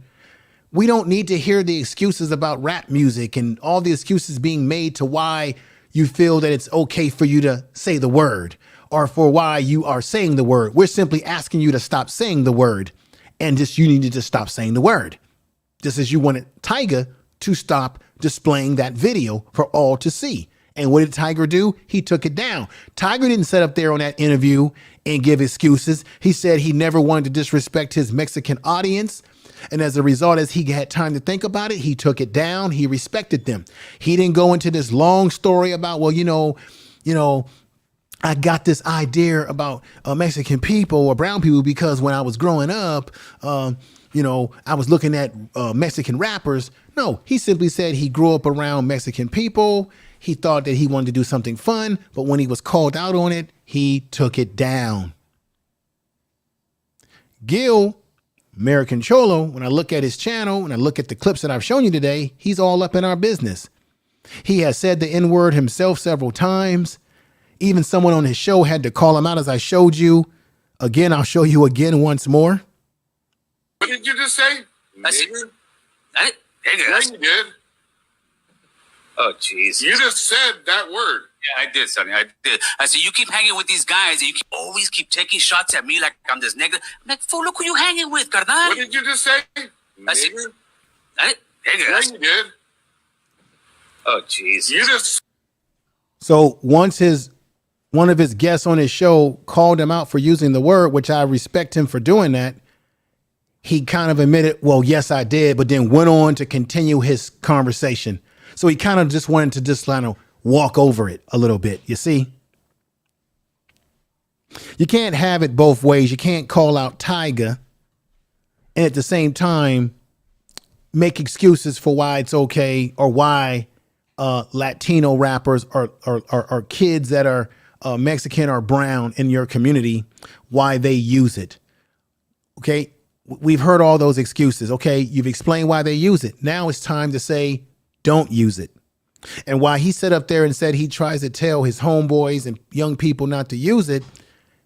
we don't need to hear the excuses about rap music and all the excuses being made to why you feel that it's okay for you to say the word or for why you are saying the word. We're simply asking you to stop saying the word and you need to just stop saying the word. Just as you wanted Tyga to stop displaying that video for all to see. And what did Tyga do? He took it down. Tyga didn't sit up there on that interview and give excuses. He said he never wanted to disrespect his Mexican audience. And as a result, as he had time to think about it, he took it down. He respected them. He didn't go into this long story about, well, you know, I got this idea about Mexican people or brown people because when I was growing up, I was looking at Mexican rappers. No, he simply said he grew up around Mexican people. He thought that he wanted to do something fun, but when he was called out on it, he took it down. Gil, American Cholo, when I look at his channel and I look at the clips that I've shown you today, he's all up in our business. He has said the N-word himself several times. Even someone on his show had to call him out, as I showed you. Again, I'll show you again once more. What did you just say? Nigger? Yeah, you did. Oh, jeez. You just said that word. Yeah, I did, Sonny. I did. I said, you keep hanging with these guys and you always keep taking shots at me like I'm this nigga. I'm like, fool, look who you hanging with, carnal. What did you just say? I said, Yeah, you did. Oh, jeez. You just... So once one of his guests on his show called him out for using the word, which I respect him for doing that, he kind of admitted, well, yes, I did, but then went on to continue his conversation. So he kind of just wanted to just kind of walk over it a little bit. You see? You can't have it both ways. You can't call out Tyga and at the same time make excuses for why it's okay or why Latino rappers or kids that are Mexican or brown in your community, why they use it. Okay, we've heard all those excuses. Okay, you've explained why they use it. Now it's time to say, don't use it. And why he sat up there and said he tries to tell his homeboys and young people not to use it,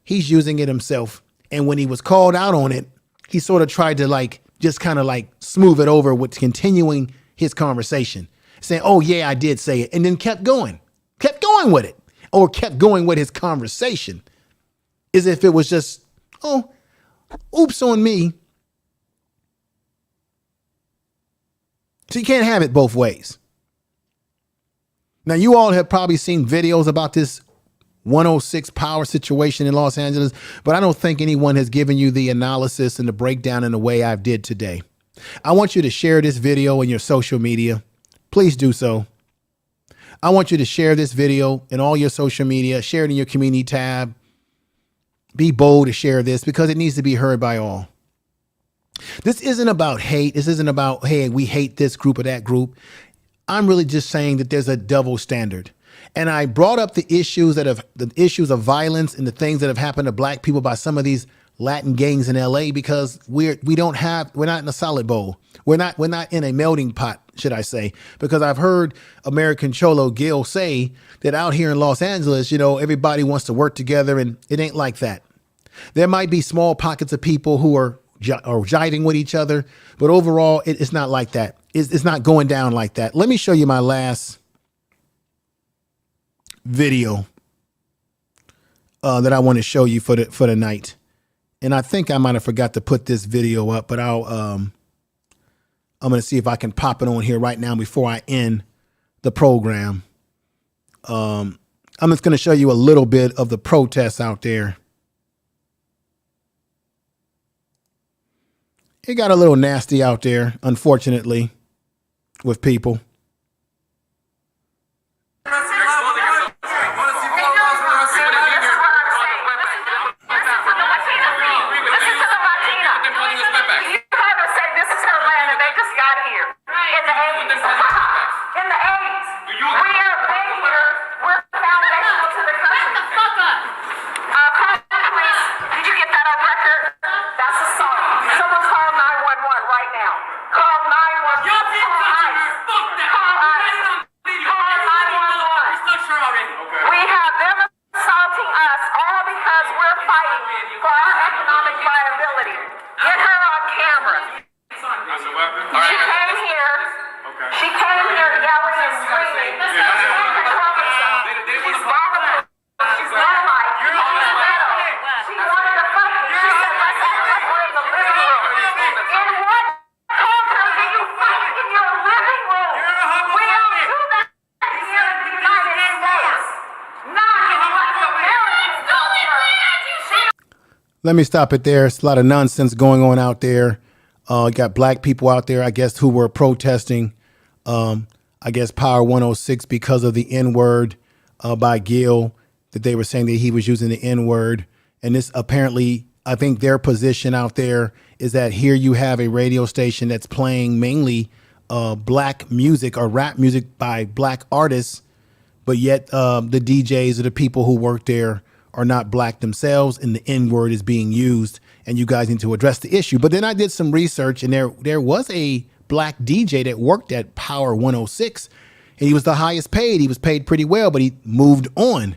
he's using it himself. And when he was called out on it, he sort of tried to like, just kind of like smooth it over with continuing his conversation, saying, oh yeah, I did say it. And then kept going with it, or kept going with his conversation as if it was just, oh, oops on me. So you can't have it both ways. Now, you all have probably seen videos about this 106 power situation in Los Angeles, but I don't think anyone has given you the analysis and the breakdown in the way I did today. I want you to share this video in your social media. Please do so. I want you to share this video in all your social media, share it in your community tab. Be bold to share this because it needs to be heard by all. This isn't about hate. This isn't about, hey, we hate this group or that group. I'm really just saying that there's a double standard. And I brought up the issues of violence and the things that have happened to black people by some of these Latin gangs in LA because we're not in a solid bowl. We're not in a melting pot, should I say, because I've heard American Cholo Gil say that out here in Los Angeles, you know, everybody wants to work together and it ain't like that. There might be small pockets of people who are jiving with each other, but overall it's not like that. It's not going down like that. Let me show you my last video that I want to show you for the night. And I think I might have forgot to put this video up, but I'm going to see if I can pop it on here right now before I end the program. I'm just going to show you a little bit of the protests out there. It got a little nasty out there, unfortunately, with people. Let me stop it there. It's a lot of nonsense going on out there. Got black people out there, I guess, who were protesting, I guess, Power 106 because of the N-word by Gil, that they were saying that he was using the N-word. And this apparently, I think their position out there is that here you have a radio station that's playing mainly black music or rap music by black artists, but yet the DJs or the people who work there are not black themselves, and the N-word is being used, and you guys need to address the issue. But then I did some research, and there was a black DJ that worked at Power 106, and he was the highest paid. He was paid pretty well, but he moved on.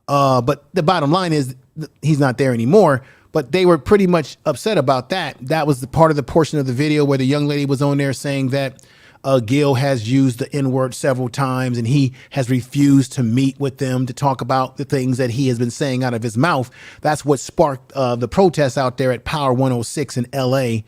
But the bottom line is he's not there anymore. But they were pretty much upset about that. That was the part of the portion of the video where the young lady was on there saying that Gil has used the N-word several times and he has refused to meet with them to talk about the things that he has been saying out of his mouth. That's what sparked the protests out there at Power 106 in LA.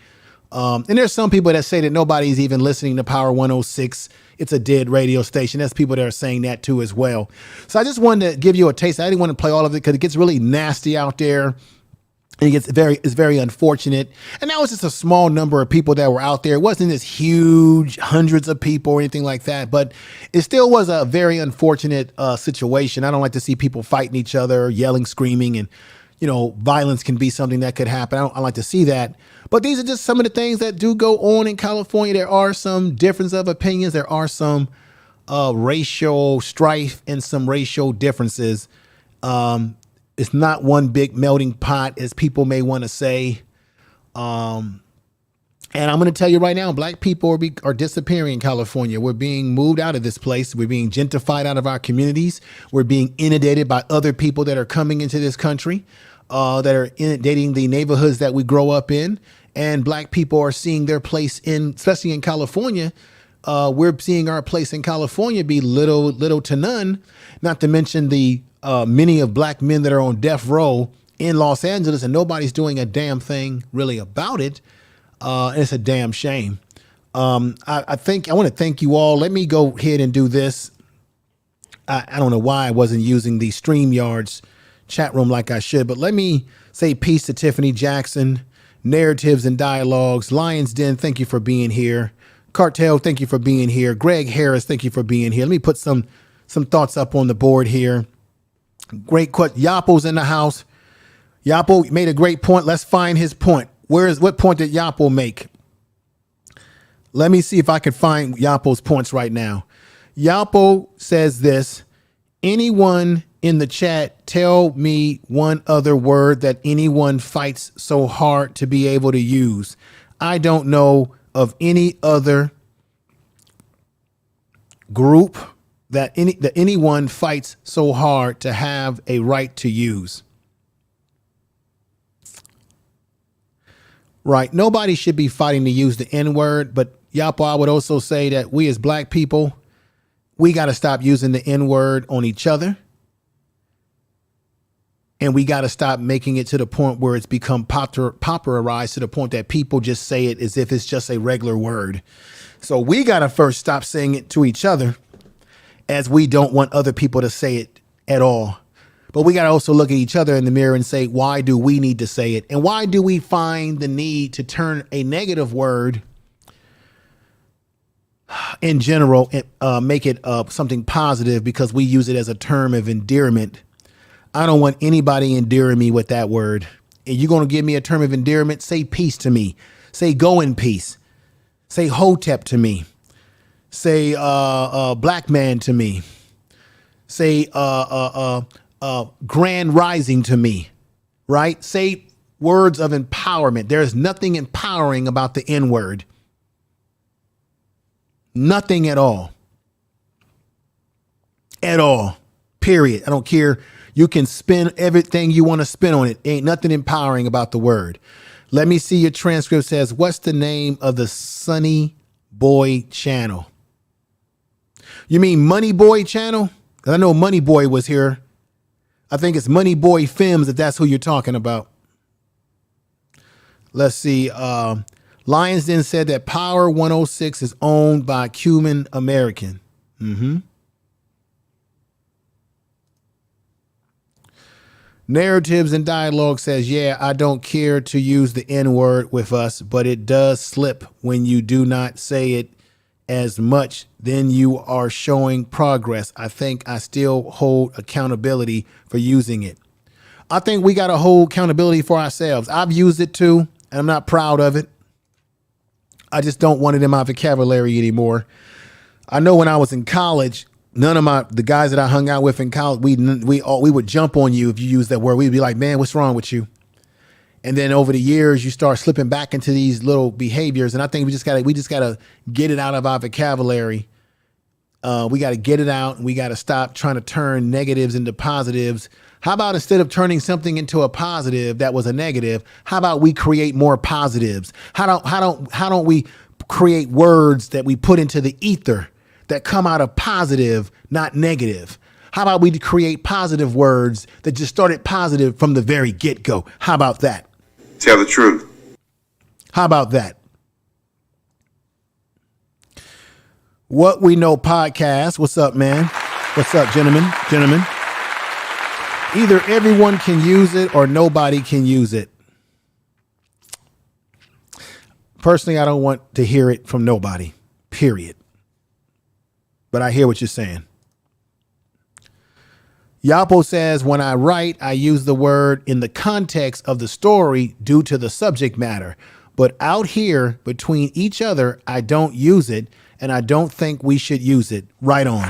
And there's some people that say that nobody's even listening to Power 106. It's a dead radio station. There's people that are saying that too as well. So I just wanted to give you a taste. I didn't want to play all of it because it gets really nasty out there. And it's very unfortunate. And that was just a small number of people that were out there. It wasn't this huge hundreds of people or anything like that, but it still was a very unfortunate situation. I don't like to see people fighting each other, yelling, screaming, and, you know, violence can be something that could happen. I like to see that. But these are just some of the things that do go on in California. There are some difference of opinions. There are some racial strife and some racial differences. It's not one big melting pot, as people may want to say. And I'm going to tell you right now, black people are disappearing in California. We're being moved out of this place. We're being gentrified out of our communities. We're being inundated by other people that are coming into this country, that are inundating the neighborhoods that we grow up in. And black people are seeing their place in, especially in California. We're seeing our place in California be little to none, not to mention the many of black men that are on death row in Los Angeles, and nobody's doing a damn thing really about it. And it's a damn shame. I think I want to thank you all. Let me go ahead and do this. I don't know why I wasn't using the StreamYard's chat room like I should, but let me say peace to Tiffany Jackson, Narratives and Dialogues, Lion's Den, thank you for being here. Cartel, thank you for being here. Greg Harris, thank you for being here. Let me put some thoughts up on the board here. Great question. Yapo's in the house. Yapo made a great point. Let's find his point. What point did Yapo make? Let me see if I can find Yapo's points right now. Yapo says this: anyone in the chat, tell me one other word that anyone fights so hard to be able to use. I don't know of any other group that anyone fights so hard to have a right to use. Right. Nobody should be fighting to use the N-word, but Yapo, I would also say that we as black people, we got to stop using the N-word on each other. And we got to stop making it to the point where it's become popularized to the point that people just say it as if it's just a regular word. So we got to first stop saying it to each other, as we don't want other people to say it at all. But we got to also look at each other in the mirror and say, why do we need to say it? And why do we find the need to turn a negative word in general and make it something positive because we use it as a term of endearment? I don't want anybody endearing me with that word. And you're going to give me a term of endearment? Say peace to me. Say go in peace. Say hotep to me. Say black man to me. Say grand rising to me, right? Say words of empowerment. There's nothing empowering about the N-word. Nothing at all. At all. Period. I don't care. You can spin everything you want to spin on it. Ain't nothing empowering about the word. Let me see your transcript. Says, what's the name of the Sunny Boy channel? You mean Money Boy channel? I know Money Boy was here. I think it's Money Boy Films, if that's who you're talking about. Let's see. Lions Den said that Power 106 is owned by Cuban American. Narratives and Dialogue says, yeah, I don't care to use the N-word with us, but it does slip when you do not say it as much. Then you are showing progress. I think I still hold accountability for using it. I think we got to hold accountability for ourselves. I've used it too, and I'm not proud of it. I just don't want it in my vocabulary anymore. I know when I was in college, none of the guys that I hung out with in college, we would jump on you if you use that word. We'd be like, man, what's wrong with you? And then over the years, you start slipping back into these little behaviors. And I think we just gotta get it out of our vocabulary. We got to get it out, and we got to stop trying to turn negatives into positives. How about instead of turning something into a positive that was a negative, how about we create more positives? How don't we create words that we put into the ether that come out of positive, not negative? How about we create positive words that just started positive from the very get-go? How about that? Tell the truth. How about that? What We Know podcast. What's up, man? What's up, gentlemen? Either everyone can use it or nobody can use it. Personally, I don't want to hear it from nobody, period. But I hear what you're saying. Yapo says, when I write, I use the word in the context of the story due to the subject matter. But out here between each other, I don't use it, and I don't think we should use it. Right on.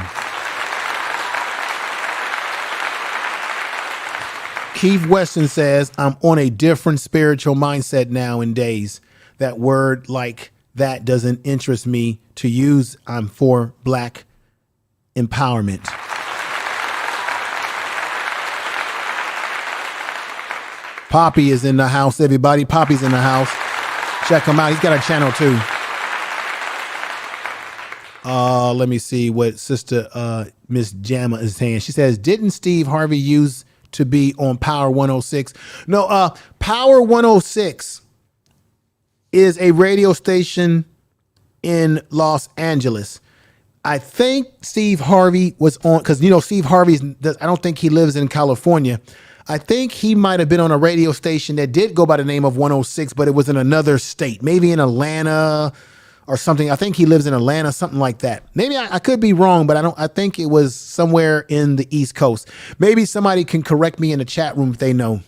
Keith Weston says, I'm on a different spiritual mindset nowadays. That word like that doesn't interest me to use. I'm for black empowerment. Poppy is in the house, everybody. Poppy's in the house. Check him out. He's got a channel too. Let me see what Sister Miss Jamma is saying. She says, didn't Steve Harvey use to be on Power 106? No, Power 106 is a radio station in Los Angeles. I think Steve Harvey was on, because, you know, Steve Harvey's, I don't think he lives in California. I think he might have been on a radio station that did go by the name of 106, but it was in another state, maybe in Atlanta or something. I think he lives in Atlanta, something like that. Maybe I could be wrong, but I think it was somewhere in the East Coast. Maybe somebody can correct me in the chat room if they know.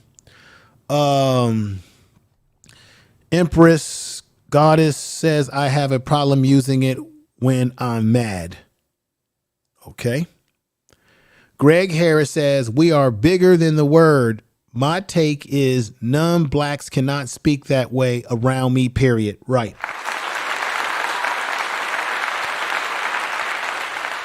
Empress Goddess says, I have a problem using it when I'm mad. Okay. Greg Harris says, we are bigger than the word. My take is non-blacks cannot speak that way around me, period. Right.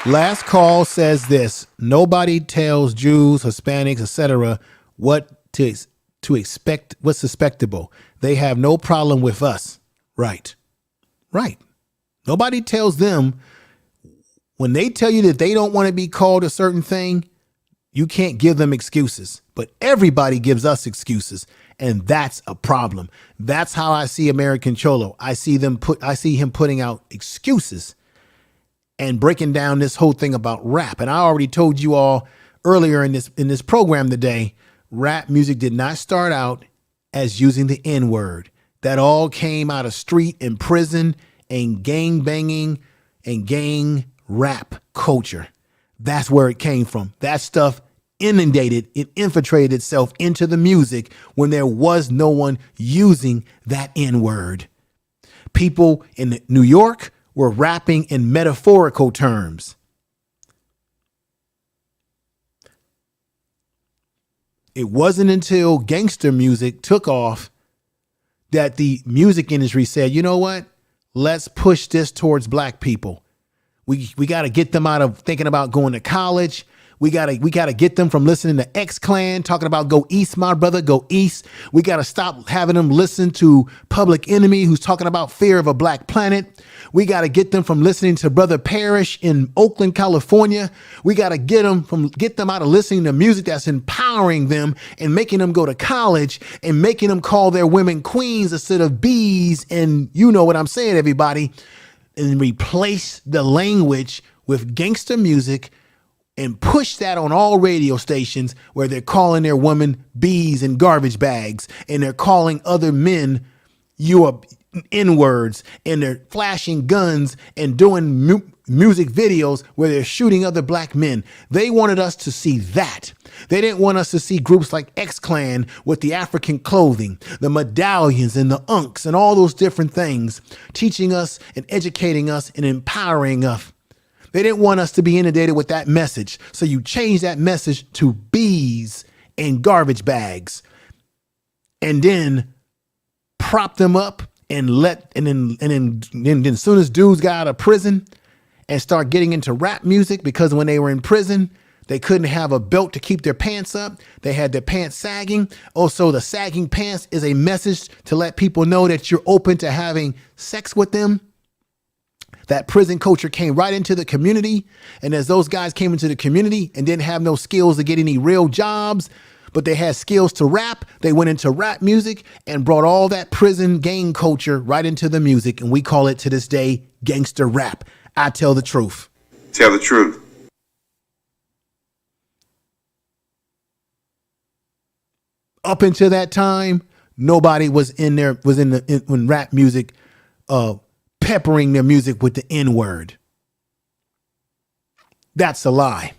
Last Call says this: nobody tells Jews, Hispanics, etc. what to expect, what's suspectable. They have no problem with us. Right. Right. Nobody tells them. When they tell you that they don't want to be called a certain thing, you can't give them excuses. But everybody gives us excuses, and that's a problem. That's how I see American Cholo. I see him putting out excuses and breaking down this whole thing about rap. And I already told you all earlier in this program today, rap music did not start out as using the N-word. That all came out of street and prison and gang banging and gang rap culture. That's where it came from. That stuff it infiltrated itself into the music when there was no one using that N-word. People in New York were rapping in metaphorical terms. It wasn't until gangster music took off that the music industry said, you know what? Let's push this towards black people. We got to get them out of thinking about going to college. We got to get them from listening to X-Clan, talking about go east, my brother, go east. We got to stop having them listen to Public Enemy, who's talking about fear of a black planet. We got to get them from listening to Brother Parrish in Oakland, California. We got to get them out of listening to music that's empowering them and making them go to college and making them call their women queens instead of bees. And you know what I'm saying, everybody. And replace the language with gangster music and push that on all radio stations where they're calling their women bees and garbage bags, and they're calling other men N-words, and they're flashing guns and doing music videos where they're shooting other black men. They wanted us to see that. They didn't want us to see groups like X-Clan with the African clothing, the medallions and the unks and all those different things, teaching us and educating us and empowering us. They didn't want us to be inundated with that message. So you change that message to bees and garbage bags, and then prop them up and then as soon as dudes got out of prison and start getting into rap music, because when they were in prison, they couldn't have a belt to keep their pants up. They had their pants sagging. Also, the sagging pants is a message to let people know that you're open to having sex with them. That prison culture came right into the community. And as those guys came into the community and didn't have no skills to get any real jobs, but they had skills to rap, they went into rap music and brought all that prison gang culture right into the music. And we call it to this day gangster rap. I tell the truth. Tell the truth. Up until that time, nobody was in there, when rap music peppering their music with the N-word. That's a lie.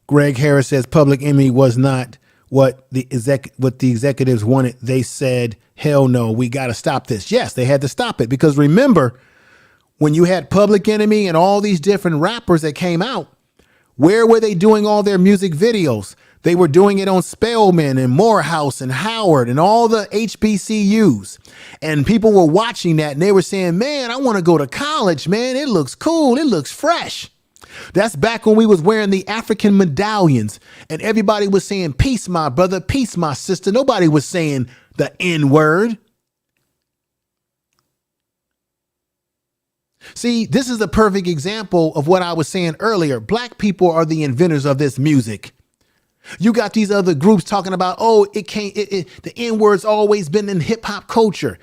Greg Harris says Public Enemy was not what the executives wanted. They said, hell no, we got to stop this. Yes, they had to stop it because remember, when you had Public Enemy and all these different rappers that came out, where were they doing all their music videos? They were doing it on Spelman and Morehouse and Howard and all the HBCUs. And people were watching that and they were saying, man, I want to go to college, man. It looks cool. It looks fresh. That's back when we was wearing the African medallions and everybody was saying, peace, my brother, peace, my sister. Nobody was saying the N-word. See, this is a perfect example of what I was saying earlier. Black people are the inventors of this music. You got these other groups talking about, oh, the N-word's always been in hip hop culture.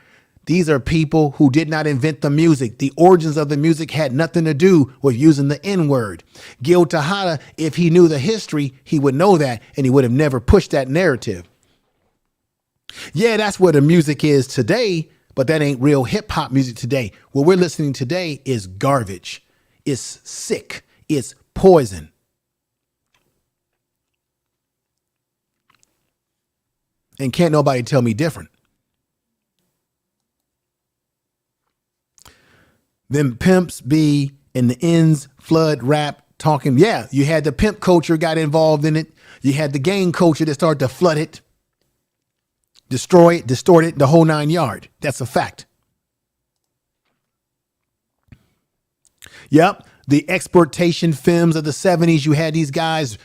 These are people who did not invent the music. The origins of the music had nothing to do with using the N-word. Gil Tejada, if he knew the history, he would know that and he would have never pushed that narrative. Yeah, that's where the music is today, but that ain't real hip hop music today. What we're listening today is garbage. It's sick. It's poison. And can't nobody tell me different. Them pimps be in the ends, flood, rap, talking. Yeah, you had the pimp culture got involved in it. You had the gang culture that started to flood it, destroy it, distort it, the whole 9 yards. That's a fact. Yep, the exploitation films of the 70s, you had these guys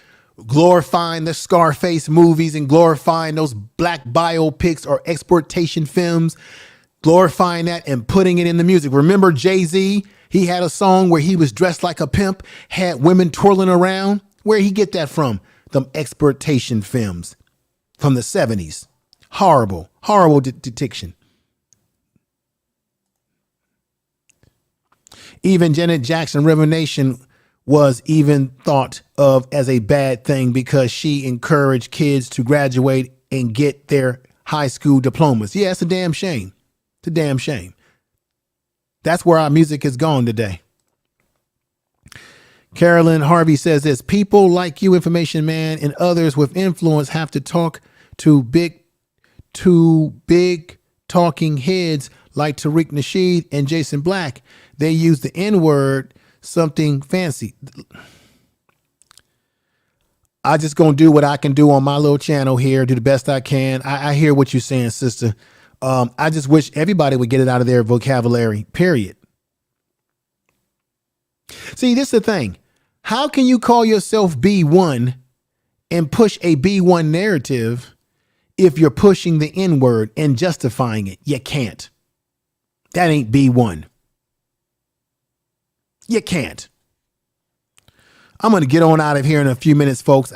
glorifying the Scarface movies and glorifying those black biopics or exploitation films, glorifying that and putting it in the music. Remember Jay-Z? He had a song where he was dressed like a pimp, had women twirling around. Where'd he get that from? Them exploitation films from the 70s. Horrible, horrible depiction. Even Janet Jackson, River Nation, was even thought of as a bad thing because she encouraged kids to graduate and get their high school diplomas. Yeah, it's a damn shame. It's a damn shame. That's where our music has gone today. Carolyn Harvey says this: people like you, Information Man, and others with influence have to talk to big talking heads like Tariq Nasheed and Jason Black. They use the N-word, something fancy. I just gonna do what I can do on my little channel here, do the best I can. I hear what you're saying, sister. I just wish everybody would get it out of their vocabulary, period. See, this is the thing. How can you call yourself B1 and push a B1 narrative if you're pushing the N-word and justifying it? You can't. That ain't B1. You can't. I'm going to get on out of here in a few minutes, folks.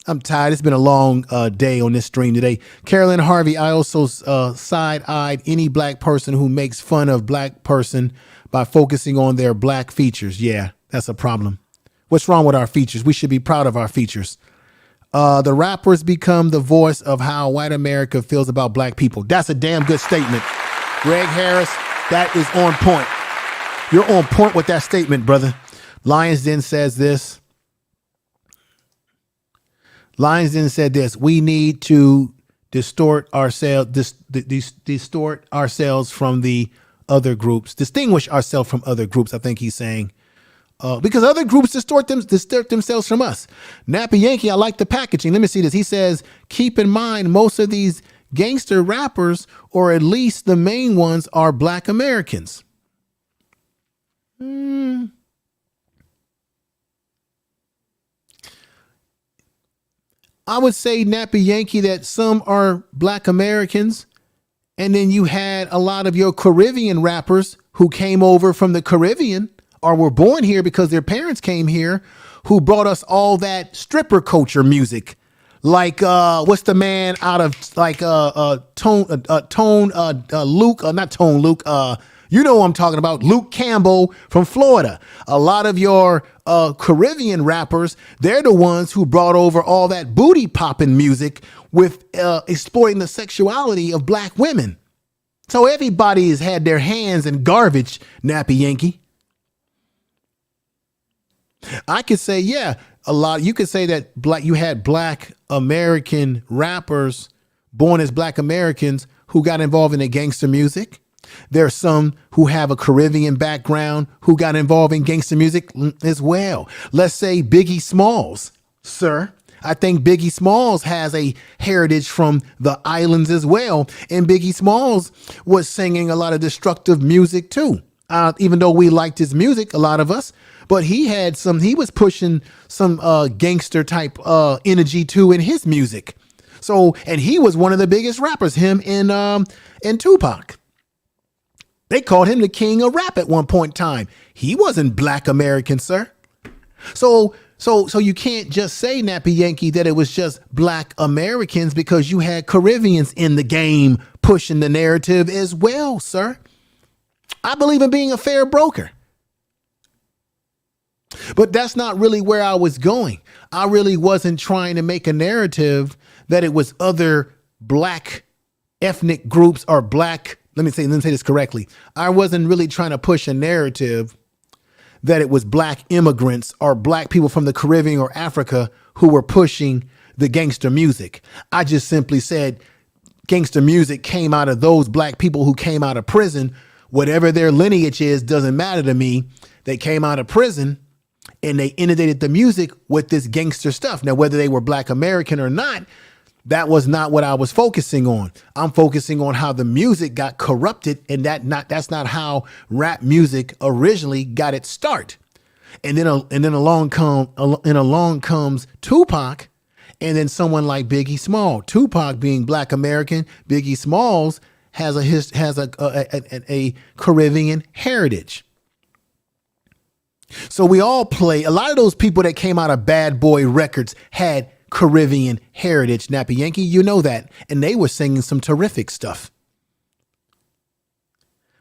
I'm tired. It's been a long day on this stream today. Carolyn Harvey, I also side-eyed any black person who makes fun of black person by focusing on their black features. Yeah, that's a problem. What's wrong with our features? We should be proud of our features. The rappers become the voice of how white America feels about black people. That's a damn good statement. Greg Harris, that is on point. You're on point with that statement, brother. Lions Den says this. Lions Den said this: we need to distort ourselves from the other groups, distinguish ourselves from other groups. I think he's saying because other groups distort themselves from us. Nappy Yankee, I like the packaging. Let me see this. He says, keep in mind, most of these gangster rappers, or at least the main ones, are black Americans. I would say, Nappy Yankee, that some are black Americans, and then you had a lot of your Caribbean rappers who came over from the Caribbean or were born here because their parents came here, who brought us all that stripper culture music. Like what's the man out of like Tone Luke, not Tone Luke, You know who I'm talking about, Luke Campbell from Florida. A lot of your Caribbean rappers, they're the ones who brought over all that booty popping music with exploiting the sexuality of black women. So everybody has had their hands in garbage, Nappy Yankee. I could say, yeah, a lot. You could say that you had black American rappers born as black Americans who got involved in the gangster music. There are some who have a Caribbean background who got involved in gangster music as well. Let's say Biggie Smalls, sir. I think Biggie Smalls has a heritage from the islands as well. And Biggie Smalls was singing a lot of destructive music too. Even though we liked his music, a lot of us, but he was pushing some gangster type energy too in his music. So, and he was one of the biggest rappers, him and Tupac. They called him the king of rap at one point in time. He wasn't black American, sir. So you can't just say, Nappy Yankee, that it was just black Americans, because you had Caribbeans in the game pushing the narrative as well, sir. I believe in being a fair broker. But that's not really where I was going. I really wasn't trying to make a narrative that it was other black ethnic groups or black. Let me say this correctly. I wasn't really trying to push a narrative that it was black immigrants or black people from the Caribbean or Africa who were pushing the gangster music. I just simply said gangster music came out of those black people who came out of prison. Whatever their lineage is doesn't matter to me. They came out of prison and they inundated the music with this gangster stuff. Now, whether they were black American or not, that was not what I was focusing on. I'm focusing on how the music got corrupted, and that's not how rap music originally got its start. And then along comes Tupac, and then someone like Biggie Smalls. Tupac being black American, Biggie Smalls has a Caribbean heritage. So we all play. A lot of those people that came out of Bad Boy Records had Caribbean heritage, Nappy Yankee, you know that. And they were singing some terrific stuff.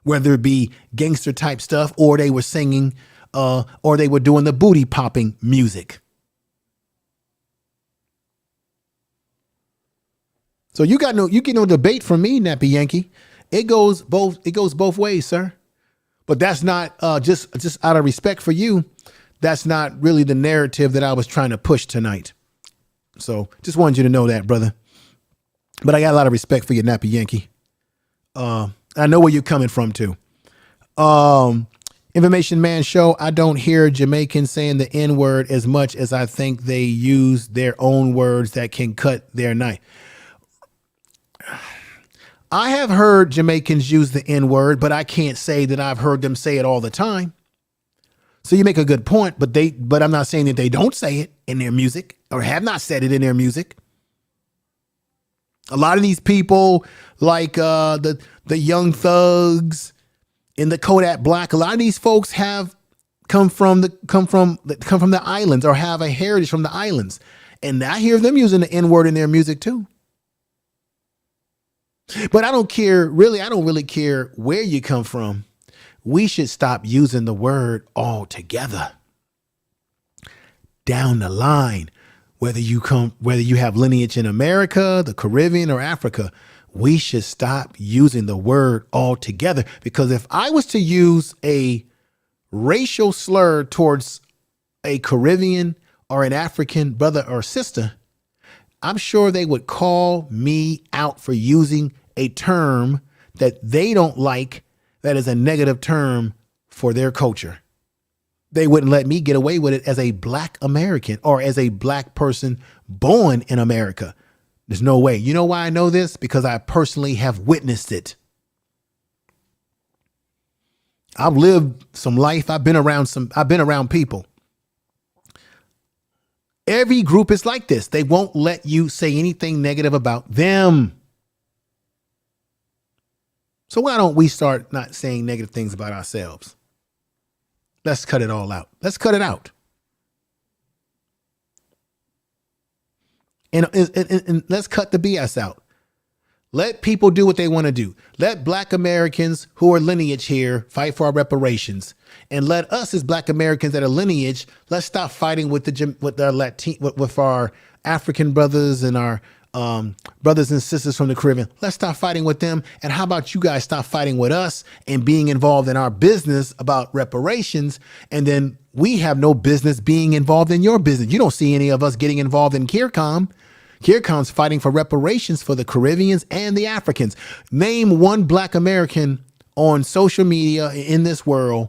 Whether it be gangster type stuff, or they were singing, or they were doing the booty popping music. So you get no debate from me, Nappy Yankee. It goes both ways, sir. But that's not just out of respect for you. That's not really the narrative that I was trying to push tonight. So just wanted you to know that, brother. But I got a lot of respect for you, Nappy Yankee. I know where you're coming from too. Information Man Show. I don't hear Jamaicans saying the N-word as much as I think they use their own words that can cut their knife. I have heard Jamaicans use the N-word, but I can't say that I've heard them say it all the time. So you make a good point, but I'm not saying that they don't say it in their music or have not said it in their music. A lot of these people, like the Young Thugs and the Kodak Black, a lot of these folks have come from the islands or have a heritage from the islands, and I hear them using the N-word in their music too. But I don't really care where you come from. We should stop using the word altogether. Down the line, whether you have lineage in America, the Caribbean, or Africa, we should stop using the word altogether. Because if I was to use a racial slur towards a Caribbean or an African brother or sister, I'm sure they would call me out for using a term that they don't like, that is a negative term for their culture. They wouldn't let me get away with it as a black American or as a black person born in America. There's no way. You know why I know this? Because I personally have witnessed it. I've lived some life. I've been around people. Every group is like this. They won't let you say anything negative about them. So why don't we start not saying negative things about ourselves? Let's cut it all out. Let's cut it out. And let's cut the BS out. Let people do what they want to do. Let Black Americans who are lineage here fight for our reparations, and let us as Black Americans that are lineage, let's stop fighting with with our African brothers and our brothers and sisters from the Caribbean. Let's stop fighting with them. And how about you guys stop fighting with us and being involved in our business about reparations? And then we have no business being involved in your business. You don't see any of us getting involved in CARICOM. CARICOM's fighting for reparations for the Caribbeans and the Africans. Name one Black American on social media in this world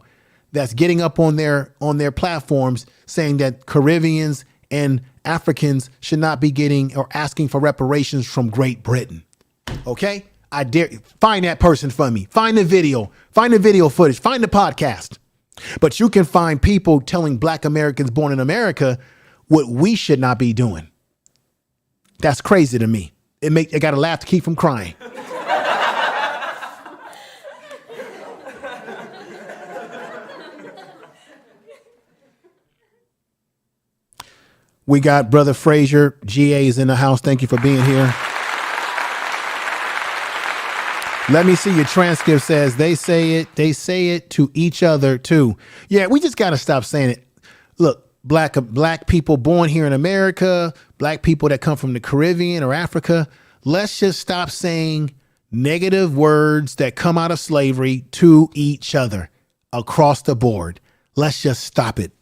that's getting up on their platforms saying that Caribbeans and Africans should not be getting or asking for reparations from Great Britain. Okay? I dare you. Find that person for me. Find the video footage, find the podcast. But you can find people telling Black Americans born in America what we should not be doing. That's crazy to me. I got to laugh to keep from crying. We got Brother Frazier. GA is in the house. Thank you for being here. Let me see your transcript says they say it to each other too. Yeah, we just got to stop saying it. Look, black people born here in America, Black people that come from the Caribbean or Africa, let's just stop saying negative words that come out of slavery to each other across the board. Let's just stop it.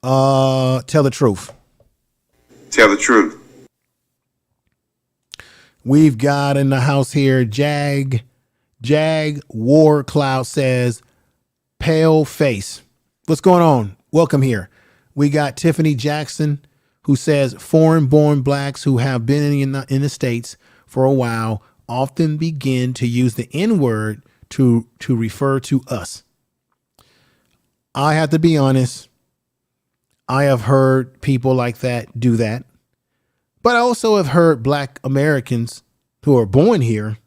Tell the truth. Tell the truth. We've got in the house here, Jag War Cloud says, pale face. What's going on? Welcome here. We got Tiffany Jackson, who says foreign-born Blacks who have been in the States for a while often begin to use the N-word to refer to us. I have to be honest. I have heard people like that do that. But I also have heard Black Americans who are born here.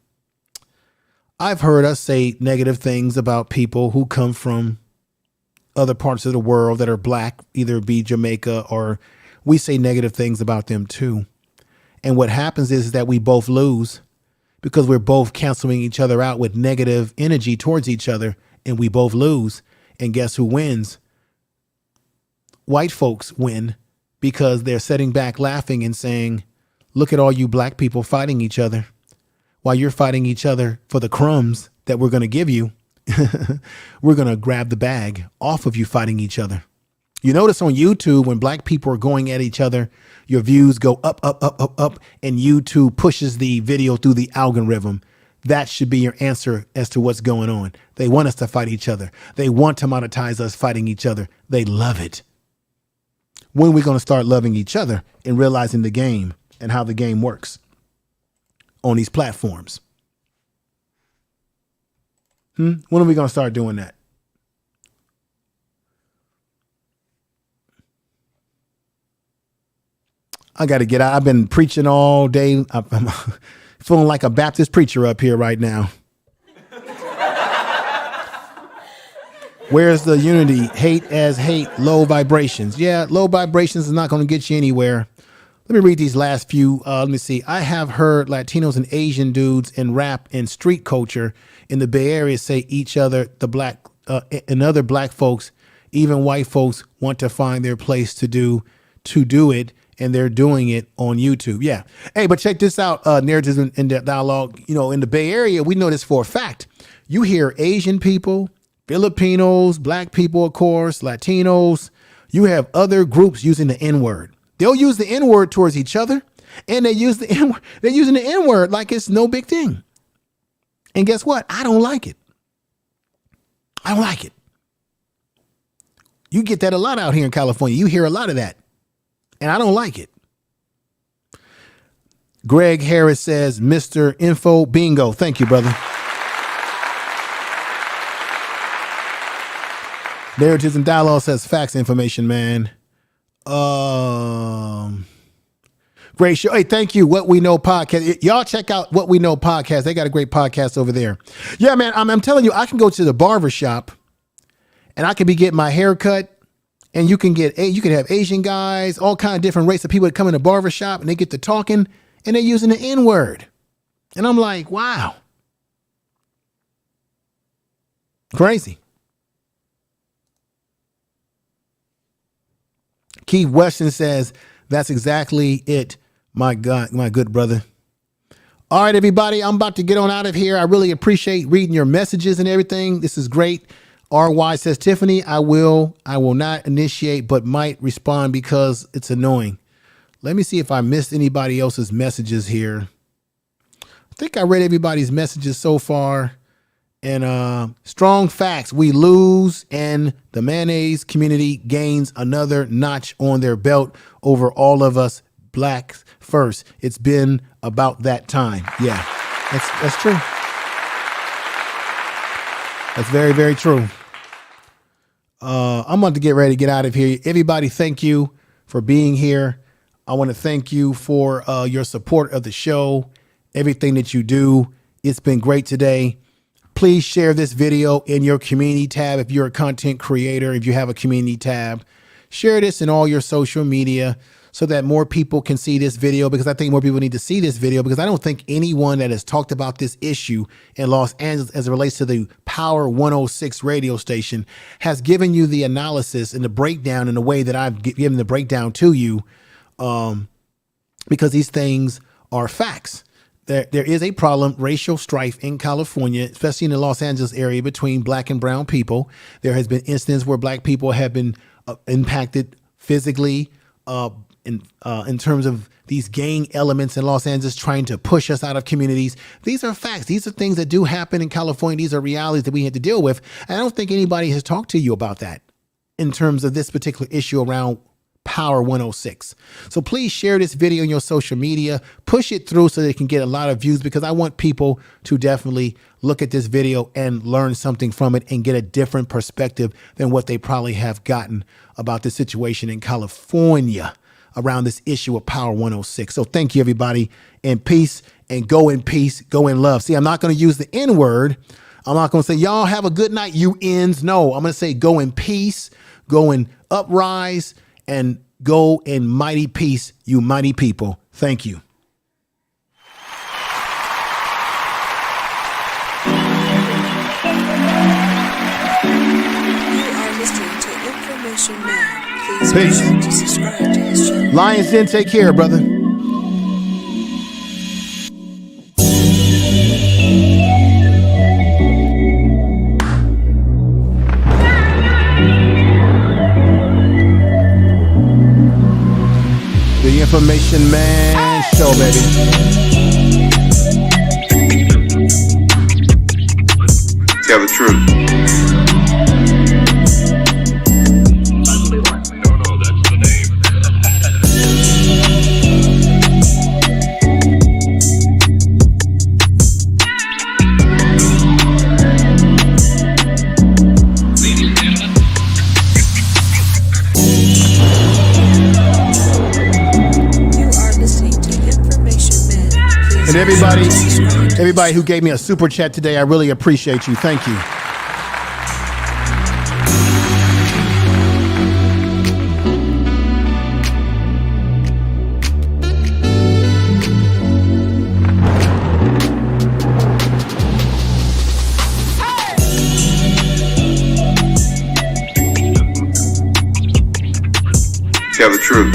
I've heard us say negative things about people who come from other parts of the world that are Black, either be Jamaica, or we say negative things about them too. And what happens is that we both lose because we're both canceling each other out with negative energy towards each other, and we both lose. And guess who wins? White folks win because they're sitting back laughing and saying, look at all you Black people fighting each other while you're fighting each other for the crumbs that we're going to give you. We're going to grab the bag off of you fighting each other. You notice on YouTube, when Black people are going at each other, your views go up, and YouTube pushes the video through the algorithm. That should be your answer as to what's going on. They want us to fight each other. They want to monetize us fighting each other. They love it. When are we going to start loving each other and realizing the game and how the game works on these platforms? When are we going to start doing that? I got to get out. I've been preaching all day. I'm feeling like a Baptist preacher up here right now. Where's the unity? Hate as hate, low vibrations. Yeah, low vibrations is not going to get you anywhere. Let me read these last few. Let me see. I have heard Latinos and Asian dudes in rap and street culture in the Bay Area say each other, the Black and other Black folks, even white folks, want to find their place to do it, and they're doing it on YouTube. Yeah. Hey, but check this out. Narratives in the dialogue. You know, in the Bay Area, we know this for a fact. You hear Asian people, Filipinos, Black people, of course, Latinos. You have other groups using the N-word. They'll use the N-word towards each other, and they use the N-word. They're using the N-word like it's no big thing. And guess what? I don't like it. I don't like it. You get that a lot out here in California. You hear a lot of that, and I don't like it. Greg Harris says, Mr. Info Bingo. Thank you, brother. Narratives and Dialogue says facts information, man. Great show. Hey, thank you. What We Know podcast. Y'all check out What We Know podcast. They got a great podcast over there. Yeah, man. I'm telling you, I can go to the barber shop and I can be getting my hair cut, and you can have Asian guys, all kind of different races of people that come in the barber shop, and they get to talking, and they're using the N-word. And I'm like, wow. Crazy. Keith Weston says, that's exactly it. My God, my good brother. All right, everybody, I'm about to get on out of here. I really appreciate reading your messages and everything. This is great. RY says, Tiffany, I will not initiate, but might respond because it's annoying. Let me see if I missed anybody else's messages here. I think I read everybody's messages so far. And strong facts, we lose and the mayonnaise community gains another notch on their belt over all of us blacks first. It's been about that time. Yeah, that's true. That's very, very true. I'm about to get ready to get out of here. Everybody, thank you for being here. I want to thank you for your support of the show, everything that you do. It's been great today. Please share this video in your community tab. If you're a content creator, if you have a community tab, share this in all your social media so that more people can see this video, because I think more people need to see this video, because I don't think anyone that has talked about this issue in Los Angeles as it relates to the Power 106 radio station has given you the analysis and the breakdown in the way that I've given the breakdown to you, because these things are facts. There is a problem, racial strife in California, especially in the Los Angeles area between black and brown people. There has been instances where black people have been impacted physically in terms of these gang elements in Los Angeles trying to push us out of communities. These are facts. These are things that do happen in California. These are realities that we had to deal with. And I don't think anybody has talked to you about that in terms of this particular issue around Power 106. So please share this video in your social media, push it through so they can get a lot of views, because I want people to definitely look at this video and learn something from it and get a different perspective than what they probably have gotten about the situation in California around this issue of Power 106. So thank you, everybody, and peace, and go in peace, go in love. See, I'm not going to use the N word. I'm not going to say, y'all have a good night, you ends. No, I'm going to say go in peace, go in uprise, and go in mighty peace, you mighty people. Thank you. You are listening to Information Man. Please Peace. be sure to subscribe to his channel. Lions Den, take care, brother. The Information Man Show, baby. Tell the truth. And everybody who gave me a super chat today, I really appreciate you. Thank you. Tell the truth.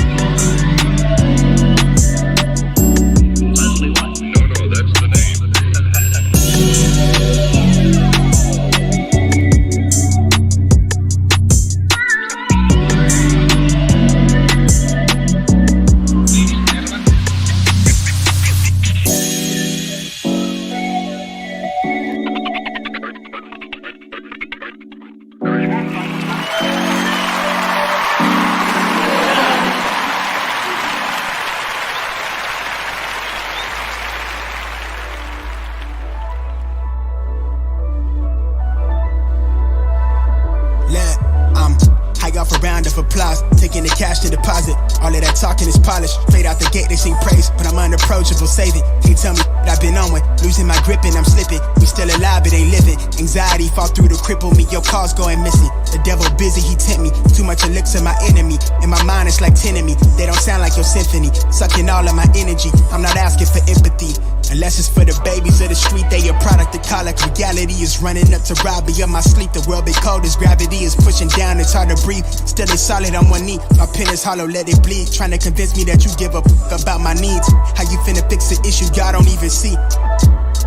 taking the cash to deposit. All of that talking is polished. Straight out the gate, they sing praise, but I'm unapproachable. Save it. Can't tell me what I've been on with. Losing my grip and I'm slipping. We still alive, but ain't living. Anxiety fall through to cripple me. Your car's going missing. The devil busy, he tempt me. Too much elixir, my enemy. In my mind, it's like 10 of me. They don't sound like your symphony. Sucking all of my energy. I'm not asking for empathy. Unless it's for the babies of the street, they a product of colic. Reality is running up to rob me of my sleep. The world be cold as gravity is pushing down. It's hard to breathe. Still it's solid on one knee. My pen is hollow, let it bleed. Trying to convince me that you give a fuck about my needs. How you finna fix the issue y'all don't even see?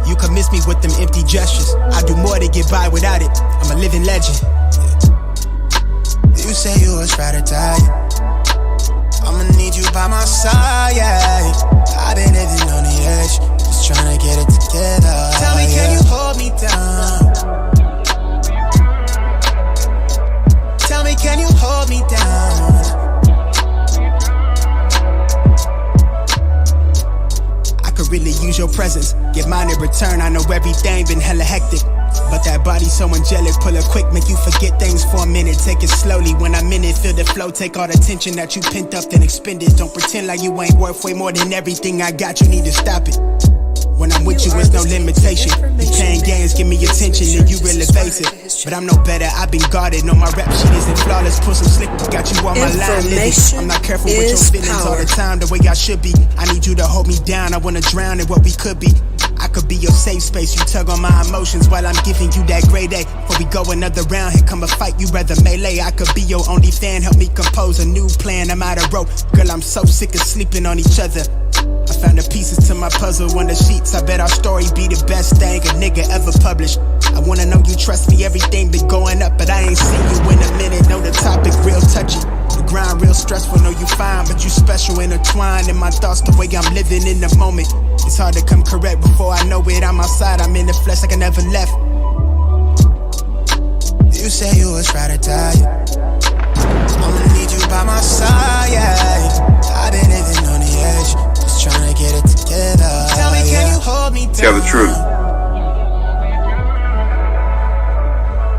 You can miss me with them empty gestures. I do more to get by without it. I'm a living legend. You say you was try to die. I'ma need you by my side. I've been living on the edge, just trying to get it together. Tell me, can you hold me down? Tell me, can you hold me down? I could really use your presence, give mine in return. I know everything been hella hectic, but that body so angelic, pull it quick, make you forget things for a minute. Take it slowly, when I'm in it, feel the flow. Take all the tension that you pent up, then expend it. Don't pretend like you ain't worth way more than everything I got. You need to stop it. When I'm with you, it's no limitation. You playing games, give me attention, and you real evasive. But I'm no better, I've been guarded. No, my rap sheet isn't flawless. Put some slick, got you on my line living. I'm not careful with your feelings all the time, the way I should be. I need you to hold me down, I wanna drown in what we could be. I could be your safe space, you tug on my emotions while I'm giving you that grade A. Before we go another round, here come a fight, you rather melee. I could be your only fan, help me compose a new plan. I'm out of rope, girl, I'm so sick of sleeping on each other. I found the pieces to my puzzle on the sheets. I bet our story be the best thing a nigga ever published. I wanna know you trust me, everything been going up, but I ain't seen you in a minute. Know the topic real touchy, the grind real stressful. Know you fine, but you special, intertwined in my thoughts, the way I'm living in the moment. It's hard to come correct before I know it. I'm outside, I'm in the flesh like I never left. You say you was try to die. I'ma need you by my side. I've been living on the edge, just trying to get it together. Tell me, can you hold me down? Tell the truth.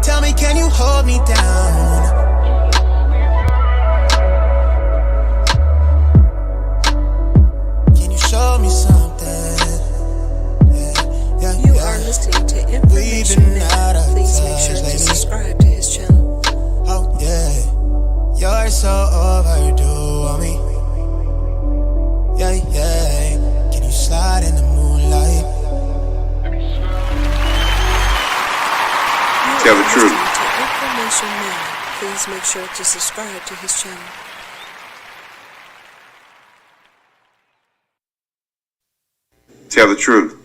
Tell me, can you hold me down? Can you show me something? You are listening to Information Net. Please make sure to subscribe to his channel. Oh yeah, you're so overdue on me. Yeah. Can you slide in the moonlight? Tell the truth. To Information Net. Please make sure to subscribe to his channel. Tell the truth.